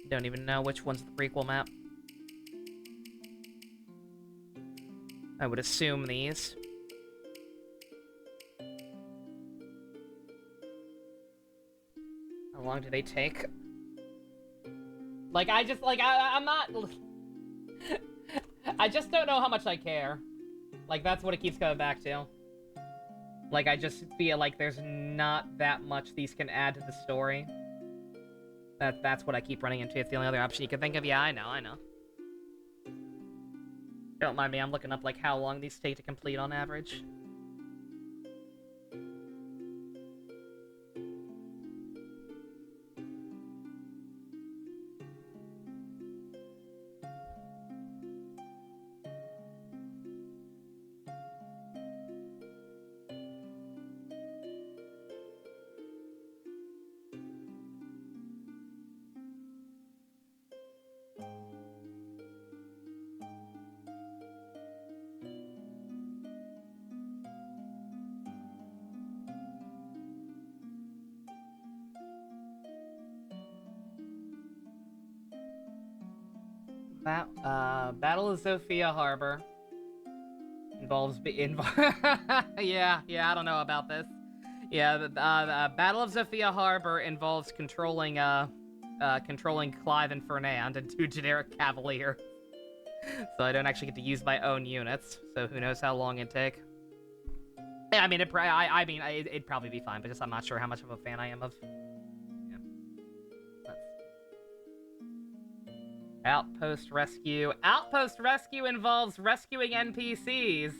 Don't even know which one's the prequel map. I would assume these. How long do they take? Like, I'm not... I just don't know how much I care. Like, that's what it keeps coming back to. Like, I just feel like there's not that much these can add to the story. That's what I keep running into. It's the only other option you can think of. Yeah, I know. Don't mind me, I'm looking up, like, how long these take to complete on average. Battle of Sophia Harbor involves yeah, I don't know about this. Yeah, the Battle of Sophia Harbor involves controlling Clive and Fernand and 2 generic cavaliers. So I don't actually get to use my own units. So who knows how long it'd take. Yeah, I mean, it'd probably be fine, but just I'm not sure how much of a fan I am of. Yeah. Outpost rescue. Outpost rescue involves rescuing NPCs.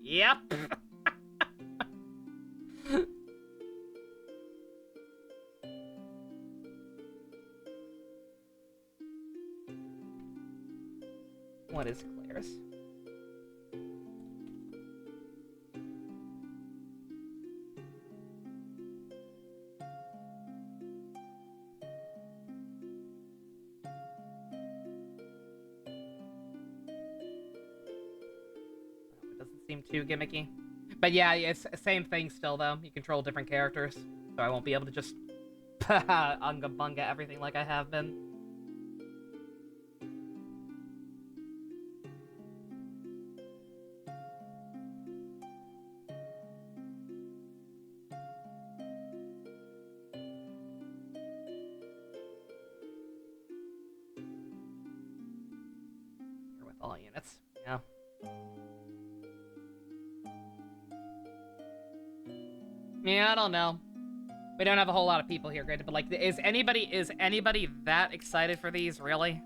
Yep. What is Claire's? It doesn't seem too gimmicky. But yeah, it's the same thing still, though. You control different characters, so I won't be able to just unga bunga everything like I have been. With all units, yeah. Yeah, I don't know. We don't have a whole lot of people here, granted, but like, is anybody that excited for these, really?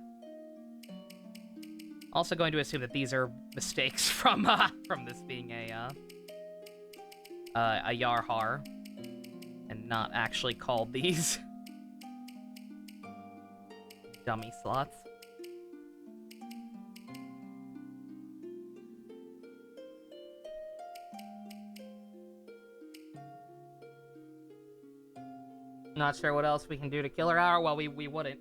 Also going to assume that these are mistakes from this being a Yarhar, and not actually called these. Dummy slots. Not sure what else we can do to kill her hour. Well, we wouldn't.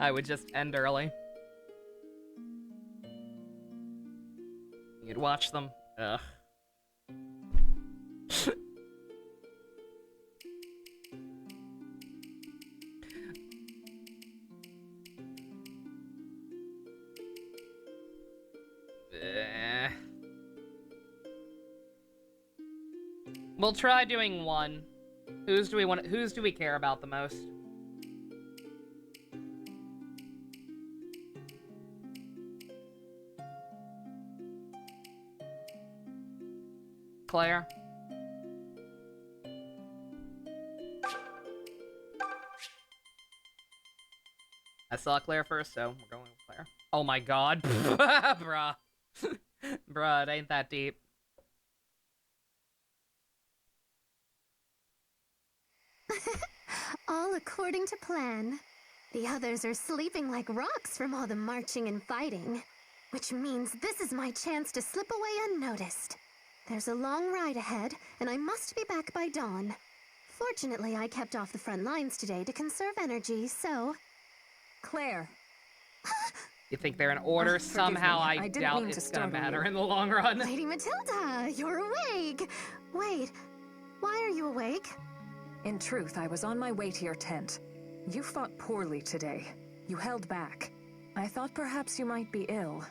I would just end early. You'd watch them. Ugh. We'll try doing one. Whose do we care about the most? Claire? I saw Claire first, so we're going with Claire. Oh my god. Bruh. Bruh, it ain't that deep. All according to plan. The others are sleeping like rocks from all the marching and fighting. Which means this is my chance to slip away unnoticed. There's a long ride ahead, and I must be back by dawn. Fortunately, I kept off the front lines today to conserve energy, so... Claire. You think they're in order? Somehow I doubt it's gonna matter in the long run. Lady Matilda, you're awake! Wait, why are you awake? In truth, I was on my way to your tent. You fought poorly today. You held back. I thought perhaps you might be ill.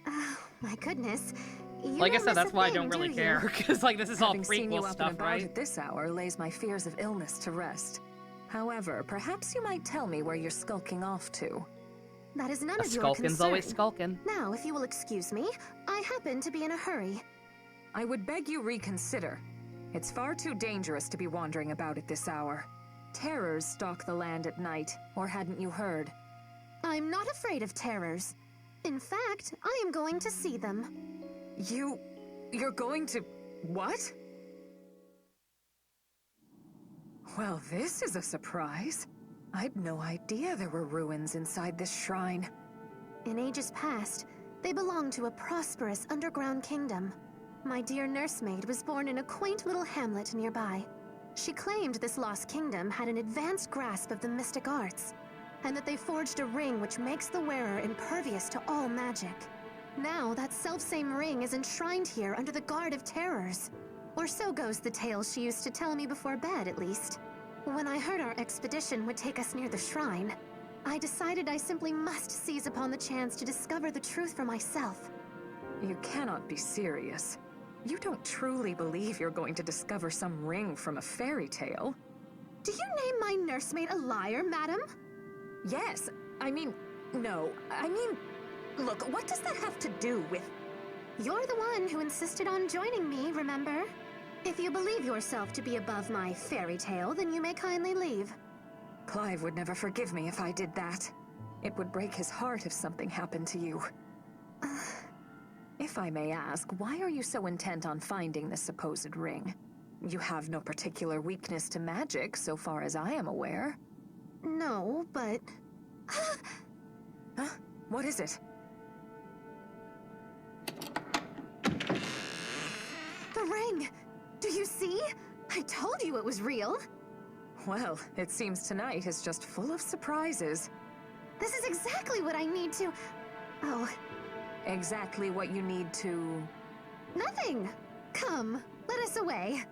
Oh, my goodness. Like I said, that's why I don't really care, because like this is all prequel stuff, right? At this hour lays my fears of illness to rest. However, perhaps you might tell me where you're skulking off to. That is none of your concern. Skulkin's always skulking. Now, if you will excuse me, I happen to be in a hurry. I would beg you reconsider. It's far too dangerous to be wandering about at this hour. Terrors stalk the land at night, or hadn't you heard? I'm not afraid of terrors. In fact, I am going to see them. You're going to... what? Well, this is a surprise. I'd no idea there were ruins inside this shrine. In ages past, they belonged to a prosperous underground kingdom. My dear nursemaid was born in a quaint little hamlet nearby. She claimed this lost kingdom had an advanced grasp of the mystic arts, and that they forged a ring which makes the wearer impervious to all magic. Now, that selfsame ring is enshrined here under the guard of terrors. Or so goes the tale she used to tell me before bed, at least. When I heard our expedition would take us near the shrine, I decided I simply must seize upon the chance to discover the truth for myself. You cannot be serious. You don't truly believe you're going to discover some ring from a fairy tale? Do you name my nursemaid a liar, madam? Yes. I mean, no. I mean, look, what does that have to do with... You're the one who insisted on joining me, remember? If you believe yourself to be above my fairy tale, then you may kindly leave. Clive would never forgive me if I did that. It would break his heart if something happened to you. If I may ask, why are you so intent on finding the supposed ring? You have no particular weakness to magic, so far as I am aware. No, but... Huh? What is it? The ring! Do you see? I told you it was real! Well, it seems tonight is just full of surprises. This is exactly what I need to... Oh. Exactly what you need to... Nothing! Come, let us away.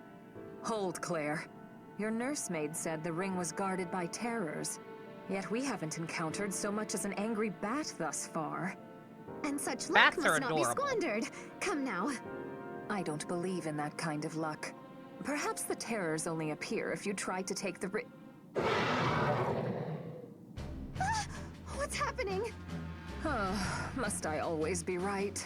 Hold, Claire. Your nursemaid said the ring was guarded by terrors. Yet we haven't encountered so much as an angry bat thus far. And such luck Bats must are not be adorable. squandered. Come now. I don't believe in that kind of luck. Perhaps the terrors only appear if you try to take the What's happening? Must I always be right?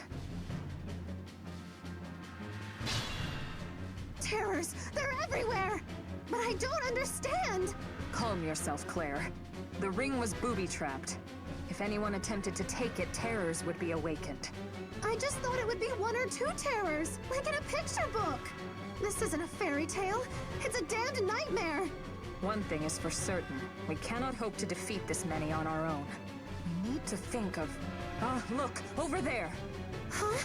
Terrors! They're everywhere! But I don't understand! Calm yourself, Claire. The ring was booby-trapped. If anyone attempted to take it, terrors would be awakened. I just thought it would be 1 or 2 terrors, like in a picture book! This isn't a fairy tale. It's a damned nightmare! One thing is for certain. We cannot hope to defeat this many on our own. We need to think of... Ah, look! Over there! Huh?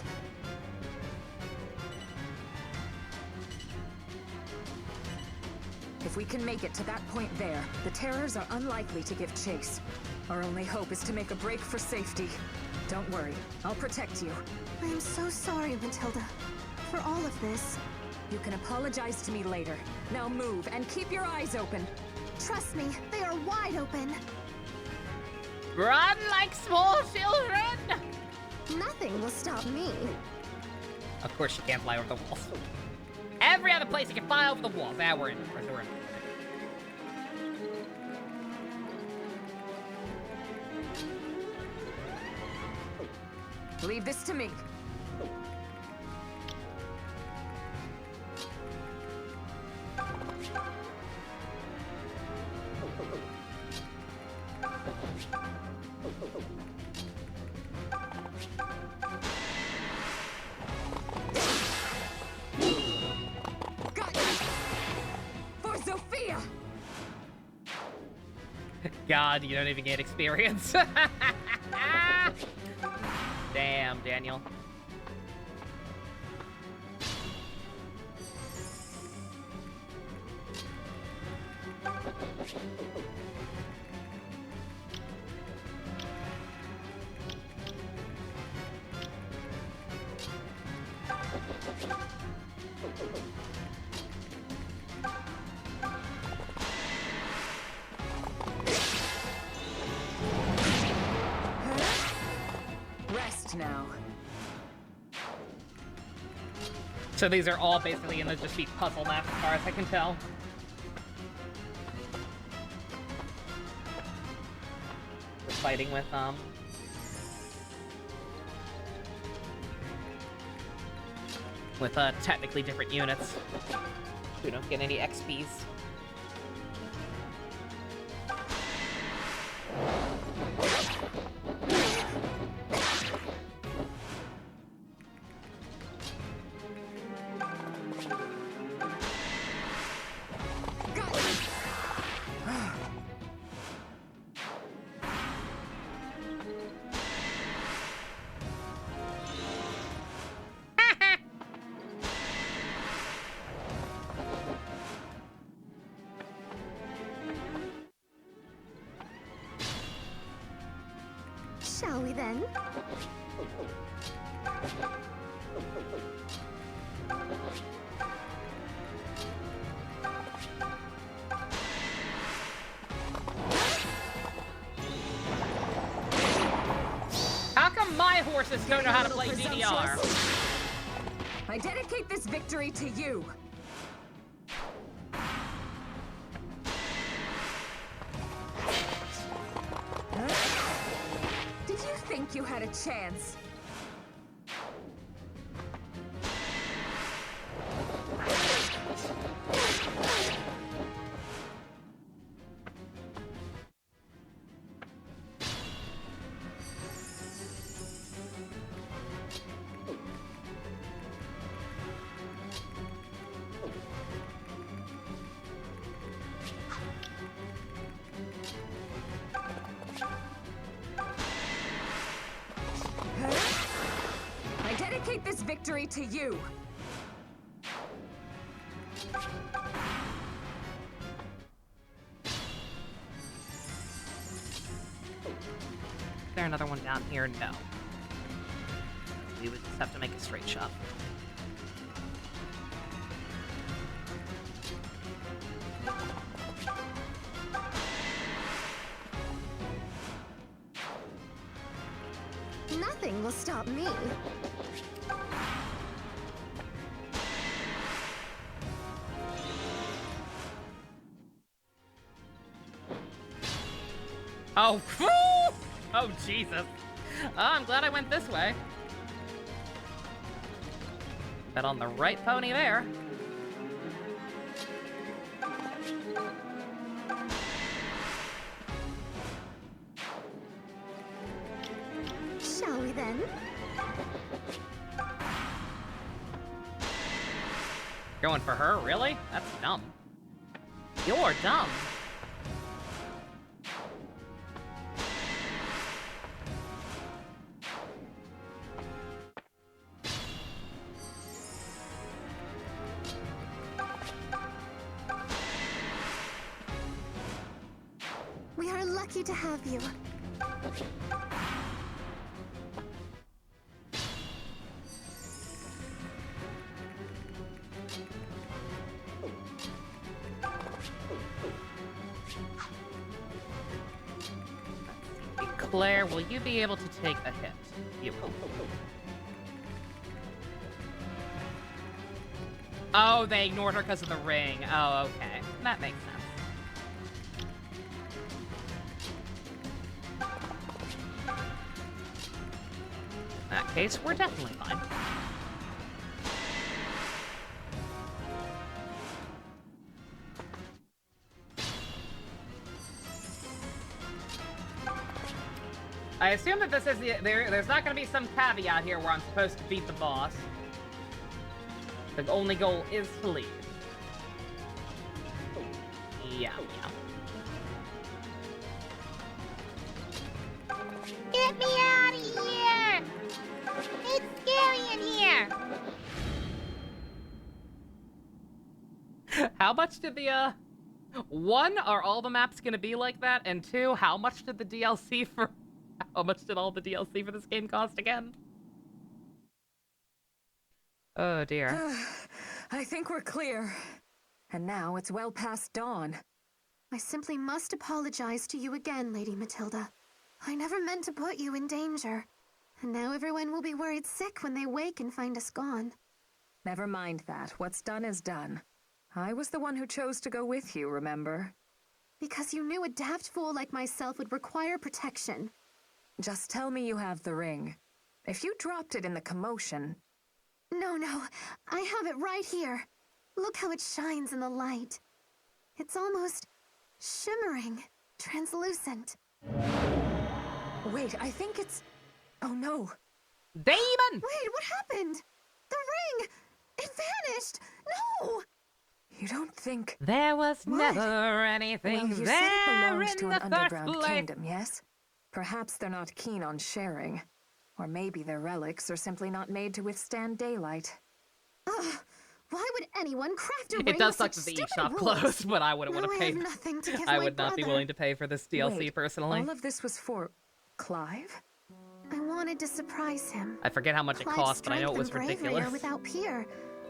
If we can make it to that point there, the terrors are unlikely to give chase. Our only hope is to make a break for safety. Don't worry, I'll protect you. I am so sorry, Matilda, for all of this. You can apologize to me later. Now move, and keep your eyes open. Trust me, they are wide open. Run like small children! Nothing will stop me. Of course you can't fly over the walls. Every other place you can fly over the walls. Ah, we're in. We're in. Leave this to me. God, you don't even get experience. Damn, Daniel. Now. So these are all basically gonna just be puzzle maps as far as I can tell. We're fighting with technically different units. We don't get any XPs. Shall we then? forces don't know how to play DDR. I dedicate this victory to you. Did you think you had a chance? I dedicate this victory to you. Is there another one down here? No. We would just have to make a straight shot. Nothing will stop me. Oh, oh Jesus. Oh, I'm glad I went this way. Bet on the right pony there. Shall we then? Going for her? Really? That's dumb. You're dumb. We are lucky to have you. Claire, will you be able to take a hit? You will. Oh, they ignored her because of the ring. Oh, okay. That makes sense. In that case, we're definitely fine. I assume that this is there's not going to be some caveat here where I'm supposed to beat the boss. The only goal is to leave. Yeah. Get me out of here! It's scary in here! How much did the, one, are all the maps going to be like that? And two, how much did the DLC for... How much did all the DLC for this game cost again? Oh, dear. I think we're clear. And now it's well past dawn. I simply must apologize to you again, Lady Matilda. I never meant to put you in danger. And now everyone will be worried sick when they wake and find us gone. Never mind that. What's done is done. I was the one who chose to go with you, remember? Because you knew a daft fool like myself would require protection. Just tell me you have the ring. If you dropped it in the commotion... No, I have it right here. Look how it shines in the light. It's almost shimmering, translucent. Wait, I think it's... Oh no. Demon! Wait, what happened? The ring! It vanished! No! You don't think... There was What? never anything Well, you there said it belongs in to the an first underground place. kingdom, yes? Perhaps they're not keen on sharing. Or maybe their relics are simply not made to withstand daylight. Ugh, why would anyone craft a ring It does with suck such that the stupid eShop rules? closed, but I wouldn't want Now to I pay. have nothing to give I my would not be brother. willing to pay for this DLC Wait, personally. all of this was for... Clive? I wanted to surprise him. I forget how much it Clive's cost, but I know it was strength and bravery ridiculous. are without peer,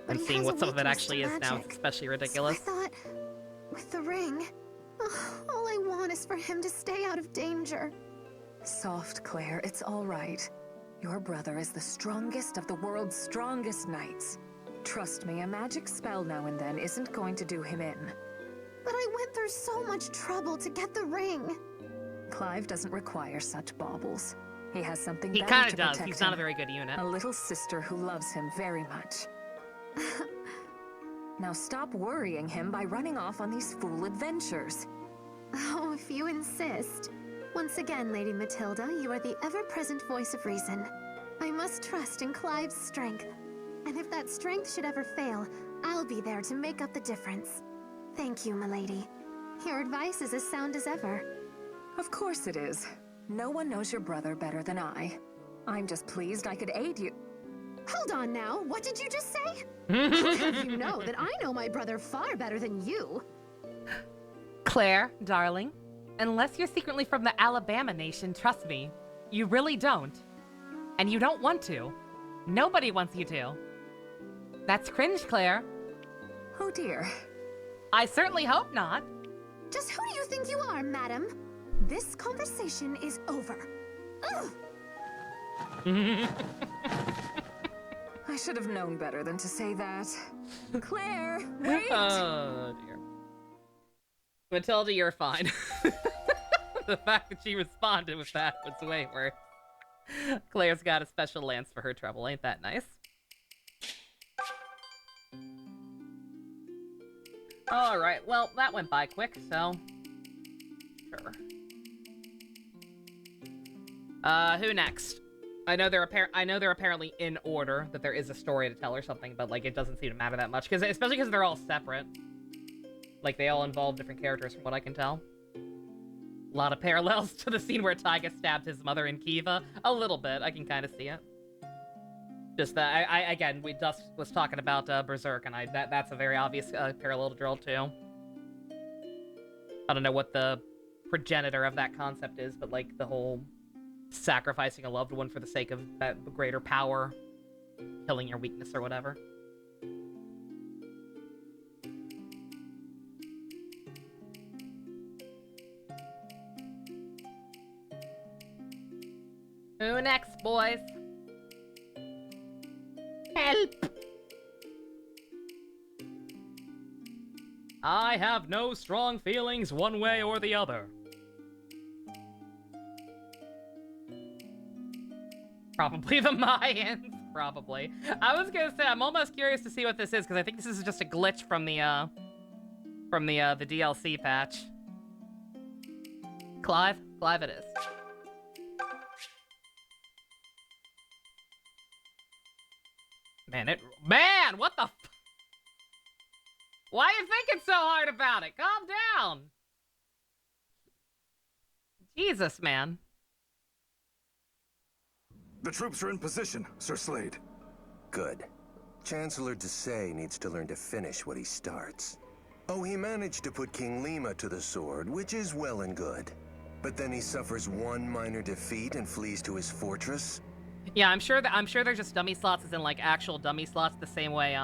but And he seeing has what a some of it weakness actually to is now, magic. it's especially So ridiculous. I thought, with the ring, all I want is for him to stay out of danger. Soft, Claire. It's all right. Your brother is the strongest of the world's strongest knights. Trust me, a magic spell now and then isn't going to do him in. But I went through so much trouble to get the ring. Clive doesn't require such baubles. He has something He better kind to of does. protect He's not a him. very good unit. A little sister who loves him very much. Now stop worrying him by running off on these fool adventures. Oh, if you insist. Once again, Lady Matilda, you are the ever-present voice of reason. I must trust in Clive's strength. And if that strength should ever fail, I'll be there to make up the difference. Thank you, milady. Your advice is as sound as ever. Of course it is. No one knows your brother better than I. I'm just pleased I could aid you. Hold on now, what did you just say? I'll have you know that I know my brother far better than you. Claire, darling, unless you're secretly from the Alabama nation, trust me, you really don't. And you don't want to. Nobody wants you to. That's cringe, Claire. Oh dear. I certainly hope not. Just who do you think you are, madam? This conversation is over. Ugh! I should have known better than to say that. Claire, wait! Oh, dear. Matilda, you're fine. The fact that she responded with that was way worse. Claire's got a special lance for her trouble. Ain't that nice? Alright, well, that went by quick, so... Sure. Who next? I know they're apparently in order, that there is a story to tell or something, but, like, it doesn't seem to matter that much, especially because they're all separate. Like, they all involve different characters from what I can tell. A lot of parallels to the scene where Taiga stabbed his mother in Kiva. A little bit, I can kind of see it. Just that, again, we just was talking about Berserk, and that's a very obvious parallel to draw too. I don't know what the progenitor of that concept is, but, like, the whole sacrificing a loved one for the sake of that greater power, killing your weakness or whatever. Who next, boys? Help! I have no strong feelings one way or the other. Probably the Mayans. Probably. I was gonna say, I'm almost curious to see what this is, because I think this is just a glitch from the DLC patch. Clive? Clive it is. Man, what the f- Why are you thinking so hard about it? Calm down. Jesus, man. The troops are in position, Sir Slade. Good. Chancellor Desai needs to learn to finish what he starts. Oh, he managed to put King Lima to the sword, which is well and good. But then he suffers one minor defeat and flees to his fortress? Yeah, I'm sure they're just dummy slots, as in like actual dummy slots, the same way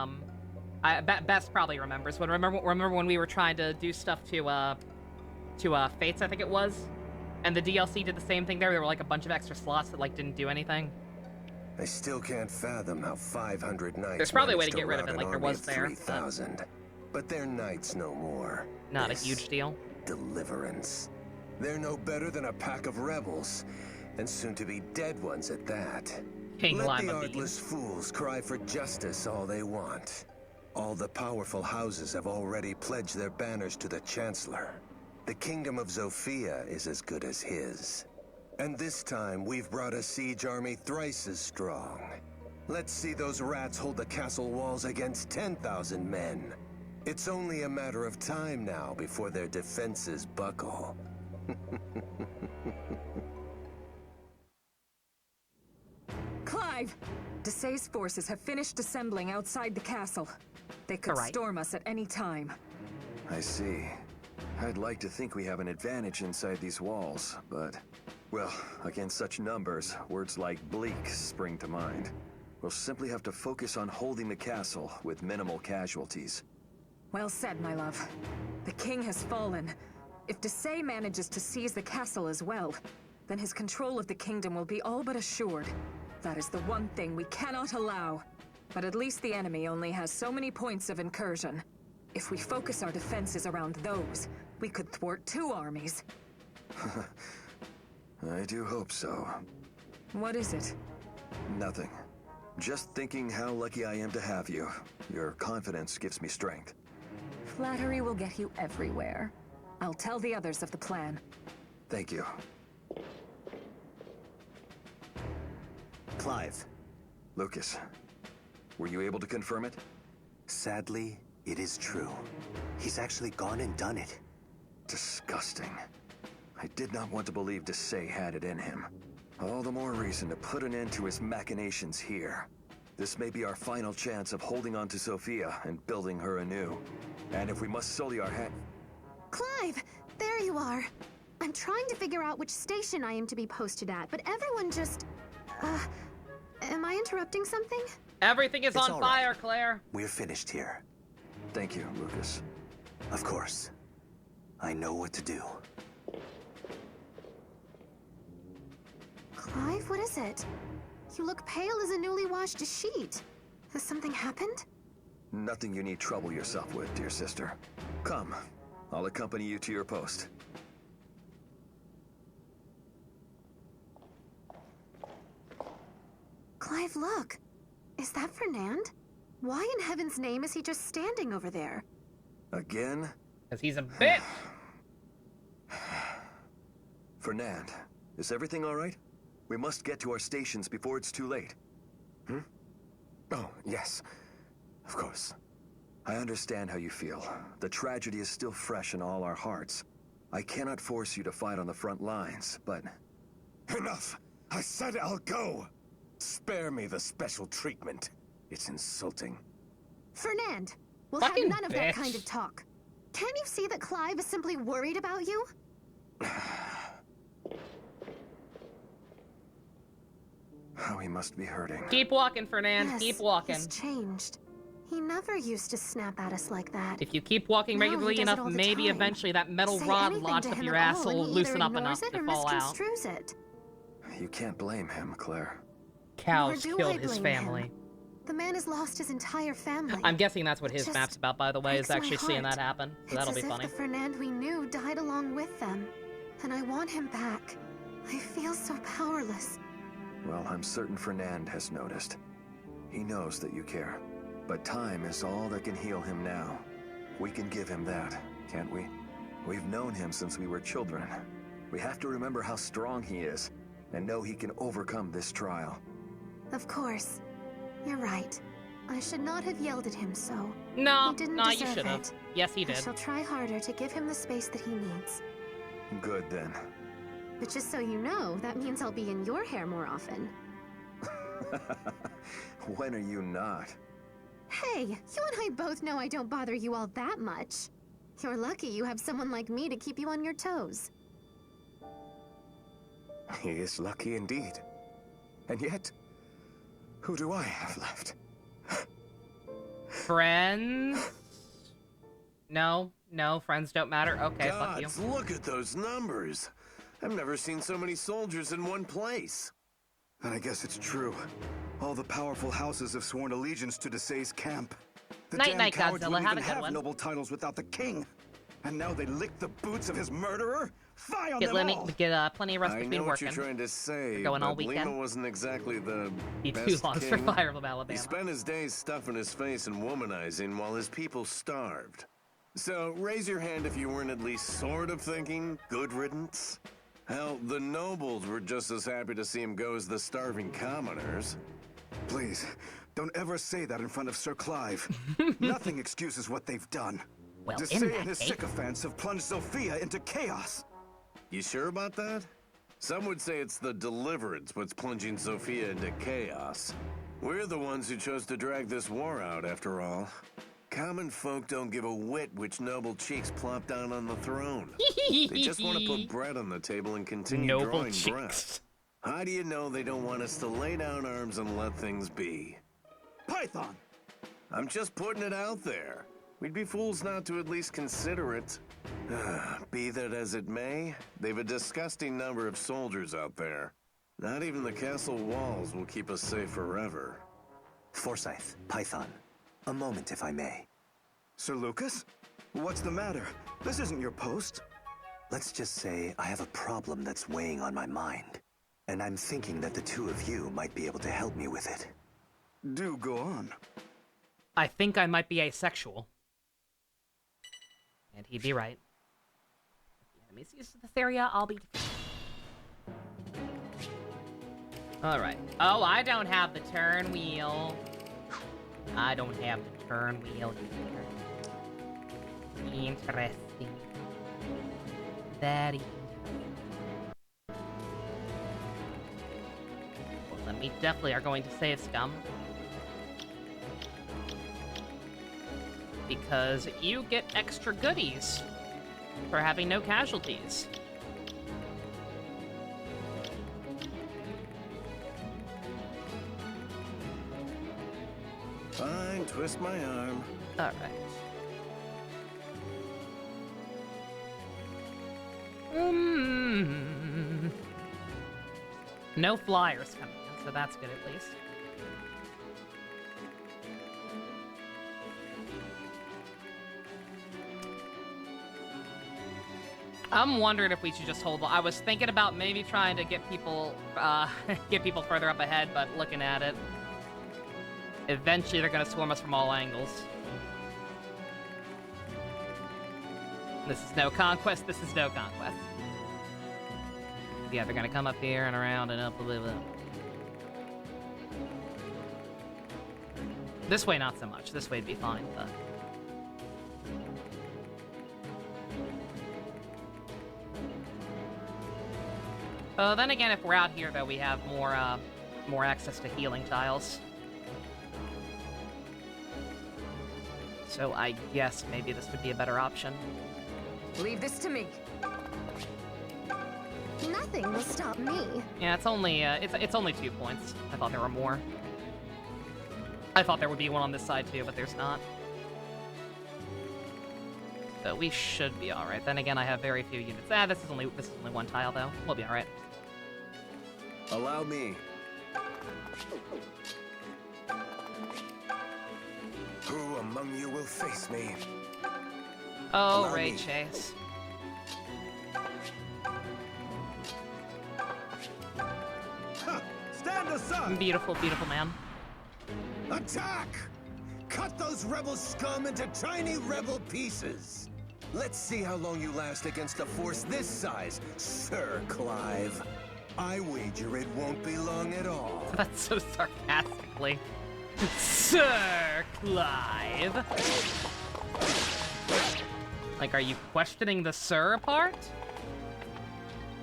Best probably remembers. But remember when we were trying to do stuff to Fates, I think it was, and the DLC did the same thing there. There were like a bunch of extra slots that like didn't do anything. I still can't fathom how 500 knights. There's probably a way to managed get rid of rout it, like an there army was of there. 3,000. But they're knights no more. Not a huge deal. Deliverance. They're no better than a pack of rebels, and soon to be dead ones at that. King Let Lima the bean. artless fools cry for justice all they want. All the powerful houses have already pledged their banners to the Chancellor. The kingdom of Zofia is as good as his. And this time, we've brought a siege army thrice as strong. Let's see those rats hold the castle walls against 10,000 men. It's only a matter of time now before their defenses buckle. Clive! Desai's forces have finished assembling outside the castle. They could storm us at any time. I see. I'd like to think we have an advantage inside these walls, but... well, against such numbers, words like bleak spring to mind. We'll simply have to focus on holding the castle with minimal casualties. Well said, my love. The king has fallen. If Desai manages to seize the castle as well, then his control of the kingdom will be all but assured. That is the one thing we cannot allow. But at least the enemy only has so many points of incursion. If we focus our defenses around those, we could thwart 2 armies. I do hope so. What is it? Nothing. Just thinking how lucky I am to have you. Your confidence gives me strength. Flattery will get you everywhere. I'll tell the others of the plan. Thank you. Clive. Lucas, were you able to confirm it? Sadly, it is true. He's actually gone and done it. Disgusting. I did not want to believe Desai had it in him. All the more reason to put an end to his machinations here. This may be our final chance of holding on to Sophia and building her anew. And if we must sully our hand... Clive! There you are! I'm trying to figure out which station I am to be posted at, but everyone just... am I interrupting something? Everything is It's on all fire, right. Claire. We're finished here. Thank you, Lucas. Of course. I know what to do. Clive, what is it? You look pale as a newly washed sheet. Has something happened? Nothing you need trouble yourself with, dear sister. Come, I'll accompany you to your post. Clive, look. Is that Fernand? Why in heaven's name is he just standing over there? Again? Because he's a bitch. Fernand, is everything all right? We must get to our stations before it's too late. Oh, yes. Of course. I understand how you feel. The tragedy is still fresh in all our hearts. I cannot force you to fight on the front lines, but... Enough! I said I'll go! Spare me the special treatment. It's insulting. Fernand, we'll Fucking have none of that bitch. kind of talk. Can't you see that Clive is simply worried about you? How he must be hurting. Keep walking, Fernand. Yes, Keep walking. he's changed. He never used to snap at us like that. If you keep walking Now he regularly does it enough, all the maybe time. eventually that metal Say rod anything launched to up him your at ass all, and will he loosen either up enough ignores it to or fall out. misconstrues it. You can't blame him, Claire. Cows Nor do killed I his blame family. him. The man has lost his entire family. I'm guessing that's what his Just map's about, by the way, is breaks my actually seeing heart. that happen. So It's that'll as be if funny. the Fernand we knew died along with them. And I want him back. I feel so powerless. Well, I'm certain Fernand has noticed. He knows that you care. But time is all that can heal him now. We can give him that, can't we? We've known him since we were children. We have to remember how strong he is, and know he can overcome this trial. Of course. You're right. I should not have yelled at him so. No, He didn't no, you deserve should have. it. Yes, he I did. shall try harder to give him the space that he needs. Good then. But just so you know, that means I'll be in your hair more often. When are you not? Hey, you and I both know I don't bother you all that much. You're lucky you have someone like me to keep you on your toes. He is lucky indeed. And yet, who do I have left? Friends? No, no, friends don't matter. Okay, fuck you. Gods, look at those numbers. I've never seen so many soldiers in one place. And I guess it's true. All the powerful houses have sworn allegiance to Desai's camp. The Night, damn night, cowards Godzilla. wouldn't Have even a good have one. noble titles without the king. And now they lick the boots of his murderer? Fie on Get them all! plenty of rest I between know what working. you're trying to say, We're going all but weekend. Lima wasn't exactly the Be too best long for king. Fire Emblem He Alabama. spent his days stuffing his face and womanizing while his people starved. So raise your hand if you weren't at least sort of thinking good riddance. Hell, the nobles were just as happy to see him go as the starving commoners. Please, don't ever say that in front of Sir Clive. Nothing excuses what they've done. Well, in Desai that and his case- sycophants have plunged Sophia into chaos. You sure about that? Some would say it's the Deliverance what's plunging Sophia into chaos. We're the ones who chose to drag this war out, after all. Common folk don't give a whit which noble cheeks plop down on the throne. They just want to put bread on the table and continue Noble drawing cheeks. breath. How do you know they don't want us to lay down arms and let things be? Python! I'm just putting it out there. We'd be fools not to at least consider it. Be that as it may, they've a disgusting number of soldiers out there. Not even the castle walls will keep us safe forever. Forsyth, Python, a moment if I may. Sir Lucas? What's the matter? This isn't your post. Let's just say I have a problem that's weighing on my mind. And I'm thinking that the two of you might be able to help me with it. Do go on. I think I might be asexual. And he'd be right. If the enemies use this area, I'll be defeated. Alright. Oh, I don't have the turn wheel. I don't have the turn wheel either. Interesting. Very interesting. Well, then we definitely are going to save Scum. Because you get extra goodies for having no casualties. Fine, twist my arm. Alright. No flyers coming in, so that's good at least. I'm wondering if we should just hold on. I was thinking about maybe trying to get people further up ahead, but looking at it, eventually they're gonna swarm us from all angles. This is no conquest, this is no conquest. Yeah, they're gonna come up here and around and up a little bit. This way, not so much. This way'd be fine, but... then again, if we're out here, though, we have more access to healing tiles. So I guess maybe this would be a better option. Leave this to me. Nothing will stop me. Yeah, it's only 2 points. I thought there were more. I thought there would be one on this side too, but there's not. So we should be all right. Then again, I have very few units. This is only one tile though. We'll be all right. Allow me. Who among you will face me? Oh, Ray Chase. Stand aside! Beautiful, beautiful man. Attack! Cut those rebel scum into tiny rebel pieces. Let's see how long you last against a force this size, Sir Clive. I wager it won't be long at all. That's so sarcastically. Sir Clive. Like, are you questioning the sir part?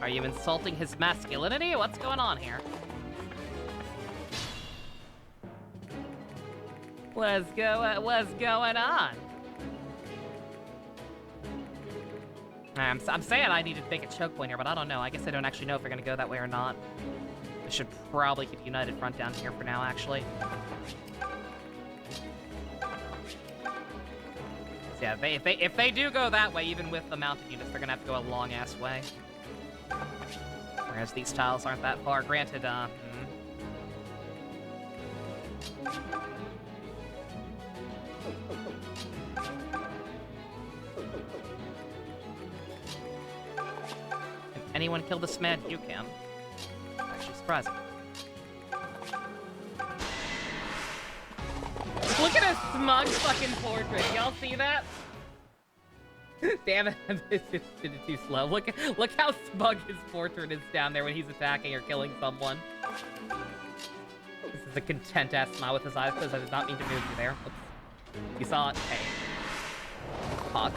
Are you insulting his masculinity? What's going on here? What's going on? I'm saying I need to make a choke point here, but I don't know. I guess I don't actually know if they're gonna go that way or not. I should probably keep United Front down here for now, actually. So yeah, if they do go that way, even with the mounted units, they're gonna have to go a long-ass way. Whereas these tiles aren't that far. Granted, Can anyone kill the Smad? You can. Actually surprising. Look at his smug fucking portrait. Y'all see that? Damn it, this is too slow. Look how smug his portrait is down there when he's attacking or killing someone. This is a content-ass smile with his eyes closed. I did not mean to move you there. Oops. You saw it? Hey. Hawk.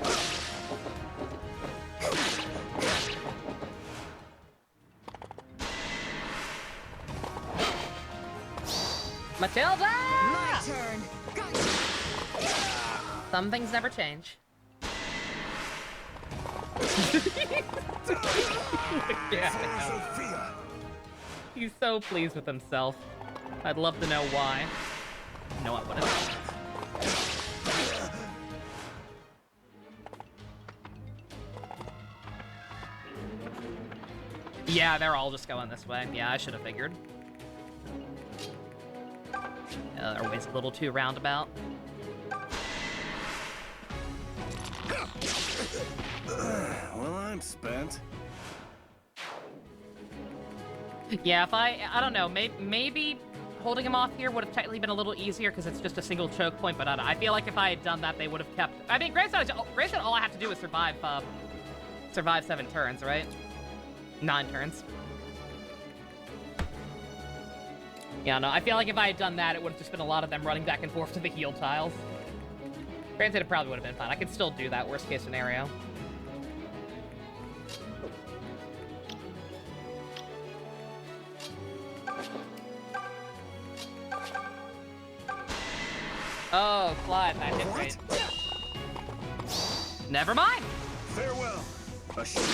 Matilda! My turn. Some things never change. Yeah. He's so pleased with himself. I'd love to know why. No, I wouldn't. Yeah, they're all just going this way. Yeah, I should have figured. Our way's a little too roundabout. Well, I'm spent. Yeah, if I don't know, maybe holding him off here would have technically been a little easier because it's just a single choke point, but I feel like if I had done that, they would have kept... I mean, granted, all I have to do is survive 7 turns, right? 9 turns. Yeah, no, I feel like if I had done that, it would have just been a lot of them running back and forth to the heal tiles. Granted, it probably would have been fine. I could still do that, worst case scenario. Oh, Clive, that hit rate. Never mind. Farewell. A shame.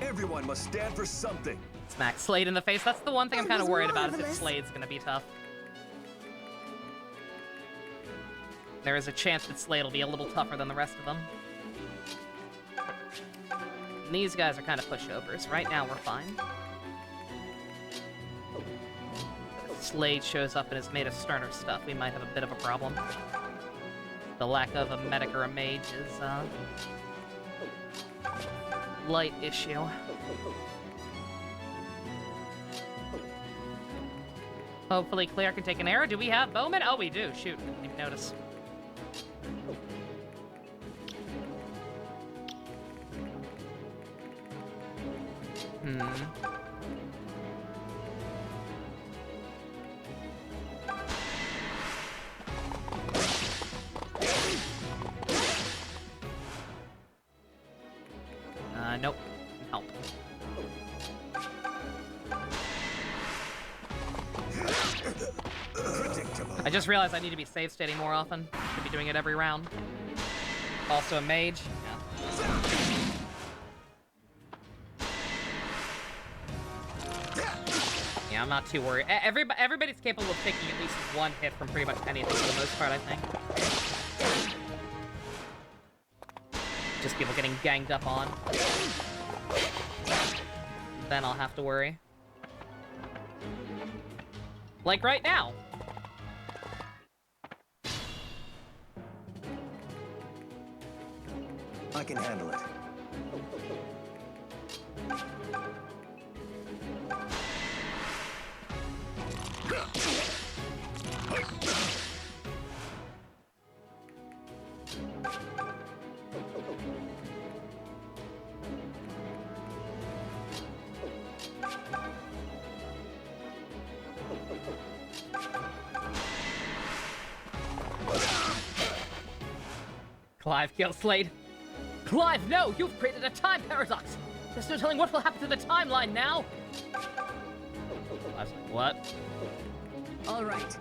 Everyone must stand for something. Smack Slade in the face. That's the one thing I'm kind of worried about, is if Slade's gonna be tough. There is a chance that Slade will be a little tougher than the rest of them. And these guys are kind of pushovers. Right now, we're fine. If Slade shows up and is made of sterner stuff, we might have a bit of a problem. The lack of a medic or a mage is a light issue. Hopefully Claire can take an arrow. Do we have Bowman? Oh, we do. Shoot, didn't even notice. Nope. Help. I just realized I need to be save stating more often. Should be doing it every round. Also a mage. Yeah, I'm not too worried. Everybody's capable of taking at least one hit from pretty much anything for the most part, I think. Just people getting ganged up on. Then I'll have to worry. Like right now. I can handle it. Clive kills Slade. Clive, no! You've created a time paradox! There's no telling what will happen to the timeline now! Clive's like, what? All right.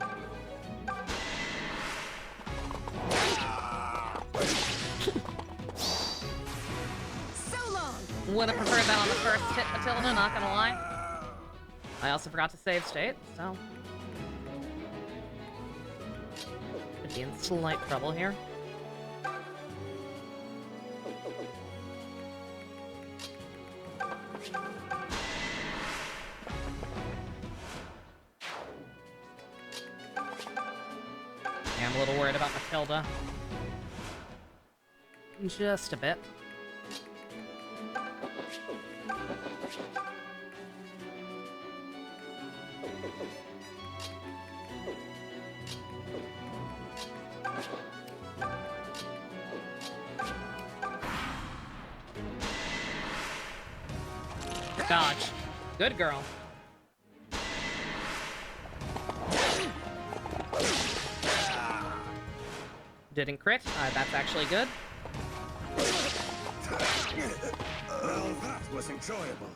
So long! Would have preferred that on the first hit, Matilda, not gonna lie. I also forgot to save state, so... could be in slight trouble here. Yeah, I'm a little worried about Matilda. Just a bit. Dodge. Good girl. Didn't crit. That's actually good. Well, that was enjoyable.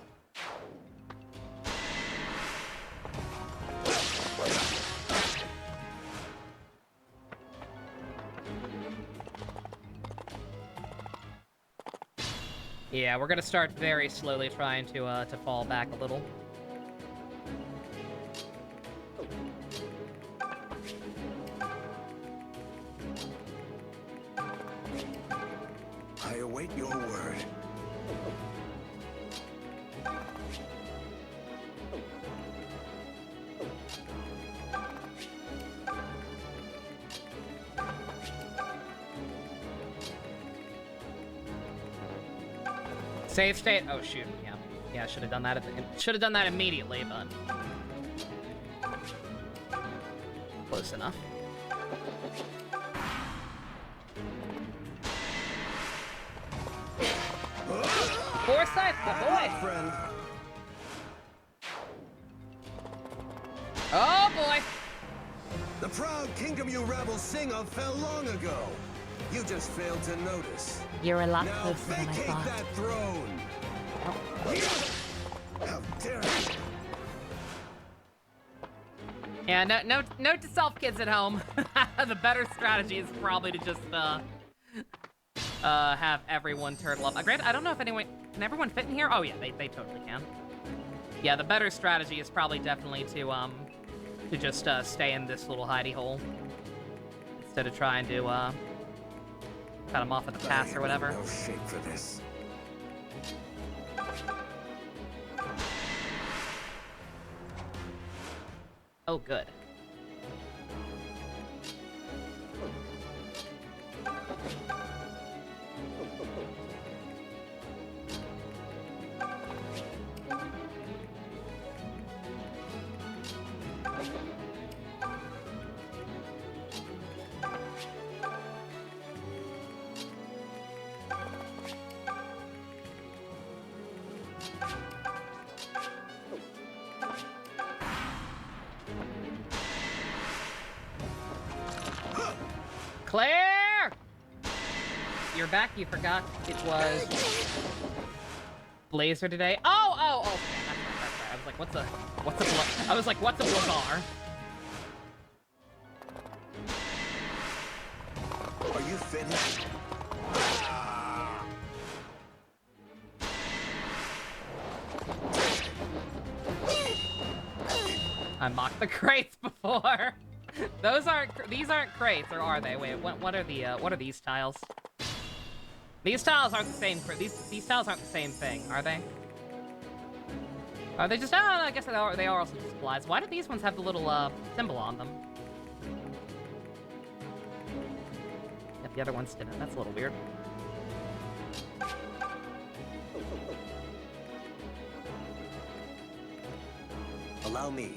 Yeah, we're gonna start very slowly trying to fall back a little. I await your word. Save state. Oh shoot. Yeah. Yeah. Should have done that. Should have done that immediately, but close enough. Forsyth, the boy. Friend. Oh boy. The proud kingdom you rebels sing of fell long ago. You just failed to notice. You're a lot Now closer than I vacate thought. that throne. How dare you? Yeah, note to self, kids at home. The better strategy is probably to just have everyone turtle up. Granted, I don't know if anyone can everyone fit in here. Oh yeah, they totally can. Yeah, the better strategy is probably definitely to just stay in this little hidey hole instead of trying to cut him off at the pass or whatever. No shape for this. Oh, good. Claire! You're back. You forgot it was Blazer today. Oh, okay. That's right. I was like, what's a Blazar? Are you finished? I mocked the crates before. These aren't crates, or are they? Wait, what are these tiles? These tiles aren't the same. These tiles aren't the same thing, are they? Are they just? Oh, I guess they are also just supplies. Why do these ones have the little symbol on them? Yep, the other ones didn't. That's a little weird. Allow me.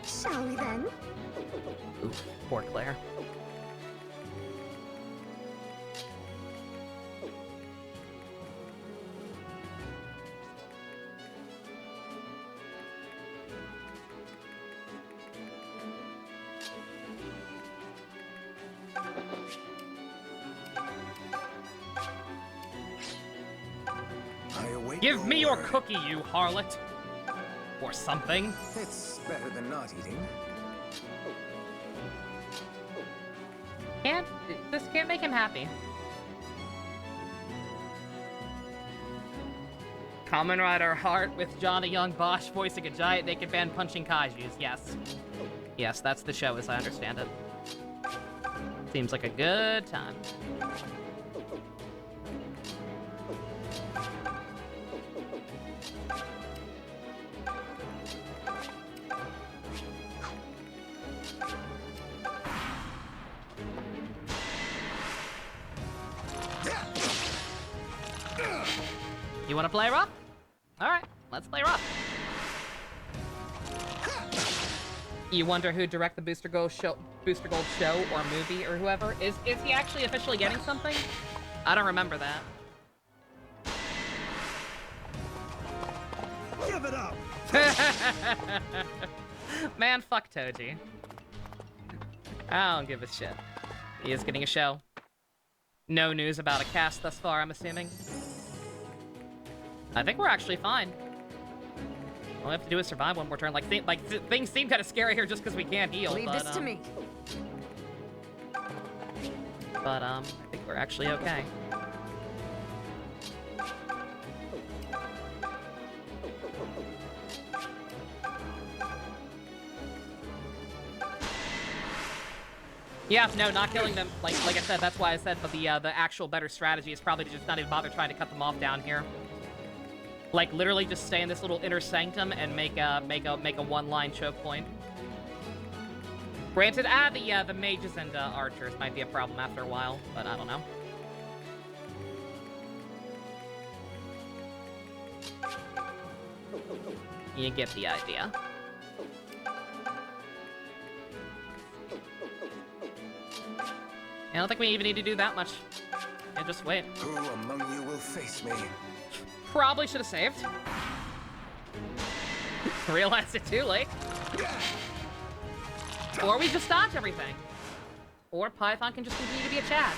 Shall we then? Oof, poor Claire. Give me your cookie, you harlot! Or something. It's better than not eating. This can't make him happy. Kamen Rider Heart with Johnny Young Bosch voicing a giant naked man punching kaijus. Yes. Yes, that's the show as I understand it. Seems like a good time. You want to play rough? All right, let's play rough. You wonder who directed the Booster Gold show or movie or whoever? Is he actually officially getting something? I don't remember that. Give it up. Man, fuck Toji. I don't give a shit. He is getting a show. No news about a cast thus far, I'm assuming. I think we're actually fine. All we have to do is survive one more turn. Things seem kind of scary here just because we can't heal. Leave this to me. But I think we're actually okay. Yeah, no, not killing them. Like I said, that's why I said. But the actual better strategy is probably to just not even bother trying to cut them off down here. Like literally just stay in this little inner sanctum and make a one-line choke point. Granted, the mages and archers might be a problem after a while, but I don't know. You get the idea. I don't think we even need to do that much. Yeah, just wait. Who among you will face me? Probably should have saved. Realized it too late. Or we just dodge everything. Or Python can just continue to be a Chad.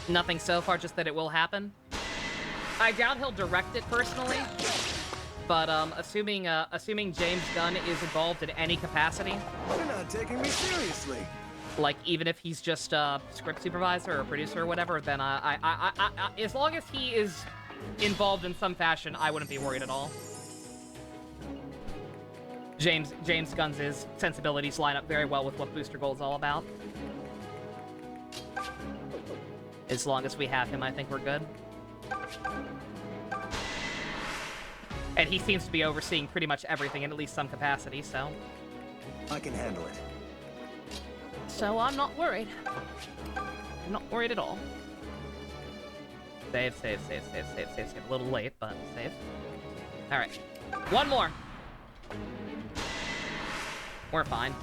Nothing so far, just that it will happen. I doubt he'll direct it personally. But assuming James Gunn is involved in any capacity. You're not taking me seriously. Like, even if he's just a script supervisor or producer or whatever, then as long as he is involved in some fashion, I wouldn't be worried at all. James Gunn's sensibilities line up very well with what Booster Gold's all about. As long as we have him, I think we're good. And he seems to be overseeing pretty much everything in at least some capacity, so... I can handle it. So I'm not worried. I'm not worried at all. Save. A little late, but save. Alright. One more. We're fine.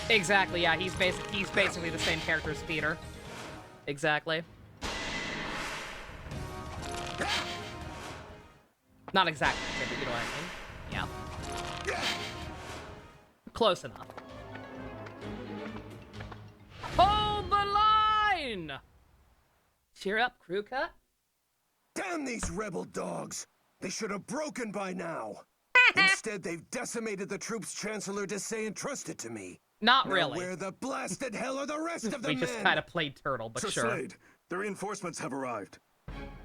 Exactly, yeah, he's basically the same character as Peter. Exactly. Not exactly the same, but you know what I mean. Yeah. Close enough. Hold the line! Cheer up, crew cut. Damn these rebel dogs! They should have broken by now. Instead, they've decimated the troops Chancellor Desai entrusted to me. Not now really. Where the blasted hell are the rest of the men? We just kind of played turtle, but sure. Slade, the reinforcements have arrived.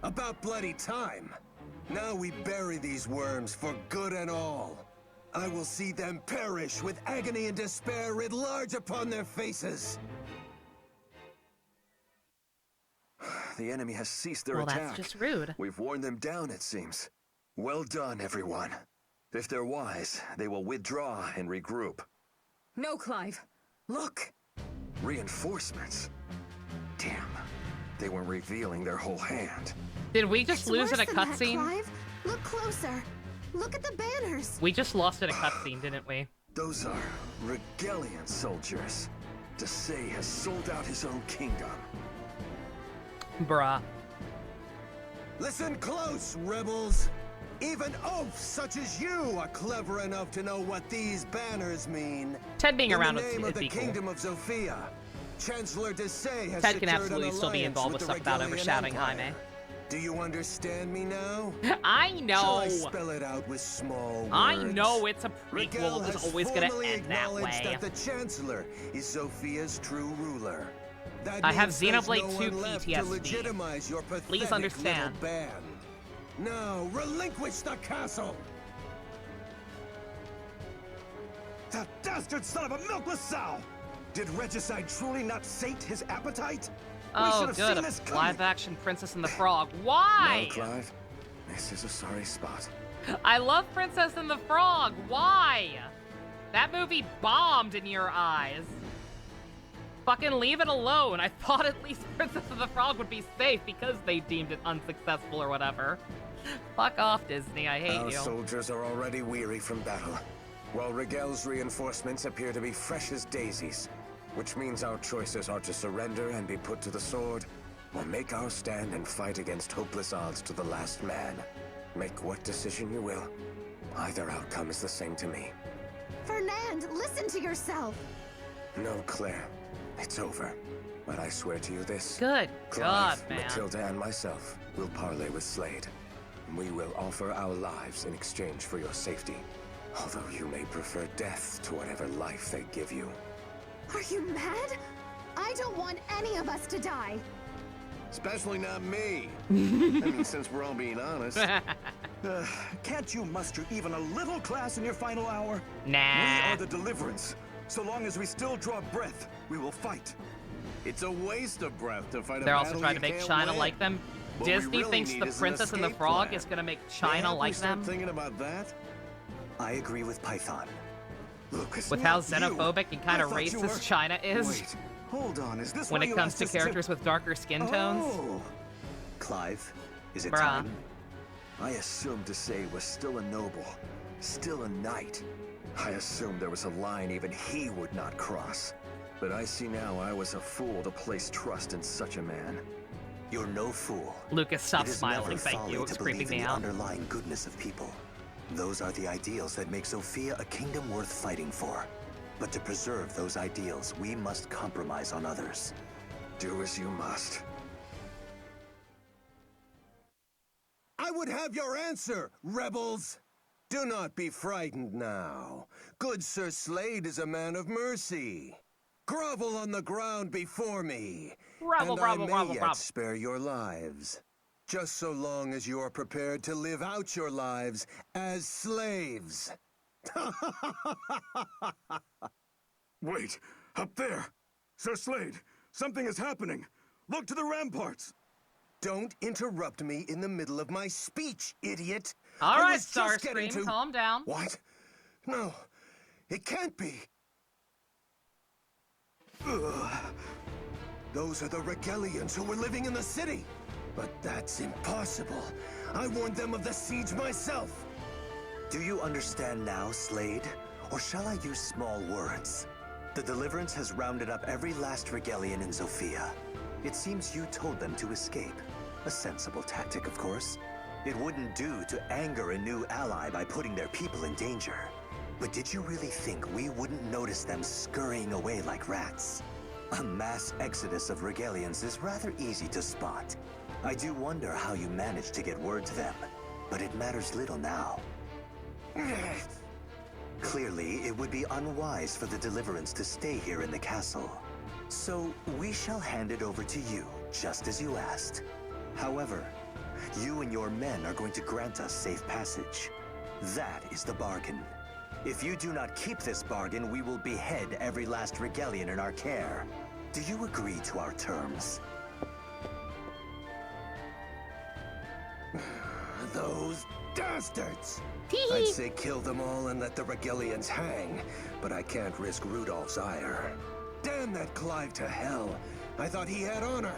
About bloody time. Now we bury these worms for good and all. I will see them perish with agony and despair writ large upon their faces. The enemy has ceased their attack. attack. That's just rude. We've worn them down, it seems. Well done, everyone. If they're wise, they will withdraw and regroup. No, Clive. Look. Reinforcements? Damn. They were revealing their whole hand. Did we just lose in a Worse than that, cutscene? Clive. Look closer. Look at the banners. We just lost in a cutscene, didn't we? Those are Regalian soldiers. Desai has sold out his own kingdom. Bruh. Listen close, rebels. Even oafs such as you are clever enough to know what these banners mean. Ted being around in the name would of the be cool. Kingdom of Zofia, Chancellor Desai has Ted can secured absolutely an still be involved with alliance stuff without the Regalian overshadowing Empire. Jaime. Do you understand me now? I know. Shall I spell it out with small words? I know it's a Regel prequel. It's has always gonna formally end that way. acknowledged that the Chancellor is Zofia's true ruler. That I have means there's Xenoblade no 2 one left to PTSD. legitimize your pathetic Please understand. little band. Now, relinquish the castle! That dastard son of a milkless sow! Did Regicide truly not sate his appetite? We should Oh, have good. seen this A coming. live-action Princess and the Frog. Why? No, Clive. This is a sorry spot. I love Princess and the Frog. Why? That movie bombed in your eyes. Fucking leave it alone. I thought at least Princess and the Frog would be safe because they deemed it unsuccessful or whatever. Fuck off, Disney. I hate Our you. soldiers are already weary from battle, while Regel's reinforcements appear to be fresh as daisies, which means our choices are to surrender and be put to the sword, or make our stand and fight against hopeless odds to the last man. Make what decision you will. Either outcome is the same to me. Fernand, listen to yourself. No, Claire. It's over. But I swear to you this. Good God, Clive, man. Matilda, and myself will parley with Slade. We will offer our lives in exchange for your safety. Although you may prefer death to whatever life they give you. Are you mad? I don't want any of us to die. Especially not me. I mean, since we're all being honest. Can't you muster even a little class in your final hour? Nah. We are the Deliverance. So long as we still draw breath, we will fight. It's a waste of breath to fight a They're battle also trying to you make can't China win. like them. What we Disney really thinks need the is an Princess and the escape Frog plan. is gonna make May China help we like start them. thinking about that? I agree with Python. Lucas, With how not you. xenophobic and kind I of thought you racist were- China is. Wait, hold on. Is this When why it you comes asked to us characters with darker skin tones. Oh. Clive, is it Bruh. time? I assumed Desai was still a noble, still a knight. I assumed there was a line even he would not cross. But I see now I was a fool to place trust in such a man. You're no fool. Lucas, stop It is smiling. never Thank folly you. to It's creeping believe me in the out. underlying goodness of people. Those are the ideals that make Sophia a kingdom worth fighting for. But to preserve those ideals, we must compromise on others. Do as you must. I would have your answer, rebels! Do not be frightened now. Good Sir Slade is a man of mercy. Grovel on the ground before me, Grovel, and grovel, I may grovel, yet grovel. spare your lives. Just so long as you are prepared to live out your lives as slaves. Wait, up there! Sir Slade, something is happening! Look to the ramparts! Don't interrupt me in the middle of my speech, idiot! All I right, was just getting Starscream, to... calm down. What? No, it can't be. Ugh. Those are the Regalians who were living in the city. But that's impossible. I warned them of the siege myself. Do you understand now, Slade? Or shall I use small words? The Deliverance has rounded up every last Regalian in Sophia. It seems you told them to escape. A sensible tactic, of course. It wouldn't do to anger a new ally by putting their people in danger. But did you really think we wouldn't notice them scurrying away like rats? A mass exodus of Regalians is rather easy to spot. I do wonder how you managed to get word to them, but it matters little now. Clearly, it would be unwise for the Deliverance to stay here in the castle. So, we shall hand it over to you, just as you asked. However, you and your men are going to grant us safe passage. That is the bargain. If you do not keep this bargain, we will behead every last Regalian in our care. Do you agree to our terms? Those dastards! I'd say kill them all and let the Regalians hang, but I can't risk Rudolph's ire. Damn that Clive to hell! I thought he had honor.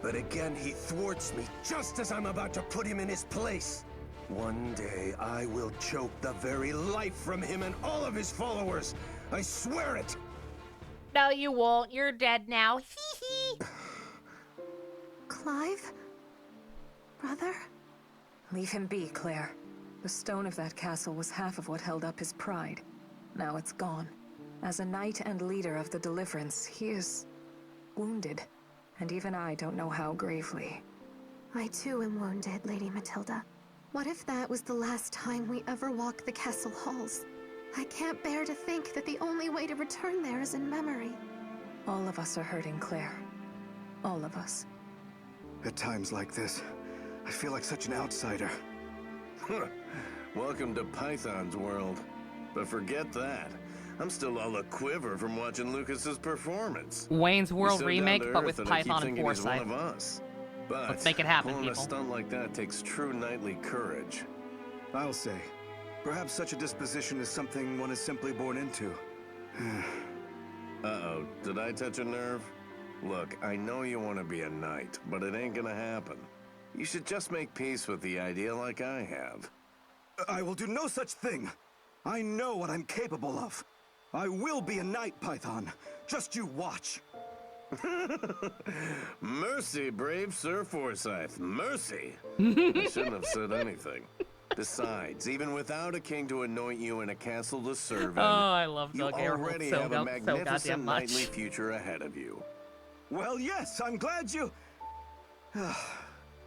But again, he thwarts me just as I'm about to put him in his place. One day, I will choke the very life from him and all of his followers. I swear it! No, you won't. You're dead now. Hee hee. Clive? Brother? Leave him be, Claire. The stone of that castle was half of what held up his pride. Now it's gone. As a knight and leader of the Deliverance, he is wounded. And even I don't know how gravely. I too am wounded, Lady Matilda. What if that was the last time we ever walk the castle halls? I can't bear to think that the only way to return there is in memory. All of us are hurting, Claire. All of us. At times like this, I feel like such an outsider. Welcome to Python's world. But forget that. I'm still all a quiver from watching Lucas's performance. Wayne's World He's so remake, down to but earth with that I keep Python and thinking he's Foresight. one of us. But Let's make it happen, pulling people. a stunt like that takes true knightly courage. I'll say. Perhaps such a disposition is something one is simply born into. Uh-oh, did I touch a nerve? Look, I know you want to be a knight, but it ain't gonna happen. You should just make peace with the idea like I have. I will do no such thing. I know what I'm capable of. I will be a knight, Python. Just you watch. Mercy, brave Sir Forsyth. Mercy. I shouldn't have said anything. Besides, even without a king to anoint you in a castle to serve in, Oh, I love you Doug Airholt already so have a so magnificent goddamn much. knightly future ahead of you. Well, yes, I'm glad you...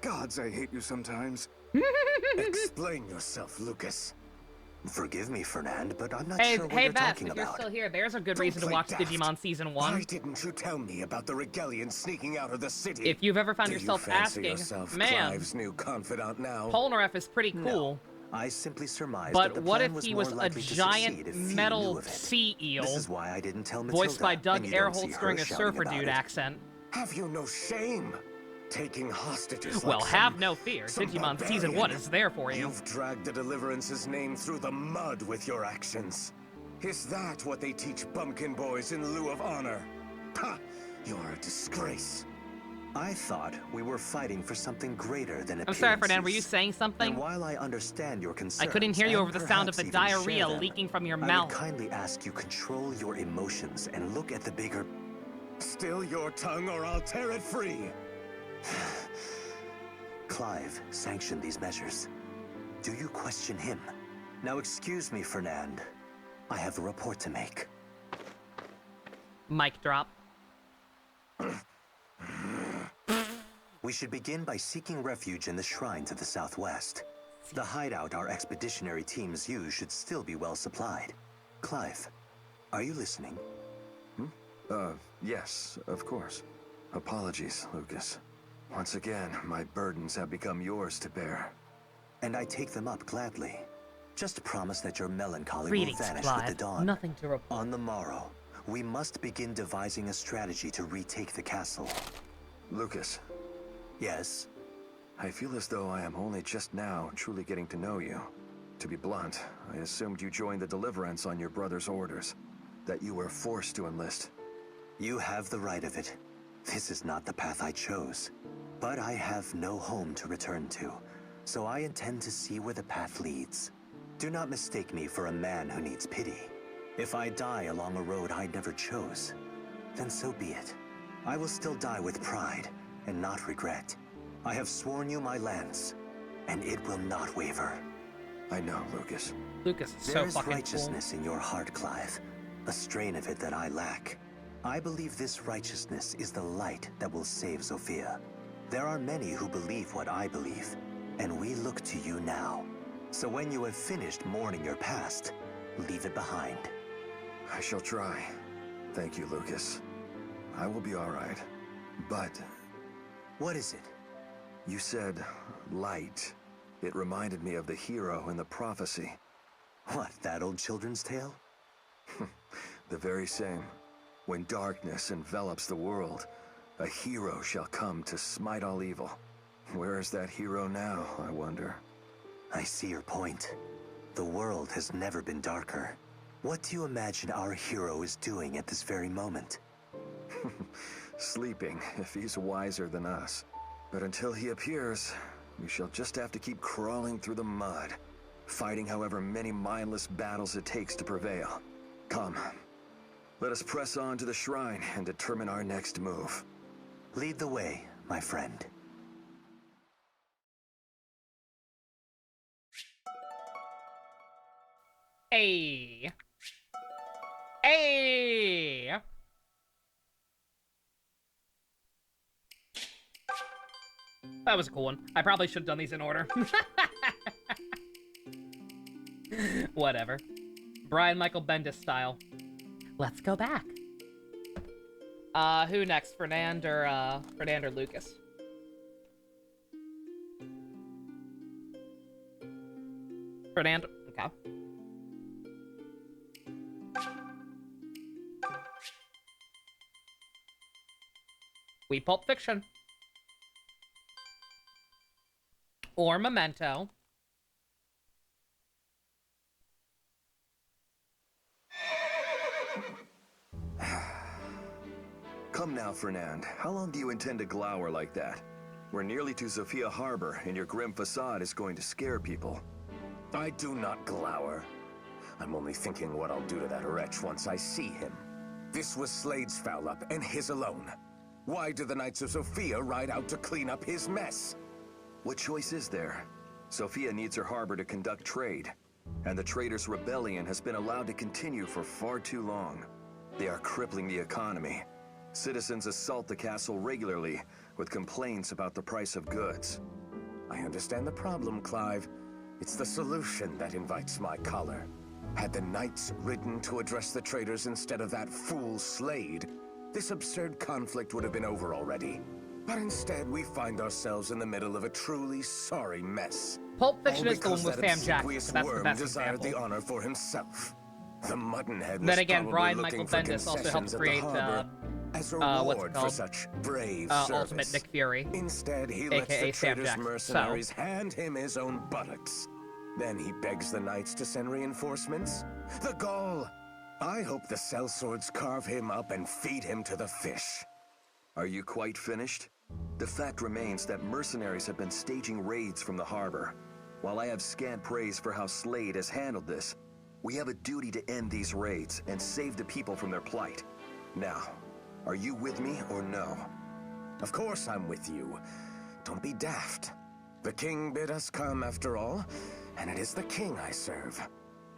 Gods, I hate you sometimes. Explain yourself, Lucas. Forgive me, Fernand, but I'm not Hey, sure what hey you're Beth, talking if you're about. still here, there's a good Don't reason to play watch daft. Digimon Season 1. Why didn't you tell me about the Regalians sneaking out of the city? If you've ever found Do yourself you fancy asking, yourself man, Clive's new confidant now? Polnareff is pretty No. cool. I simply surmised But that the what plan if was he more was a likely to succeed giant if few knew metal of it. sea eel, This is why I didn't tell Matilda, voiced by Doug and you don't see Airholtz her during a shouting surfer about dude it. accent? Have you no shame? Taking hostages Well, like have no fear. some Digimon Season 1 is there for you. You've dragged the Deliverance's name through the mud with your actions. Is that what they teach bumpkin boys in lieu of honor? Ha! You're a disgrace. I thought we were fighting for something greater than appearances. I'm sorry, Fernand, were you saying something? And while I understand your concerns, I couldn't hear you and over the sound of the perhaps even diarrhea share them, leaking from your I mouth. would kindly ask you control your emotions and look at the bigger... Still your tongue or I'll tear it free. Clive sanctioned these measures. Do you question him? Now excuse me, Fernand. I have a report to make. Mic drop. We should begin by seeking refuge in the shrine to the southwest. The hideout our expeditionary teams use should still be well supplied. Clive, are you listening? Yes, of course. Apologies, Lucas. Once again, my burdens have become yours to bear. And I take them up gladly. Just promise that your melancholy Greetings, will vanish Clive. with the dawn. Nothing to report. On the morrow, we must begin devising a strategy to retake the castle. Lucas. Yes? I feel as though I am only just now truly getting to know you. To be blunt, I assumed you joined the Deliverance on your brother's orders. That you were forced to enlist. You have the right of it. This is not the path I chose. But I have no home to return to, so I intend to see where the path leads. Do not mistake me for a man who needs pity. If I die along a road I never chose, then so be it. I will still die with pride and not regret. I have sworn you my lance, and it will not waver. I know, Lucas. Lucas is so There is fucking righteousness in your heart, Clive. A strain of it that I lack. I believe this righteousness is the light that will save Sophia. There are many who believe what I believe, and we look to you now. So when you have finished mourning your past, leave it behind. I shall try. Thank you, Lucas. I will be all right. But... What is it? You said light. It reminded me of the hero in the prophecy. What, that old children's tale? The very same. When darkness envelops the world, a hero shall come to smite all evil. Where is that hero now, I wonder? I see your point. The world has never been darker. What do you imagine our hero is doing at this very moment? Sleeping, if he's wiser than us. But until he appears, we shall just have to keep crawling through the mud, fighting however many mindless battles it takes to prevail. Come. Let us press on to the shrine and determine our next move. Lead the way, my friend. Hey. Hey. That was a cool one. I probably should have done these in order. Whatever. Brian Michael Bendis style. Let's go back. Who next? Fernand or Lucas? Fernand? Okay. We Pulp Fiction. Or Memento. Come now, Fernand. How long do you intend to glower like that? We're nearly to Sophia Harbor, and your grim facade is going to scare people. I do not glower. I'm only thinking what I'll do to that wretch once I see him. This was Slade's foul-up, and his alone. Why do the Knights of Sophia ride out to clean up his mess? What choice is there? Sophia needs her harbor to conduct trade, and the Traders' Rebellion has been allowed to continue for far too long. They are crippling the economy. Citizens assault the castle regularly, with complaints about the price of goods. I understand the problem, Clive. It's the solution that invites my choler. Had the Knights ridden to address the traders instead of that fool Slade, this absurd conflict would have been over already. But instead, we find ourselves in the middle of a truly sorry mess. Pulp Fiction All is the one because with that Sam Jackson, obsequious so that's the worm best desired example. the honor for himself. The Muttonhead was Then again, probably Brian looking Michael for Bendis also helped concessions at the create harbor as a what's reward it for called? such brave service. Ultimate Nick Fury. Instead, he lets AKA the Sam traitor's Jackson. mercenaries hand him his own buttocks. Then he begs the knights to send reinforcements. The gall! I hope the sellswords carve him up and feed him to the fish. Are you quite finished? The fact remains that mercenaries have been staging raids from the harbor. While I have scant praise for how Slade has handled this, we have a duty to end these raids and save the people from their plight. Now, are you with me or no? Of course I'm with you. Don't be daft. The king bid us come after all, and it is the king I serve.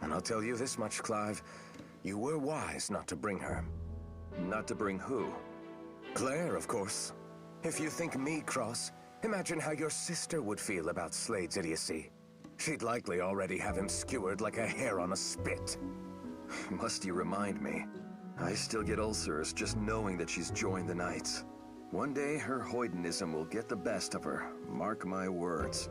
And I'll tell you this much, Clive. You were wise not to bring her. Not to bring who? Claire, of course. If you think me cross, imagine how your sister would feel about Slade's idiocy. She'd likely already have him skewered like a hare on a spit. Must you remind me? I still get ulcers just knowing that she's joined the Knights. One day, her hoydenism will get the best of her. Mark my words.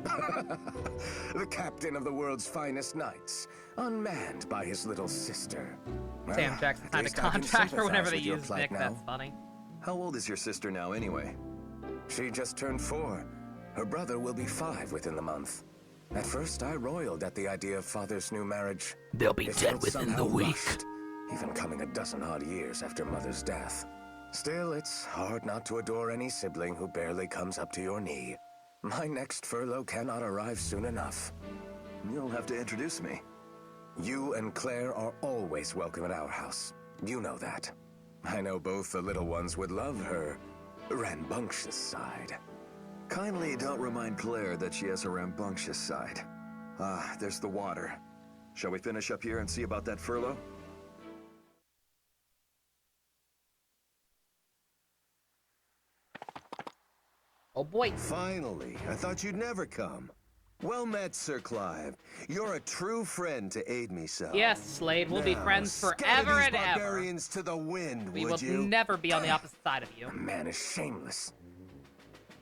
The captain of the world's finest knights, unmanned by his little sister. Sam Jackson signed a contract for whenever they use Nick. That's funny. How old is your sister now, anyway? She just turned 4. Her brother will be 5 within the month. At first, I roiled at the idea of father's new marriage. They'll be dead within the week. Rushed, even coming a dozen odd years after mother's death. Still, it's hard not to adore any sibling who barely comes up to your knee. My next furlough cannot arrive soon enough. You'll have to introduce me. You and Claire are always welcome at our house. You know that. I know both the little ones would love her rambunctious side. Kindly don't remind Claire that she has a rambunctious side. Ah, there's the water. Shall we finish up here and see about that furlough? Oh boy. Finally, I thought you'd never come. Well met, Sir Clive. You're a true friend to aid me so. Yes, Slade, we'll be friends forever and ever. Barbarians to the wind, We will would you? never be on the opposite side of you. The man is shameless.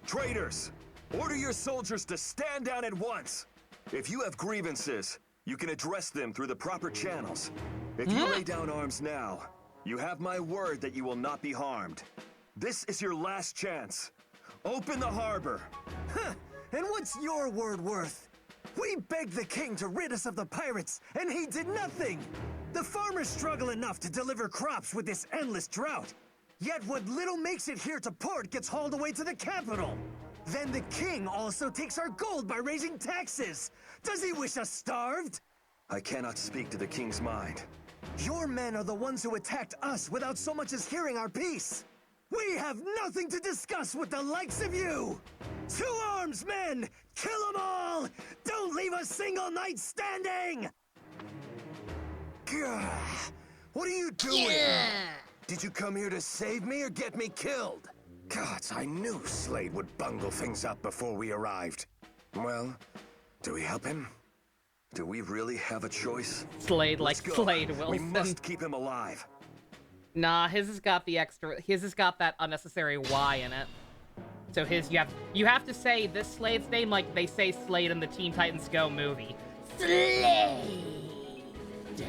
Traitors! Order your soldiers to stand down at once! If you have grievances, you can address them through the proper channels. If you lay down arms now, you have my word that you will not be harmed. This is your last chance. Open the harbor. Huh. And what's your word worth? We begged the king to rid us of the pirates, and he did nothing! The farmers struggle enough to deliver crops with this endless drought. Yet what little makes it here to port gets hauled away to the capital. Then the king also takes our gold by raising taxes. Does he wish us starved? I cannot speak to the king's mind. Your men are the ones who attacked us without so much as hearing our peace. We have nothing to discuss with the likes of you! To arms, men! Kill them all! Don't leave a single knight standing! Gah! What are you doing? Did you come here to save me or get me killed? Gods, I knew Slade would bungle things up before we arrived. Well, do we help him? Do we really have a choice? Slade like Slade Wilson. We must keep him alive. Nah, his has got the extra. His has got that unnecessary Y in it. So his, you have to say this Slade's name like they say Slade in the Teen Titans Go movie. Slade. You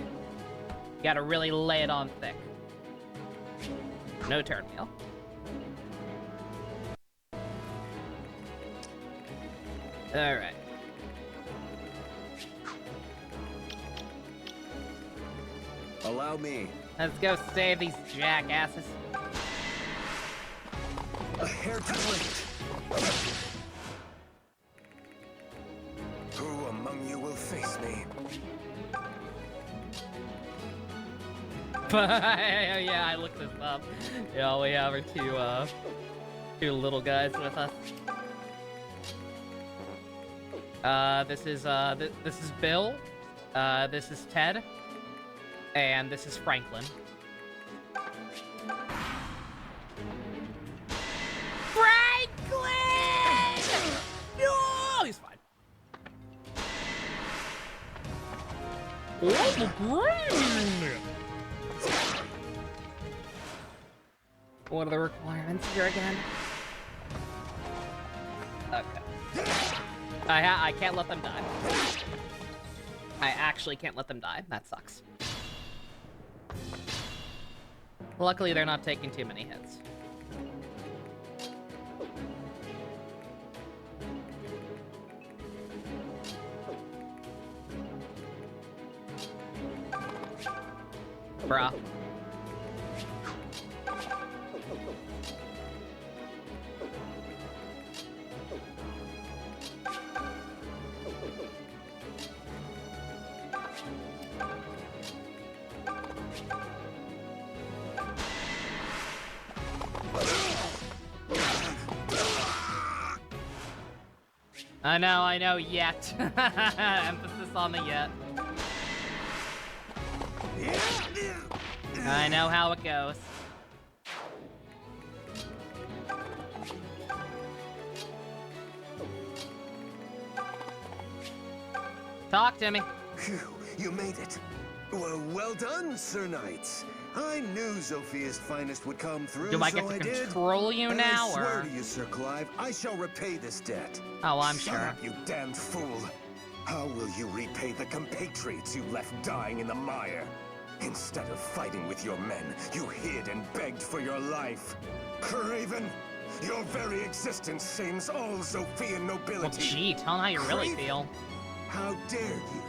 gotta really lay it on thick. No turn wheel. All right. Allow me. Let's go save these jackasses. A hair too late. Who among you will face me? Yeah, I looked this up. Yeah, all we have are two little guys with us. This is Bill. This is Ted. And this is Franklin. Franklin! No, he's fine. Oh, the brain! What are the requirements here again? Okay. I can't let them die. I actually can't let them die. That sucks. Luckily, they're not taking too many hits. Bruh. I know, yet. Emphasis on the yet. I know how it goes. Talk to me. Phew, you made it. Well done, Sir Knights. I knew Zophia's finest would come through, Do I get to control you now, I swear or? to you, Sir Clive, I shall repay this debt. Oh, I'm Shut sure. up, you damned fool. How will you repay the compatriots you left dying in the mire? Instead of fighting with your men, you hid and begged for your life. Craven, your very existence shames all Zophian nobility. Well, gee, tell them how you really feel. How dare you?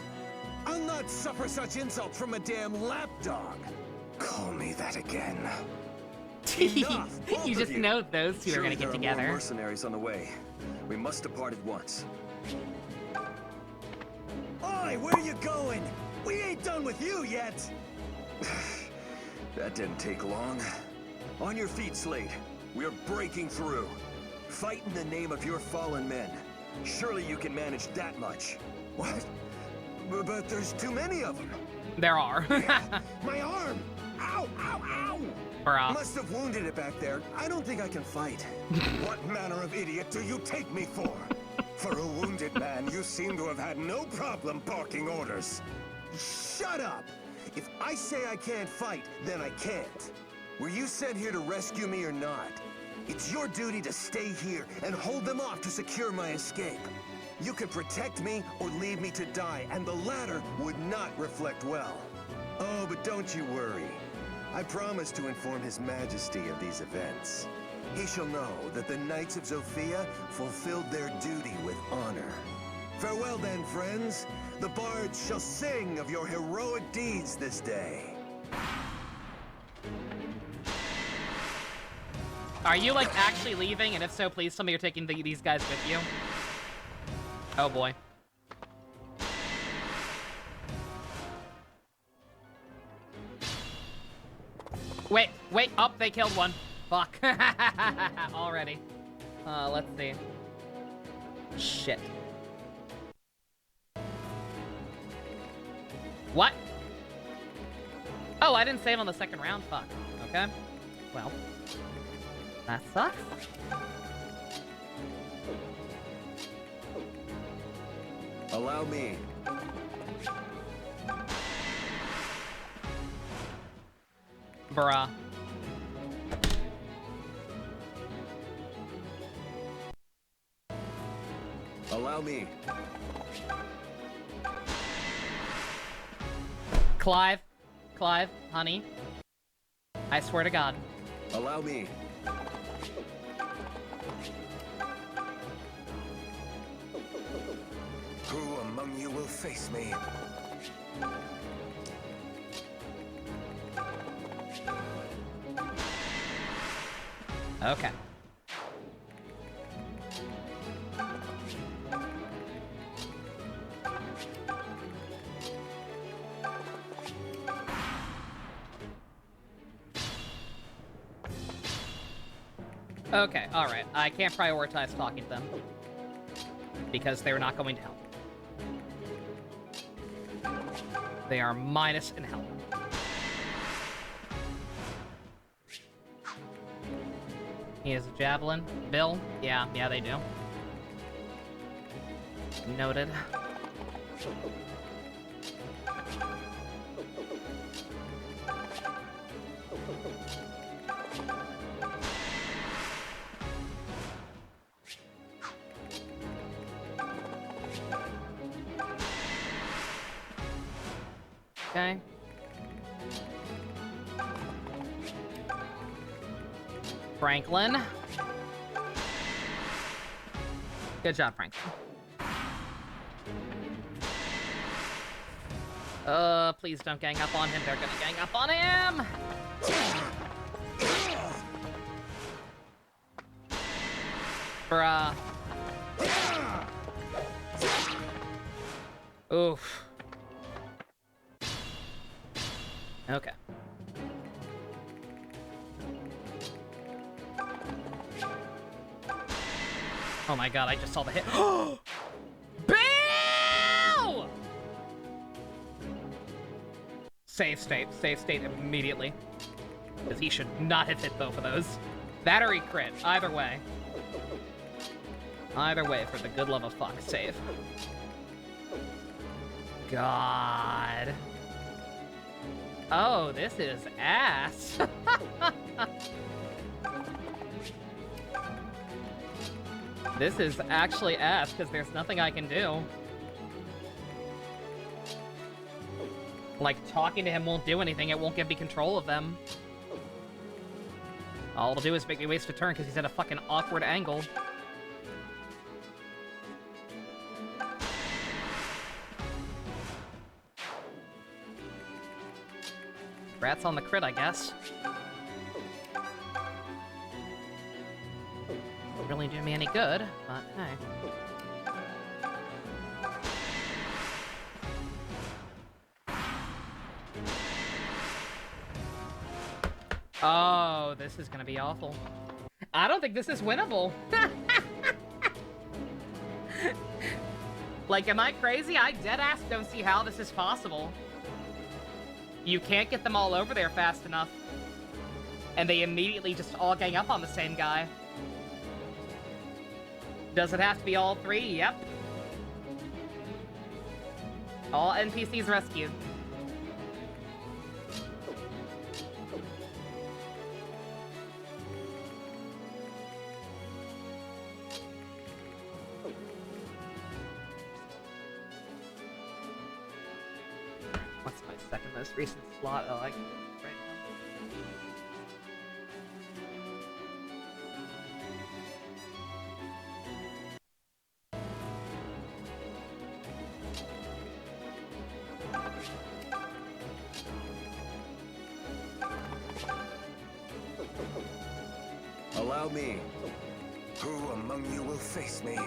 I'll not suffer such insults from a damn lapdog. Call me that again. Enough, both You of just know those two are Surely gonna get there are together. more mercenaries on the way. We must depart at once. Oi, where you going? We ain't done with you yet. That didn't take long. On your feet, Slade. We're breaking through. Fight in the name of your fallen men. Surely you can manage that much. What? But there's too many of them. There are. My arm! Ow, ow, ow! Bruh. Must have wounded it back there. I don't think I can fight. What manner of idiot do you take me for? For a wounded man, you seem to have had no problem barking orders. Shut up! If I say I can't fight, then I can't. Were you sent here to rescue me or not? It's your duty to stay here and hold them off to secure my escape. You could protect me or leave me to die, and the latter would not reflect well. Oh, but don't you worry. I promise to inform His Majesty of these events. He shall know that the Knights of Zofia fulfilled their duty with honor. Farewell then, friends. The bards shall sing of your heroic deeds this day. Are you, like, actually leaving? And if so, please tell me you're taking these guys with you. Oh, boy. Wait, up, they killed one. Fuck. Already. Let's see. Shit. What? Oh, I didn't save on the second round? Fuck. Okay. Well. That sucks. Allow me. Bruh. Allow me. Clive, honey. I swear to God. Allow me. Who among you will face me? Okay. Okay, alright. I can't prioritize talking to them. Because they're not going to help. They are minus in health. He has a javelin. Bill? Yeah, they do. Noted. Okay. Franklin. Good job, Franklin. Please don't gang up on him. They're gonna gang up on him! Bruh. Oof. Okay. Oh my god, I just saw the hit. Bill! Save state immediately. Because he should not have hit both of those. That or he crit. Either way. Either way, for the good love of fuck, save. God. Oh, this is ass. This is actually ass, because there's nothing I can do. Like, talking to him won't do anything. It won't give me control of them. All it'll do is make me waste a turn, because he's at a fucking awkward angle. Rats on the crit, I guess. Won't really do me any good, but hey. Oh, this is gonna be awful. I don't think this is winnable. Like, am I crazy? I deadass don't see how this is possible. You can't get them all over there fast enough. And they immediately just all gang up on the same guy. Does it have to be all three? Yep. All NPCs rescued. What's my second most recent slot? Oh, I can right Allow me. Who among you will face me?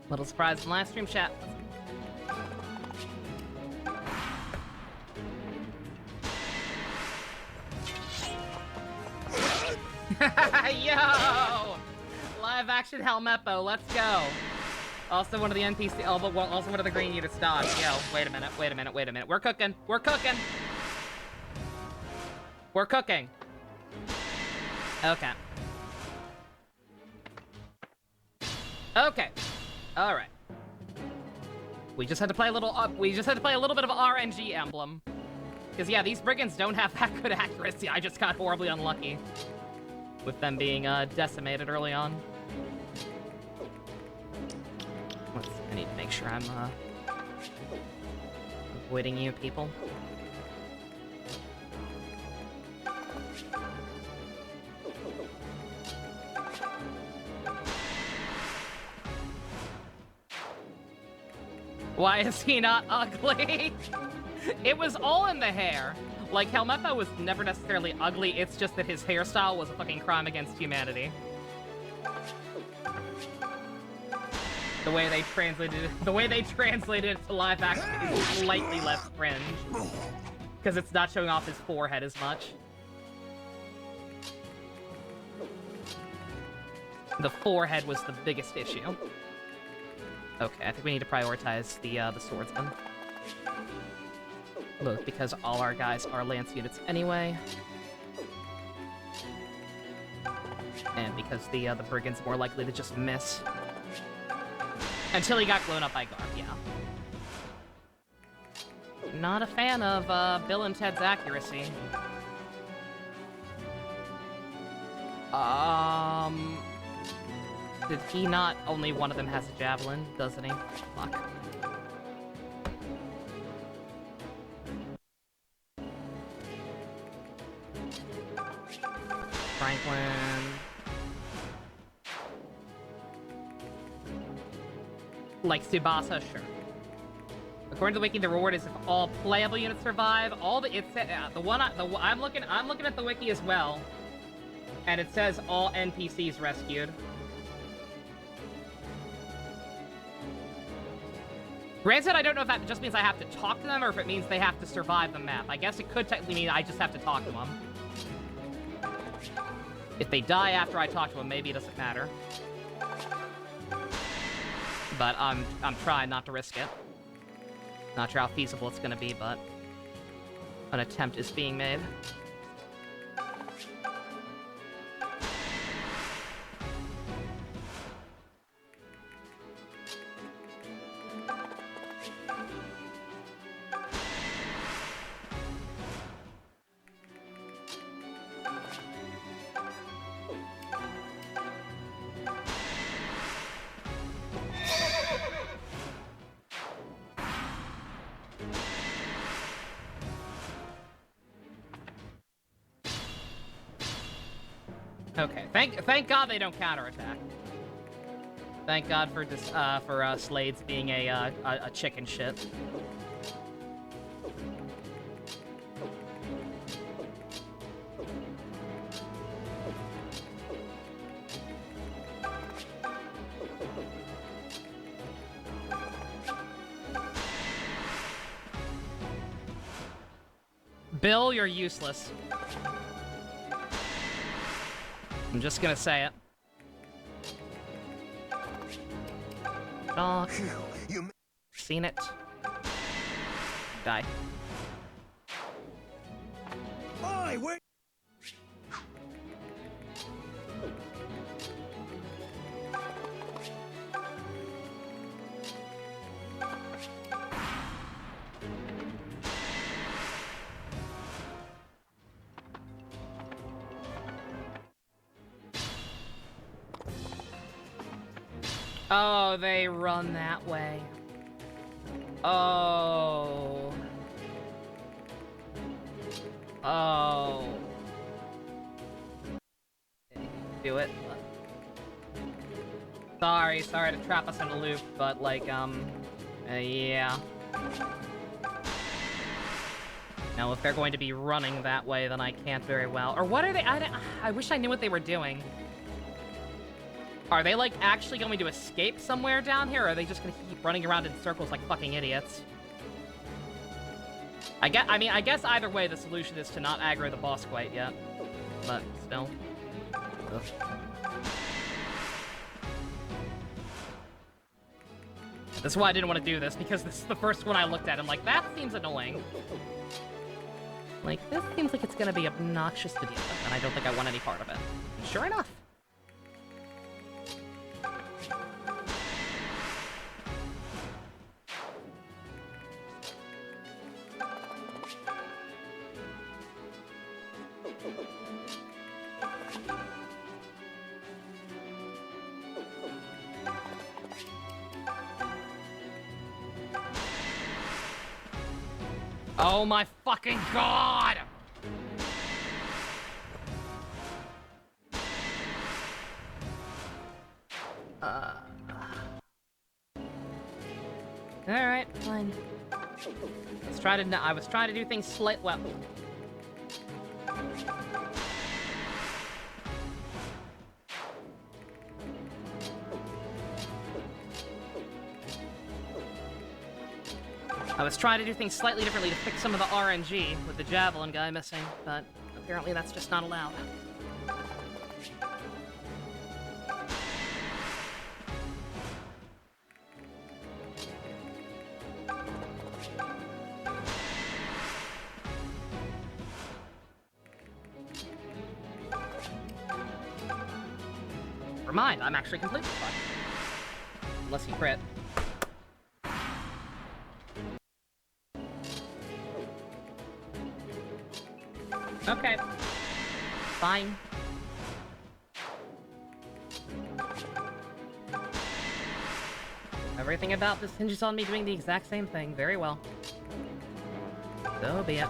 Little surprise in live stream chat. Yo! Live action Helmeppo, let's go. Also one of the NPC, also one of the green units dodged. Yo, wait a minute. We're cooking. Okay. All right. We just had to play a little. We just had to play a little bit of RNG Emblem, because yeah, these brigands don't have that good accuracy. I just got horribly unlucky with them being decimated early on. I need to make sure I'm avoiding you people. Why is he not ugly? It was all in the hair. Like, Helmeppo was never necessarily ugly, it's just that his hairstyle was a fucking crime against humanity. The way they translated it to live action is slightly less cringe. Because it's not showing off his forehead as much. The forehead was the biggest issue. Okay, I think we need to prioritize the swordsman. Both because all our guys are lance units anyway. And because the brigand's more likely to just miss. Until he got blown up by Garb, yeah. Not a fan of Bill and Ted's accuracy. Did he not? Only one of them has a javelin, doesn't he? Fuck. Franklin. Like Tsubasa, sure. According to the wiki, the reward is if all playable units survive. All the I'm looking at the wiki as well, and it says all NPCs rescued. Granted, I don't know if that just means I have to talk to them or if it means they have to survive the map. I guess it could technically mean I just have to talk to them. If they die after I talk to them, maybe it doesn't matter. But I'm trying not to risk it. Not sure how feasible it's gonna be, but an attempt is being made. Okay, thank God they don't counterattack. Thank God for this for Slade's being a chicken shit. Bill, you're useless. I'm just gonna say it. Doc. Seen it. Die. Oi, wait! Oh, they run that way. Oh. Oh. Do it. Sorry to trap us in a loop, but like, yeah. Now, if they're going to be running that way, then I can't very well. Or what are they? I wish I knew what they were doing. Are they, like, actually going to escape somewhere down here, or are they just going to keep running around in circles like fucking idiots? I guess either way, the solution is to not aggro the boss quite yet. But, still. Ugh. That's why I didn't want to do this, because this is the first one I looked at. I'm like, that seems annoying. Like, this seems like it's going to be obnoxious to deal with, and I don't think I want any part of it. And sure enough. Oh my fucking god! Alright, fine. I was trying to do things I was trying to do things slightly differently to fix some of the RNG with the javelin guy missing, but apparently that's just not allowed. Never mind, I'm actually completely fine. Unless he crit. Okay. Fine. Everything about this hinges on me doing the exact same thing. Very well. So be it.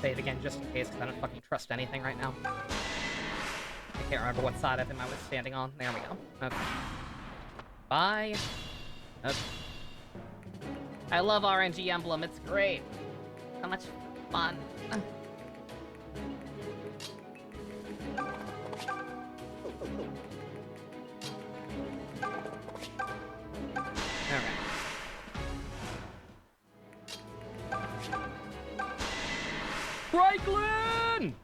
Save again just in case, because I don't fucking trust anything right now. I can't remember what side of him I was standing on. There we go. Okay. Bye. Okay. I love RNG Emblem. It's great. So much fun. Franklin!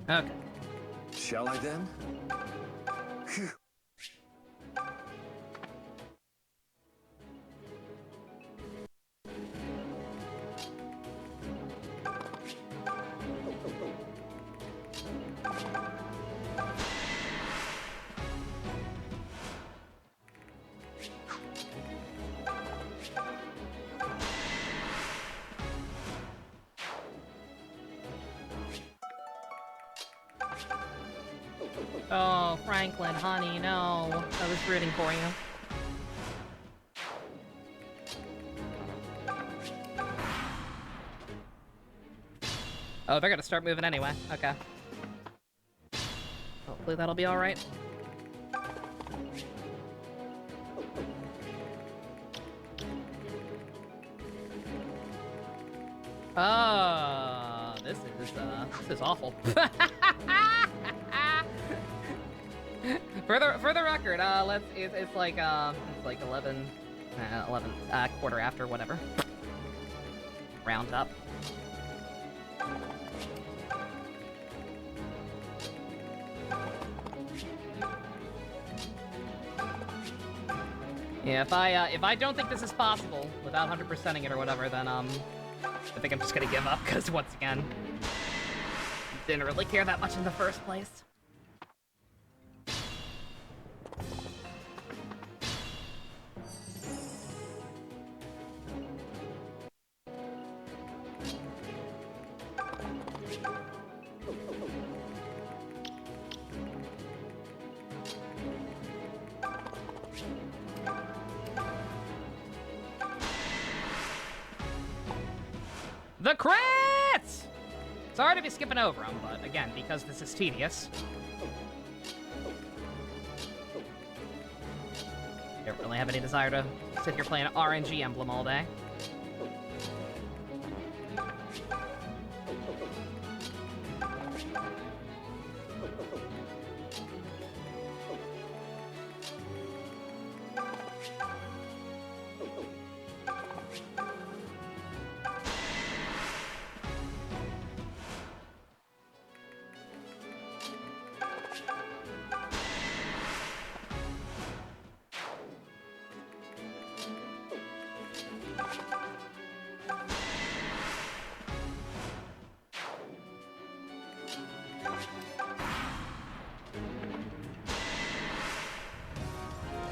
Okay. Shall I then? Phew. Oh, Franklin, honey, no. I was rooting for you. Oh, they're gonna start moving anyway. Okay. Hopefully that'll be alright. This is awful. For the record, it's like 11 quarter after whatever. Round up. Yeah, if I don't think this is possible without 100%ing it or whatever, then I think I'm just gonna give up, because once again, didn't really care that much in the first place. The crits! Sorry to be skipping over them, but again, because this is tedious. Don't really have any desire to sit here playing RNG Emblem all day.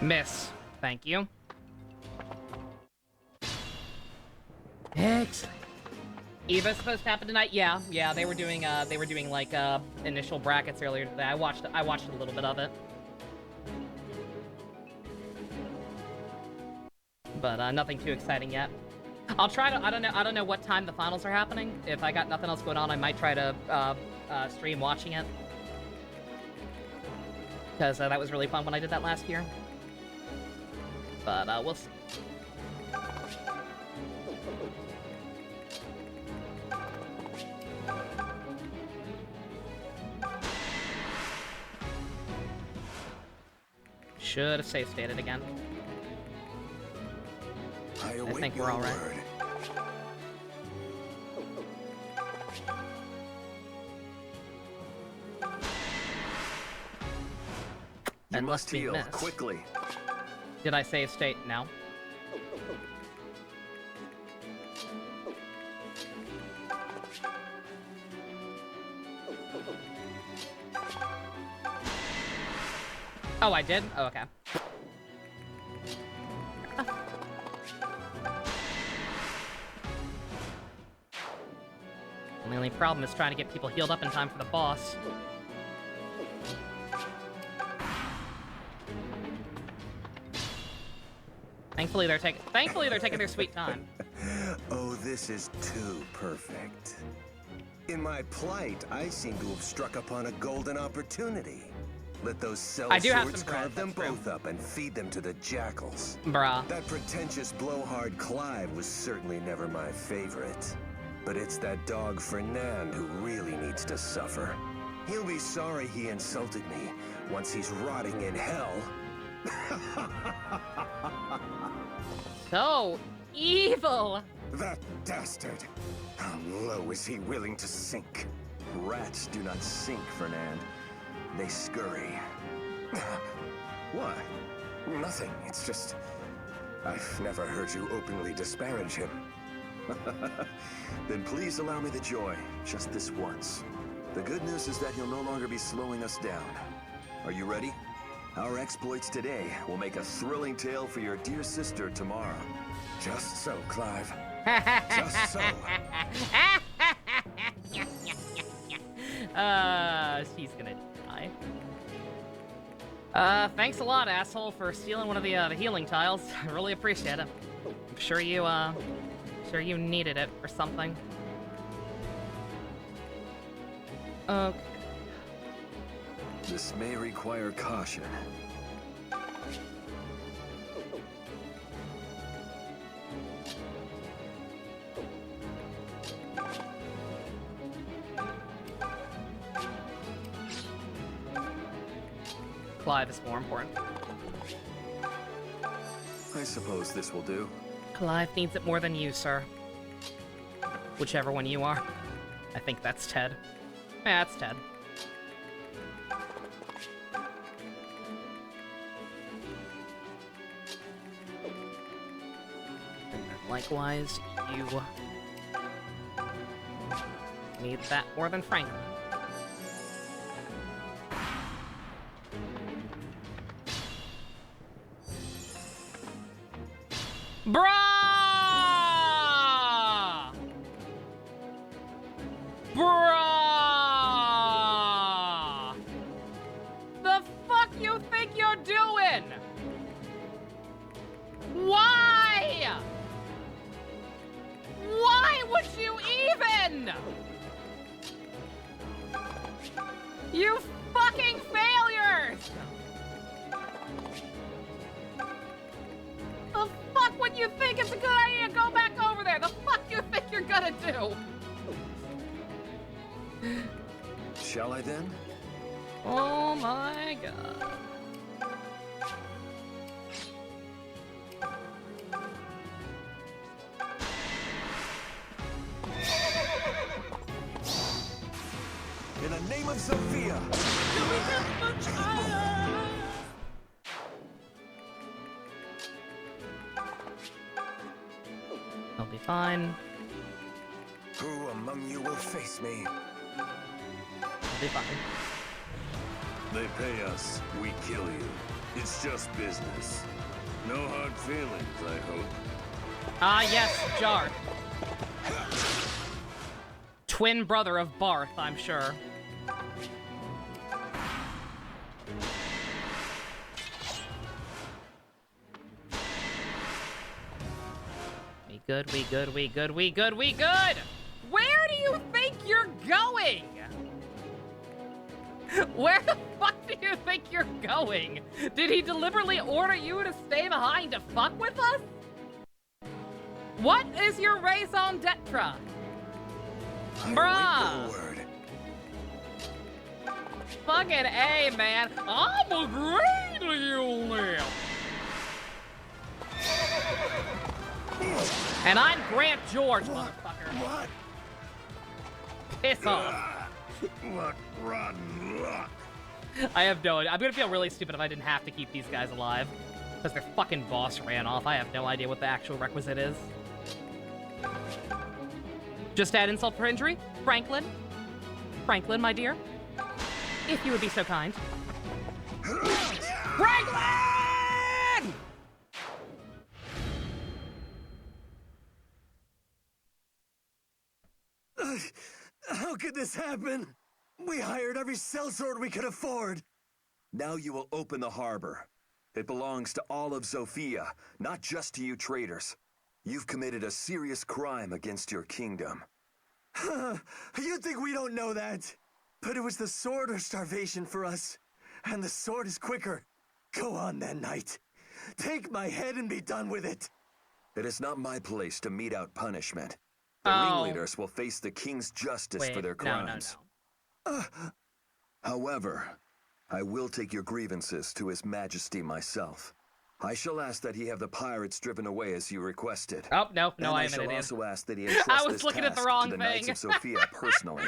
Miss. Thank you. Excellent. Eva's supposed to happen tonight? Yeah, they were doing like initial brackets earlier today. I watched a little bit of it. But nothing too exciting yet. I'll try to, I don't know what time the finals are happening. If I got nothing else going on, I might try to stream watching it. Because that was really fun when I did that last year. But we'll see. Should have safe stated again. I think we're all right. You must heal quickly. Did I save state? No. Oh, I did? Oh, okay. The only problem is trying to get people healed up in time for the boss. Thankfully, they're taking their sweet time. Oh, this is too perfect. In my plight, I seem to have struck upon a golden opportunity. Let those cell swords carve them both up and feed them to the jackals. Bruh. That pretentious blowhard Clive was certainly never my favorite. But it's that dog Fernand who really needs to suffer. He'll be sorry he insulted me once he's rotting in hell. So evil! That dastard! How low is he willing to sink? Rats do not sink, Fernand. They scurry. What? Nothing. It's just... I've never heard you openly disparage him. Then please allow me the joy, just this once. The good news is that he'll no longer be slowing us down. Are you ready? Our exploits today will make a thrilling tale for your dear sister tomorrow. Just so, Clive. Just so. She's gonna die. Thanks a lot, asshole, for stealing one of the healing tiles. I really appreciate it. I'm sure you needed it or something. Okay. This may require caution. Clive is more important. I suppose this will do. Clive needs it more than you, sir. Whichever one you are. I think that's Ted. Yeah, that's Ted. And then likewise, you need that more than Franklin. Bruh! Bruh! The fuck you think you're doing? Why? Why would you even? You fucking failures! The fuck when you think it's a good idea to go back over there? The fuck you think you're gonna do? Shall I then? Oh my god. In the name of Sophia! I'll be fine. Who among you will face me? I'll be fine. They pay us, we kill you. It's just business. No hard feelings, I hope. Ah, yes, Jar. Twin brother of Barth, I'm sure. We good, we good, we good, we good, we good! Where do you think you're going? Where the fuck do you think you're going? Did he deliberately order you to stay behind to fuck with us? What is your raison d'etre? Bruh! Fucking A, man. I'm agreeing to you now. And I'm Grant George, motherfucker. What? Piss off. What rotten luck. I have no idea. I'm gonna feel really stupid if I didn't have to keep these guys alive. Because their fucking boss ran off. I have no idea what the actual requisite is. Just add insult for injury? Franklin? Franklin, my dear? If you would be so kind. Franklin! How could this happen? We hired every sellsword we could afford. Now you will open the harbor. It belongs to all of Zofia, not just to you traders. You've committed a serious crime against your kingdom. You think we don't know that? But it was the sword or starvation for us. And the sword is quicker. Go on then, knight. Take my head and be done with it. It is not my place to mete out punishment. The ringleaders will face the king's justice for their crimes. No. However, I will take your grievances to His Majesty myself. I shall ask that he have the pirates driven away as you requested. Oh, no, and I shall am an idiot. also ask that he entrust I was this looking at the task wrong to the thing. Knights of Sophia personally.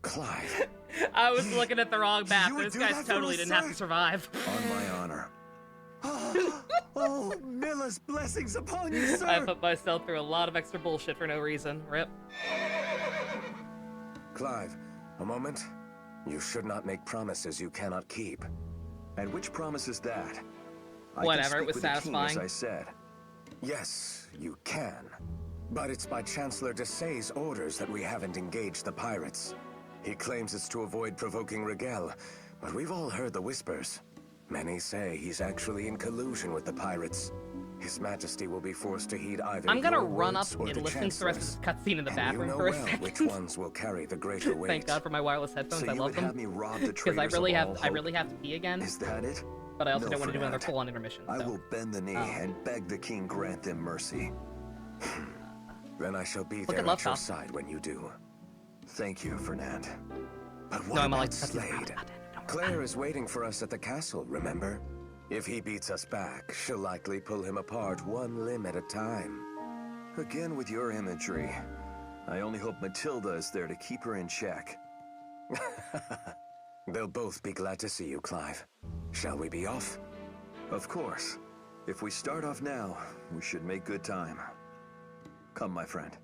Clive. I was looking at the wrong map. You would Those do guys that for totally us, didn't have sir? to survive. On my honor. Oh, Milla's blessings upon you, sir. I put myself through a lot of extra bullshit for no reason. Rip. Clive, a moment. You should not make promises you cannot keep. And which promise is that? I Whatever, can it was speak with the king, satisfying. as I said. Yes, you can. But it's by Chancellor Desay's orders that we haven't engaged the pirates. He claims it's to avoid provoking Rigel, but we've all heard the whispers. Many say he's actually in collusion with the pirates. His Majesty will be forced to heed either I'm gonna your run up words or and the listen to the rest of this cutscene in the And bathroom you know for a well second. which ones will carry the greater weight. Thank God for my wireless headphones. So I you love would them. have me rob the Because traders I of really all have to pee again. Is that it? But I also No, don't want to do another Fernand. full-on intermission. I So. will bend the knee and beg the king grant them mercy. Then I shall be Look there at at Love your Top. side when you do. Thank you, Fernand. But what No, I'm about like, Slade? Claire is waiting for us at the castle, remember? If he beats us back, she'll likely pull him apart one limb at a time. Again with your imagery. I only hope Matilda is there to keep her in check. They'll both be glad to see you, Clive. Shall we be off? Of course. If we start off now, we should make good time. Come, my friend.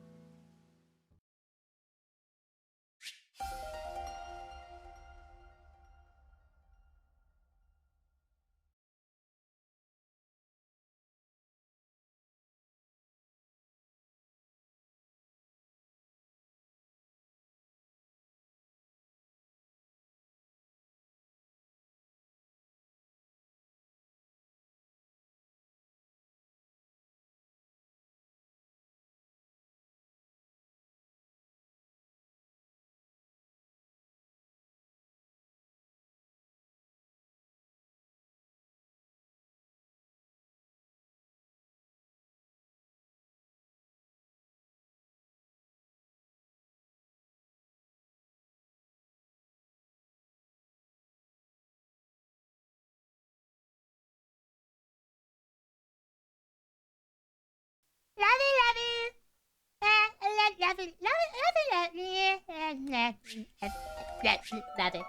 Love it.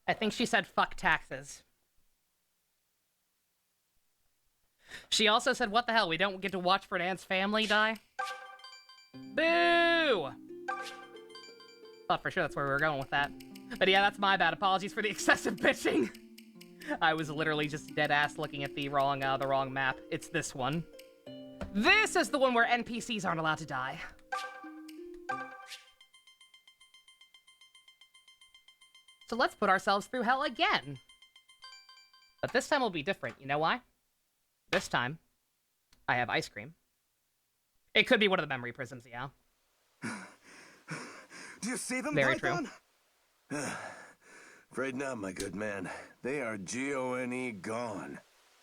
I think she said fuck taxes. She also said, what the hell, we don't get to watch Fernand's family die? Boo! Thought for sure that's where we were going with that. But yeah, that's my bad. Apologies for the excessive bitching. I was literally just dead-ass looking at the wrong map. It's this one. This is the one where NPCs aren't allowed to die. So let's put ourselves through hell again. But this time will be different. You know why? This time, I have ice cream. It could be one of the memory prisms, yeah. Do you see them, Very Python? true. Afraid not, my good man. They are G-O-N-E gone.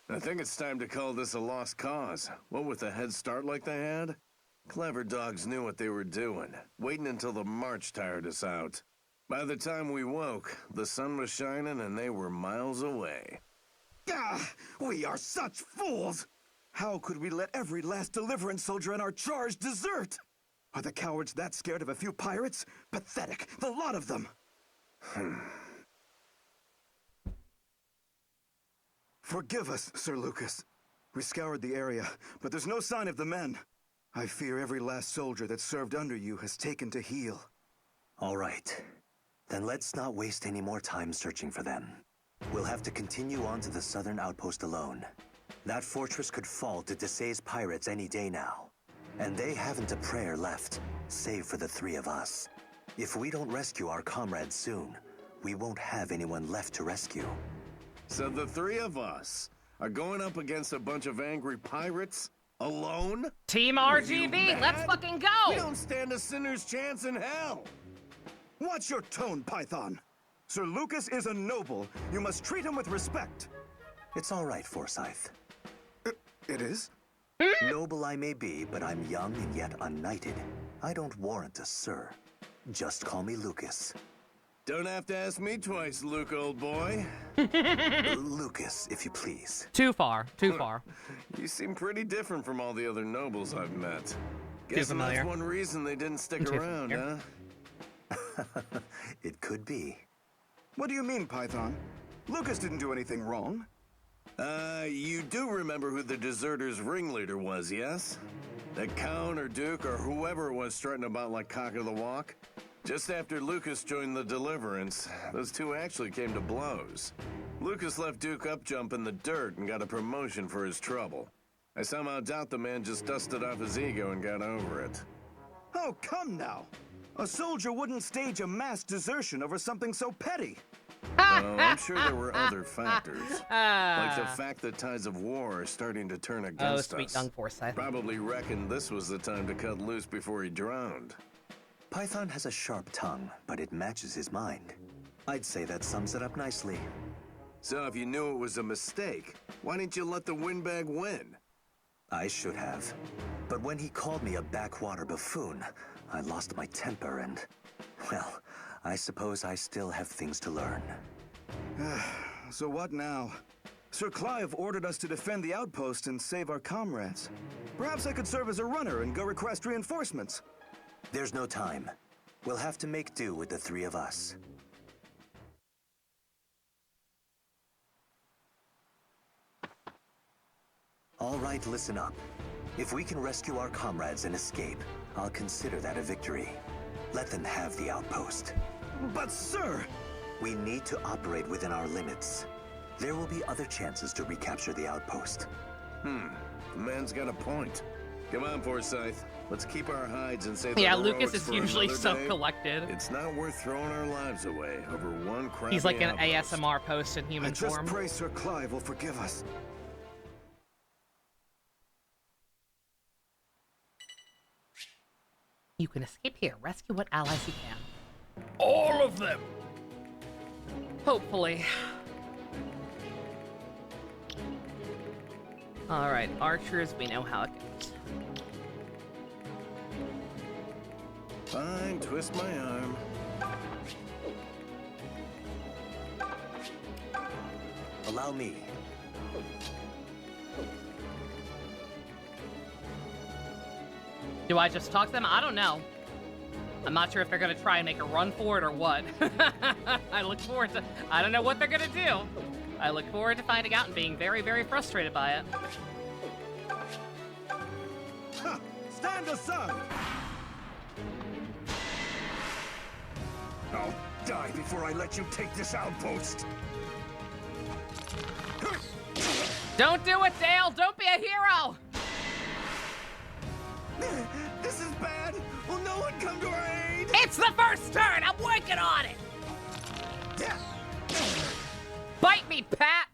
I think it's time to call this a lost cause. What with a head start like they had? Clever dogs knew what they were doing, waiting until the march tired us out. By the time we woke, the sun was shining and they were miles away. Ah, we are such fools! How could we let every last Deliverance soldier in our charge desert? Are the cowards that scared of a few pirates? Pathetic, the lot of them! Forgive us, Sir Lucas. We scoured the area, but there's no sign of the men. I fear every last soldier that served under you has taken to heel. All right. Then let's not waste any more time searching for them. We'll have to continue on to the southern outpost alone. That fortress could fall to Desai's pirates any day now. And they haven't a prayer left, save for the three of us. If we don't rescue our comrades soon, we won't have anyone left to rescue. So the three of us are going up against a bunch of angry pirates? Alone? Team RGB, let's fucking go! We don't stand a sinner's chance in hell! Watch your tone, Python. Sir Lucas is a noble. You must treat him with respect. It's all right, Forsyth. It is? Noble I may be, but I'm young and yet unknighted. I don't warrant a sir. Just call me Lucas. Don't have to ask me twice, Luke, old boy. Lucas, if you please. Too far, too far. You seem pretty different from all the other nobles I've met. Guessing familiar. that's one reason they didn't stick around, huh? It could be. What do you mean, Python? Lucas didn't do anything wrong. You do remember who the deserters' ringleader was, yes? That count or duke or whoever it was strutting about like cock of the walk? Just after Lucas joined the Deliverance, those two actually came to blows. Lucas left Duke Upjump in the dirt and got a promotion for his trouble. I somehow doubt the man just dusted off his ego and got over it. Oh, come now. A soldier wouldn't stage a mass desertion over something so petty. Oh, I'm sure there were other factors. Like the fact that tides of war are starting to turn against sweet us. young Forsyth. Probably reckoned this was the time to cut loose before he drowned. Python has a sharp tongue, but it matches his mind. I'd say that sums it up nicely. So if you knew it was a mistake, why didn't you let the windbag win? I should have. But when he called me a backwater buffoon, I lost my temper and, well, I suppose I still have things to learn. So what now? Sir Clive ordered us to defend the outpost and save our comrades. Perhaps I could serve as a runner and go request reinforcements. There's no time. We'll have to make do with the three of us. All right, listen up. If we can rescue our comrades and escape, I'll consider that a victory. Let them have the outpost. But sir! We need to operate within our limits. There will be other chances to recapture the outpost. The man's got a point. Come on, Forsyth. Let's keep our hides and say the Yeah, heroics Lucas is for usually another so day. collected. It's not worth throwing our lives away over one crappy He's like an outpost. ASMR post in human I just form. pray Sir Clive will forgive us. You can escape here. Rescue what allies you can. All of them! Hopefully. Alright, archers, we know how it goes. Fine, twist my arm. Allow me. Do I just talk to them? I don't know. I'm not sure if they're gonna try and make a run for it or what. I look forward to... I don't know what they're gonna do. I look forward to finding out and being very, very frustrated by it. Ha! Stand aside! Now, Die before I let you take this outpost! Don't do it, Dale! Don't be a hero! This is bad! Will no one come to our aid? It's the first turn! I'm working on it! Bite me, Pat!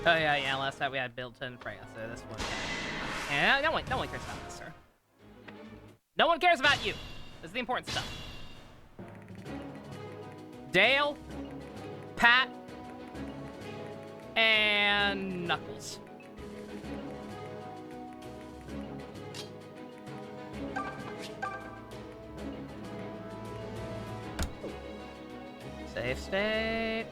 Oh yeah, last time we had built-in Freya, so this one can. Yeah, no one cares about this, sir. No one cares about you! This is the important stuff. Dale, Pat, and Knuckles. Safe state.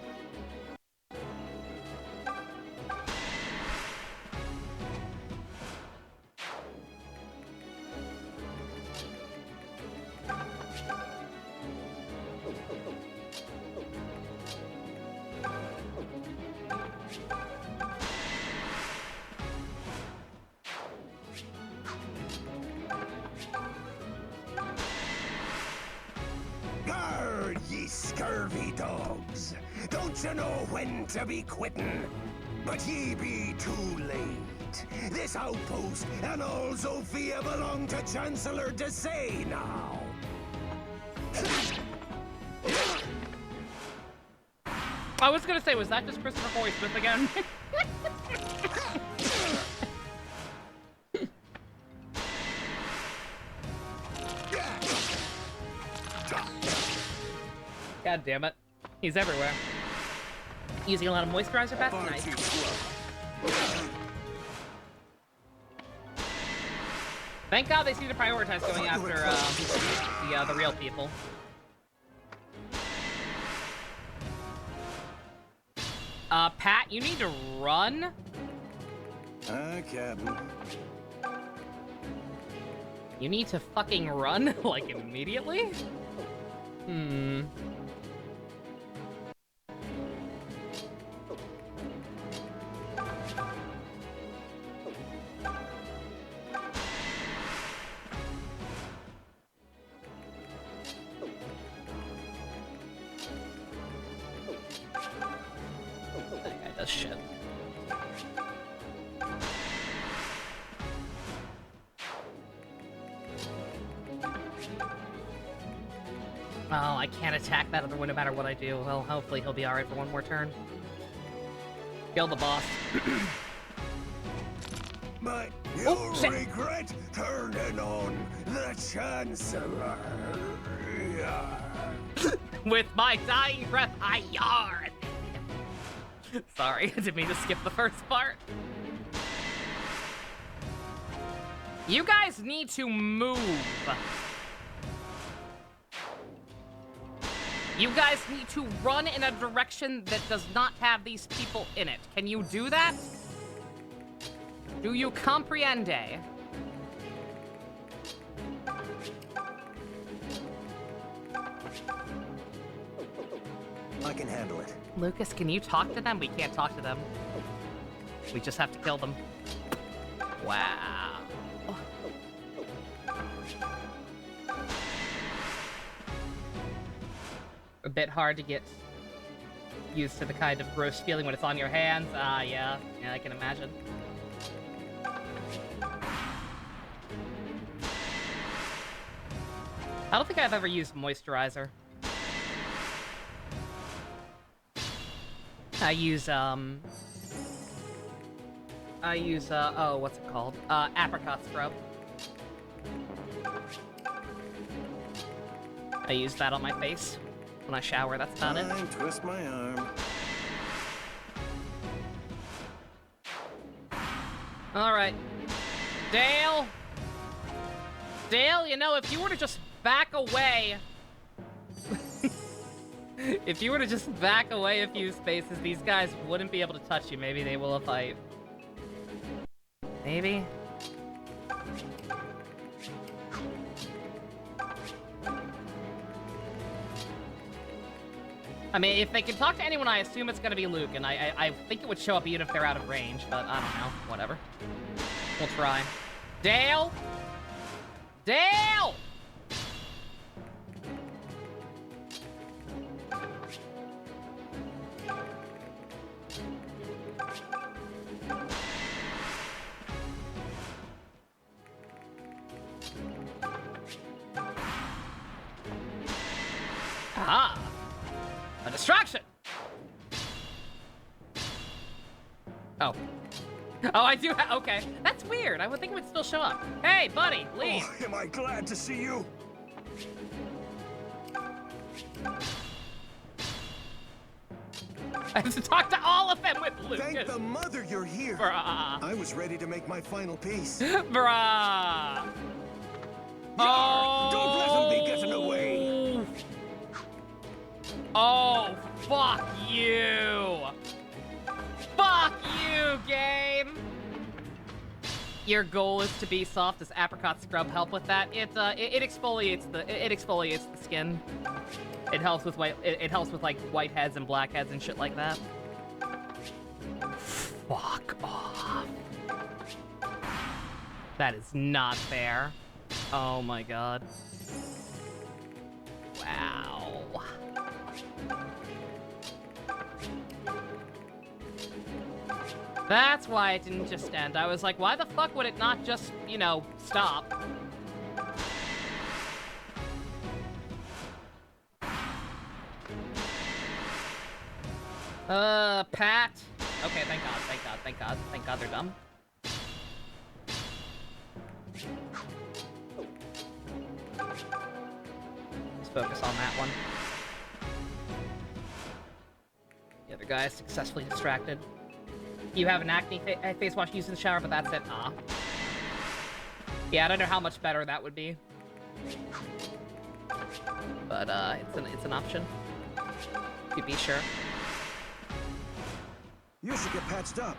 Guard, ye scurvy dogs! Don't you know when to be quittin'? But ye be too late. This outpost and all Zofia belong to Chancellor Desay now. I was gonna say, was that just Christopher Boy Smith again? God damn it. He's everywhere. Using a lot of moisturizer, Beth? Nice. Thank God they seem to prioritize going after the real people. Pat, you need to run? Captain. You need to fucking run, like, immediately? That guy does shit. Oh, I can't attack that other one no matter what I do. Well, hopefully he'll be alright for one more turn. Kill the boss. But you'll regret turning on the Chancellor. With my dying breath, I yarn! Sorry, I didn't mean to skip the first part. You guys need to move. You guys need to run in a direction that does not have these people in it. Can you do that? Do you comprehende? I can handle it. Lucas, can you talk to them? We can't talk to them. We just have to kill them. Wow. A bit hard to get used to the kind of gross feeling when it's on your hands. Yeah, I can imagine. I don't think I've ever used moisturizer. I use, oh, what's it called? Apricot scrub. I use that on my face when I shower, that's about it. Twist my arm. Alright. Dale! Dale, you know, if you were to just back away... if you were to just back away a few spaces, these guys wouldn't be able to touch you. Maybe they will fight. Maybe? I mean, if they can talk to anyone, I assume it's gonna be Luke, and I think it would show up even if they're out of range, but I don't know. Whatever. We'll try. Dale? Dale! Aha! A distraction! Oh. Oh, I do okay. That's weird. I would think it would still show up. Hey, buddy, leave. Oh, am I glad to see you? I have to talk to all of them with Lucas. Thank the mother you're here. Bruh. I was ready to make my final piece. Bruh. Oh. Don't let him be getting away. Oh, fuck you. Fuck you, game. Your goal is to be soft. Does apricot scrub help with that? It exfoliates the skin. It helps with it helps with like whiteheads and blackheads and shit like that. Fuck off. That is not fair. Oh my god. Wow. That's why it didn't just end. I was like, why the fuck would it not just, you know, stop? Pat. Okay, thank God, thank God, thank God, thank God they're dumb. Let's focus on that one. The other guy is successfully distracted. You have an acne face wash used in the shower, but that's it. Ah. Yeah, I don't know how much better that would be. But, it's an option. To be sure. You should get patched up.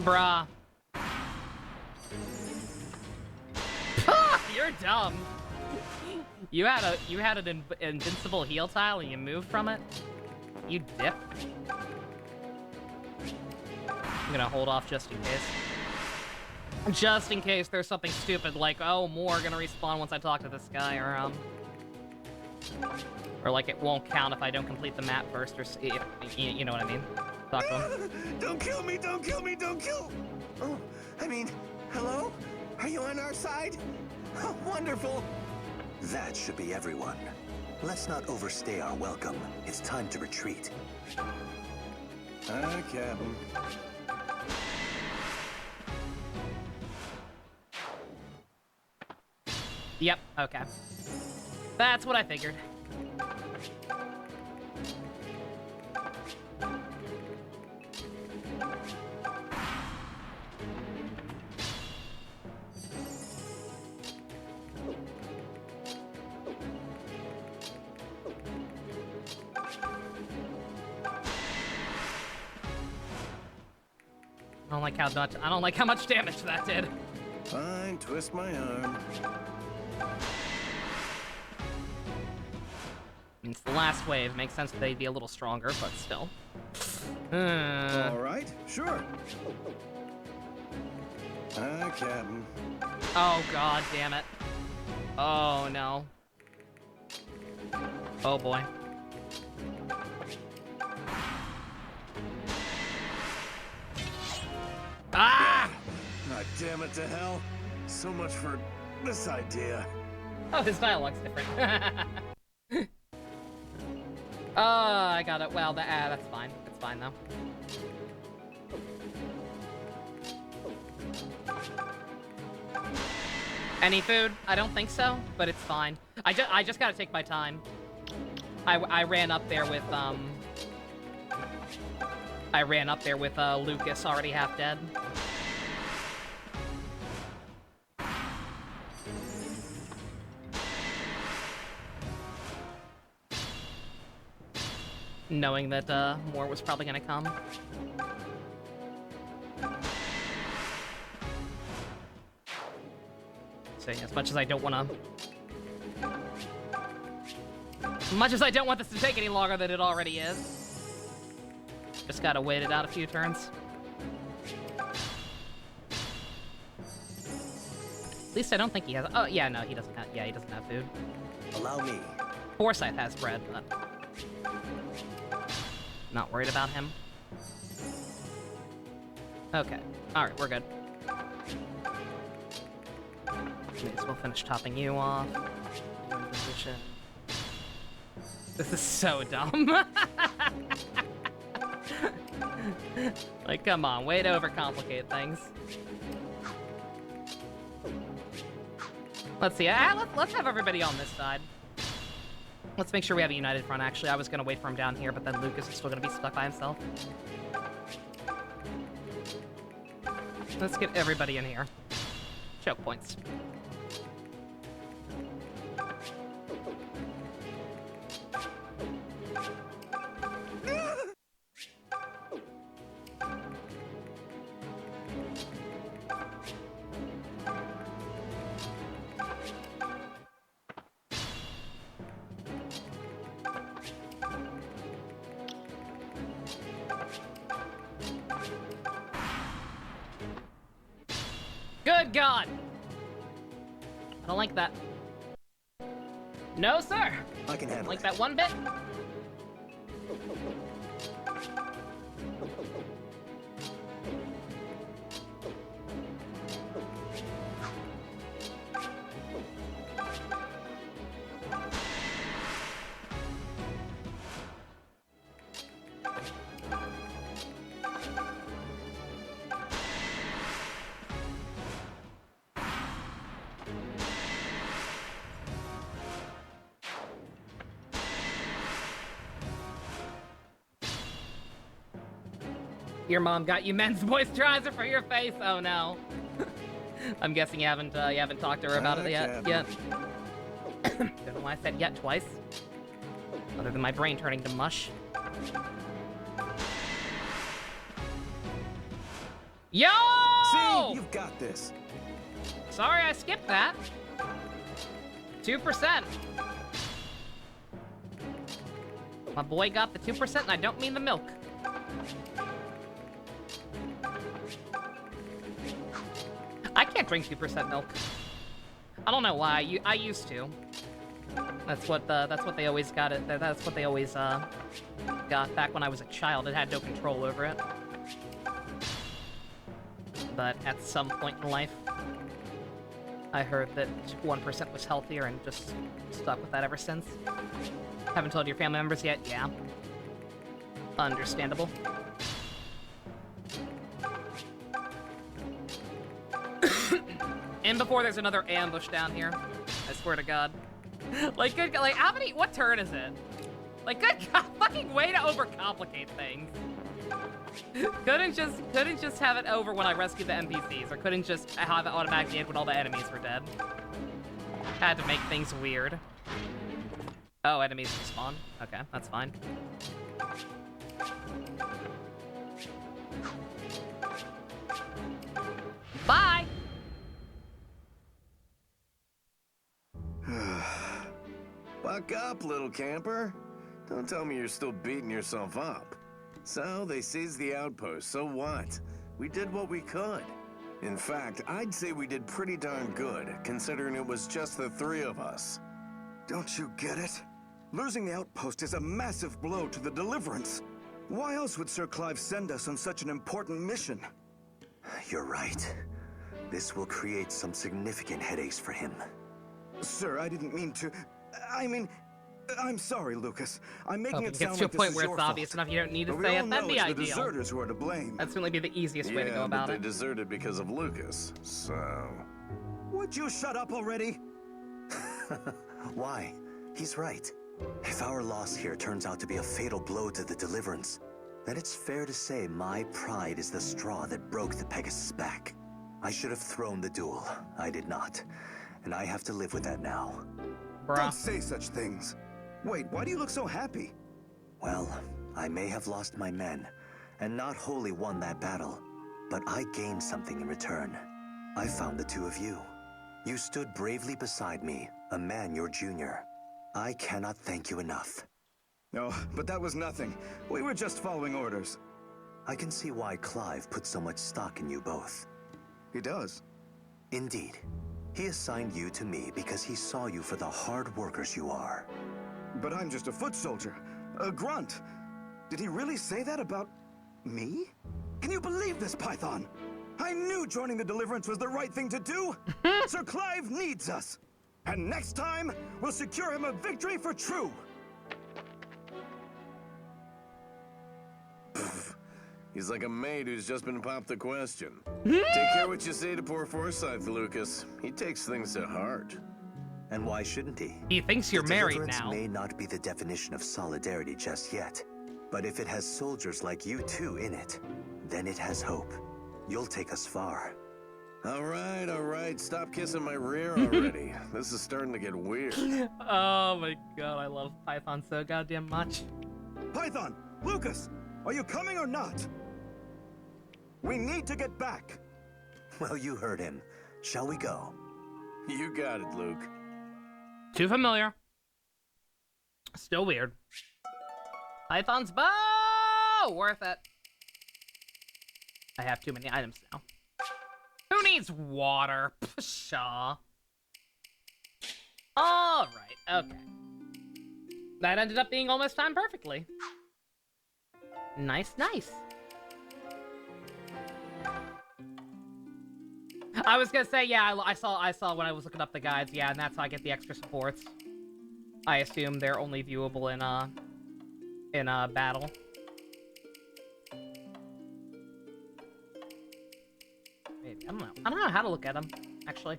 Bruh. You're dumb. You had an invincible heal tile and you moved from it? You dip? I'm gonna hold off just in case. Just in case there's something stupid like, oh, more gonna respawn once I talk to this guy, or like it won't count if I don't complete the map first, or you know what I mean. Talk to him. Don't kill me! Don't kill me! Don't kill! Oh, I mean, hello? Are you on our side? Oh, wonderful! That should be everyone. Let's not overstay our welcome. It's time to retreat. Captain. Yep, okay. That's what I figured. I don't like how much damage that did. Fine, twist my arm. It's the last wave. Makes sense that they'd be a little stronger, but still. All right, sure. Captain. Oh god, damn it. Oh no. Oh boy. Ah! God damn it to hell. So much for this idea. Oh, his dialogue's different. I got it. Well, that's fine. It's fine, though. Any food? I don't think so, but it's fine. I just gotta take my time. I ran up there with, Lucas already half dead. knowing that more was probably gonna come. So as much as I don't want this to take any longer than it already is, just gotta wait it out a few turns. At least I don't think he has. Oh yeah, no, he doesn't have. Yeah, he doesn't have food. Allow me. Forsyth has bread, but not worried about him. Okay, all right, we're good. May as well finish topping you off. Position. This is so dumb. Like, come on, way to overcomplicate things. Let's see. Let's have everybody on this side. Let's make sure we have a united front. Actually, I was gonna wait for him down here, but then Lucas is still gonna be stuck by himself. Let's get everybody in here. Choke points. Good God! I don't like that. No, sir! I can handle like that one bit. Your mom got you men's moisturizer for your face. Oh no. I'm guessing you haven't talked to her about it yet. Don't know why I said yet twice. Other than my brain turning to mush. Yo! See, you've got this. Sorry, I skipped that. 2%. My boy got the 2%, and I don't mean the milk. I can't drink 2% milk. I don't know why. I used to. That's what they always got it. That's what they always got back when I was a child. It had no control over it. But at some point in life, I heard that 1% was healthier and just stuck with that ever since. Haven't told your family members yet? Yeah. Understandable. And before there's another ambush down here. I swear to God. Like, good, like, how many, what turn is it? Like, good God, fucking way to overcomplicate things. Couldn't just have it over when I rescued the NPCs, or couldn't just have it automatically end when all the enemies were dead. Had to make things weird. Oh, enemies respawn. Okay, that's fine. Bye! Buck up, little camper. Don't tell me you're still beating yourself up. So, they seized the outpost, so what? We did what we could. In fact, I'd say we did pretty darn good, considering it was just the three of us. Don't you get it? Losing the outpost is a massive blow to the Deliverance. Why else would Sir Clive send us on such an important mission? You're right. This will create some significant headaches for him. Sir, I didn't mean to... I mean... I'm sorry, Lucas. I'm making it gets sound to a like point this where is it's your obvious fault. enough you don't need to But say we it. all That'd know be it's the ideal. deserters who are to blame. That'd certainly be the easiest way to go about but it. they deserted because of Lucas, so... Would you shut up already? Why? He's right. If our loss here turns out to be a fatal blow to the Deliverance, then it's fair to say my pride is the straw that broke the Pegasus' back. I should have thrown the duel. I did not. And I have to live with that now. Don't say such things. Wait, why do you look so happy? Well, I may have lost my men, and not wholly won that battle, but I gained something in return. I found the two of you. You stood bravely beside me, a man your junior. I cannot thank you enough. No, but that was nothing. We were just following orders. I can see why Clive put so much stock in you both. He does? Indeed. He assigned you to me because he saw you for the hard workers you are. But I'm just a foot soldier, a grunt. Did he really say that about me? Can you believe this, Python? I knew joining the Deliverance was the right thing to do. Sir Clive needs us. And next time, we'll secure him a victory for true. He's like a maid who's just been popped the question. Take care what you say to poor Forsyth, Lucas. He takes things to heart. And why shouldn't he? He thinks you're married now. Deliverance may not be the definition of solidarity just yet, but if it has soldiers like you two in it, then it has hope. You'll take us far. All right. Stop kissing my rear already. This is starting to get weird. Oh my god, I love Python so goddamn much. Python! Lucas! Are you coming or not? We need to get back. Well, you heard him. Shall we go? You got it, Luke. Too familiar. Still weird. Python's bow! Worth it. I have too many items now. Who needs water? Pshaw. Alright, okay. That ended up being almost timed perfectly. Nice. I was gonna say, yeah, I saw when I was looking up the guides, yeah, and that's how I get the extra supports. I assume they're only viewable in battle. Maybe, I don't know how to look at them, actually.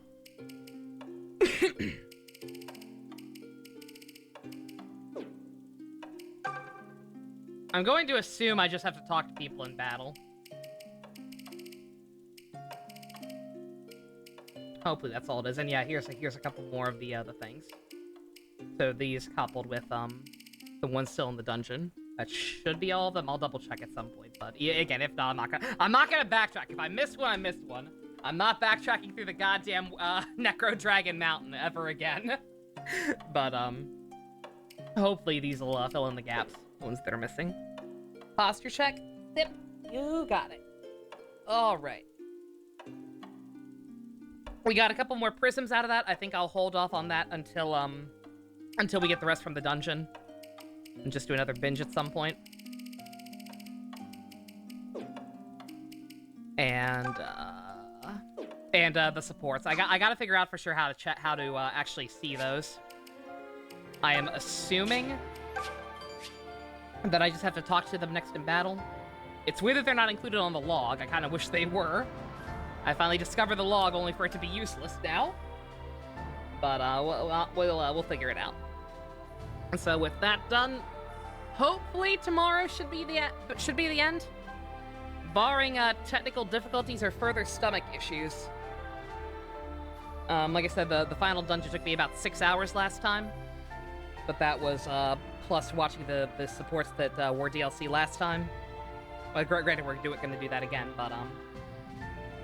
I'm going to assume I just have to talk to people in battle. Hopefully that's all it is. And yeah, here's a couple more of the things. So these coupled with the one still in the dungeon. That should be all of them. I'll double check at some point. But yeah, again, if not, I'm not gonna backtrack. If I missed one, I missed one. I'm not backtracking through the goddamn Necro Dragon Mountain ever again. But hopefully these will fill in the gaps, the ones that are missing. Posture check. Zip. You got it. All right. We got a couple more prisms out of that. I think I'll hold off on that until we get the rest from the dungeon. And just do another binge at some point. And the supports. I gotta figure out for sure how to actually see those. I am assuming that I just have to talk to them next in battle. It's weird that they're not included on the log. I kind of wish they were. I finally discovered the log only for it to be useless now. But we'll figure it out. And so with that done, hopefully tomorrow should be the end. Barring technical difficulties or further stomach issues. Like I said, the final dungeon took me about 6 hours last time. But that was plus watching the supports that were DLC last time. Well, granted, we're going to do that again, but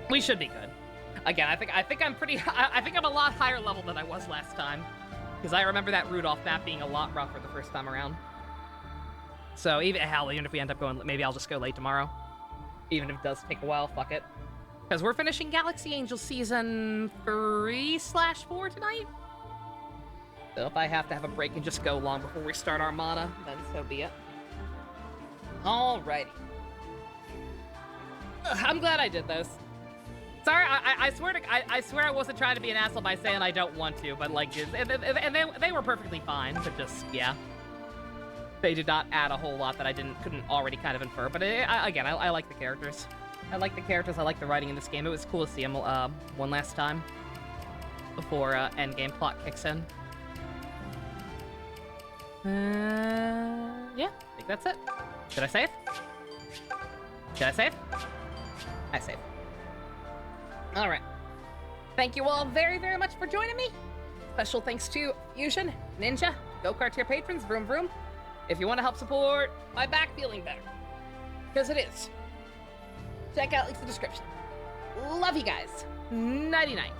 we should be good. Again, I think I'm a lot higher level than I was last time, because I remember that Rudolph map being a lot rougher the first time around. So even if we end up going, maybe I'll just go late tomorrow. Even if it does take a while, fuck it. Because we're finishing Galaxy Angel Season 3/4 tonight. So if I have to have a break and just go long before we start Armada, then so be it. Alrighty. I'm glad I did those. Sorry, I swear I wasn't trying to be an asshole by saying I don't want to, but like, and they were perfectly fine, but just, yeah. They did not add a whole lot that I couldn't already kind of infer, but again, I like the characters. I like the characters, I like the writing in this game. It was cool to see them one last time before endgame plot kicks in. Yeah, I think that's it. Did I save? Did I save? I saved. Alright. Thank you all very, very much for joining me. Special thanks to Fusion, Ninja, Go-Kart tier patrons, Vroom Vroom, if you want to help support my back feeling better, because it is, check out links in the description. Love you guys. Nighty-night.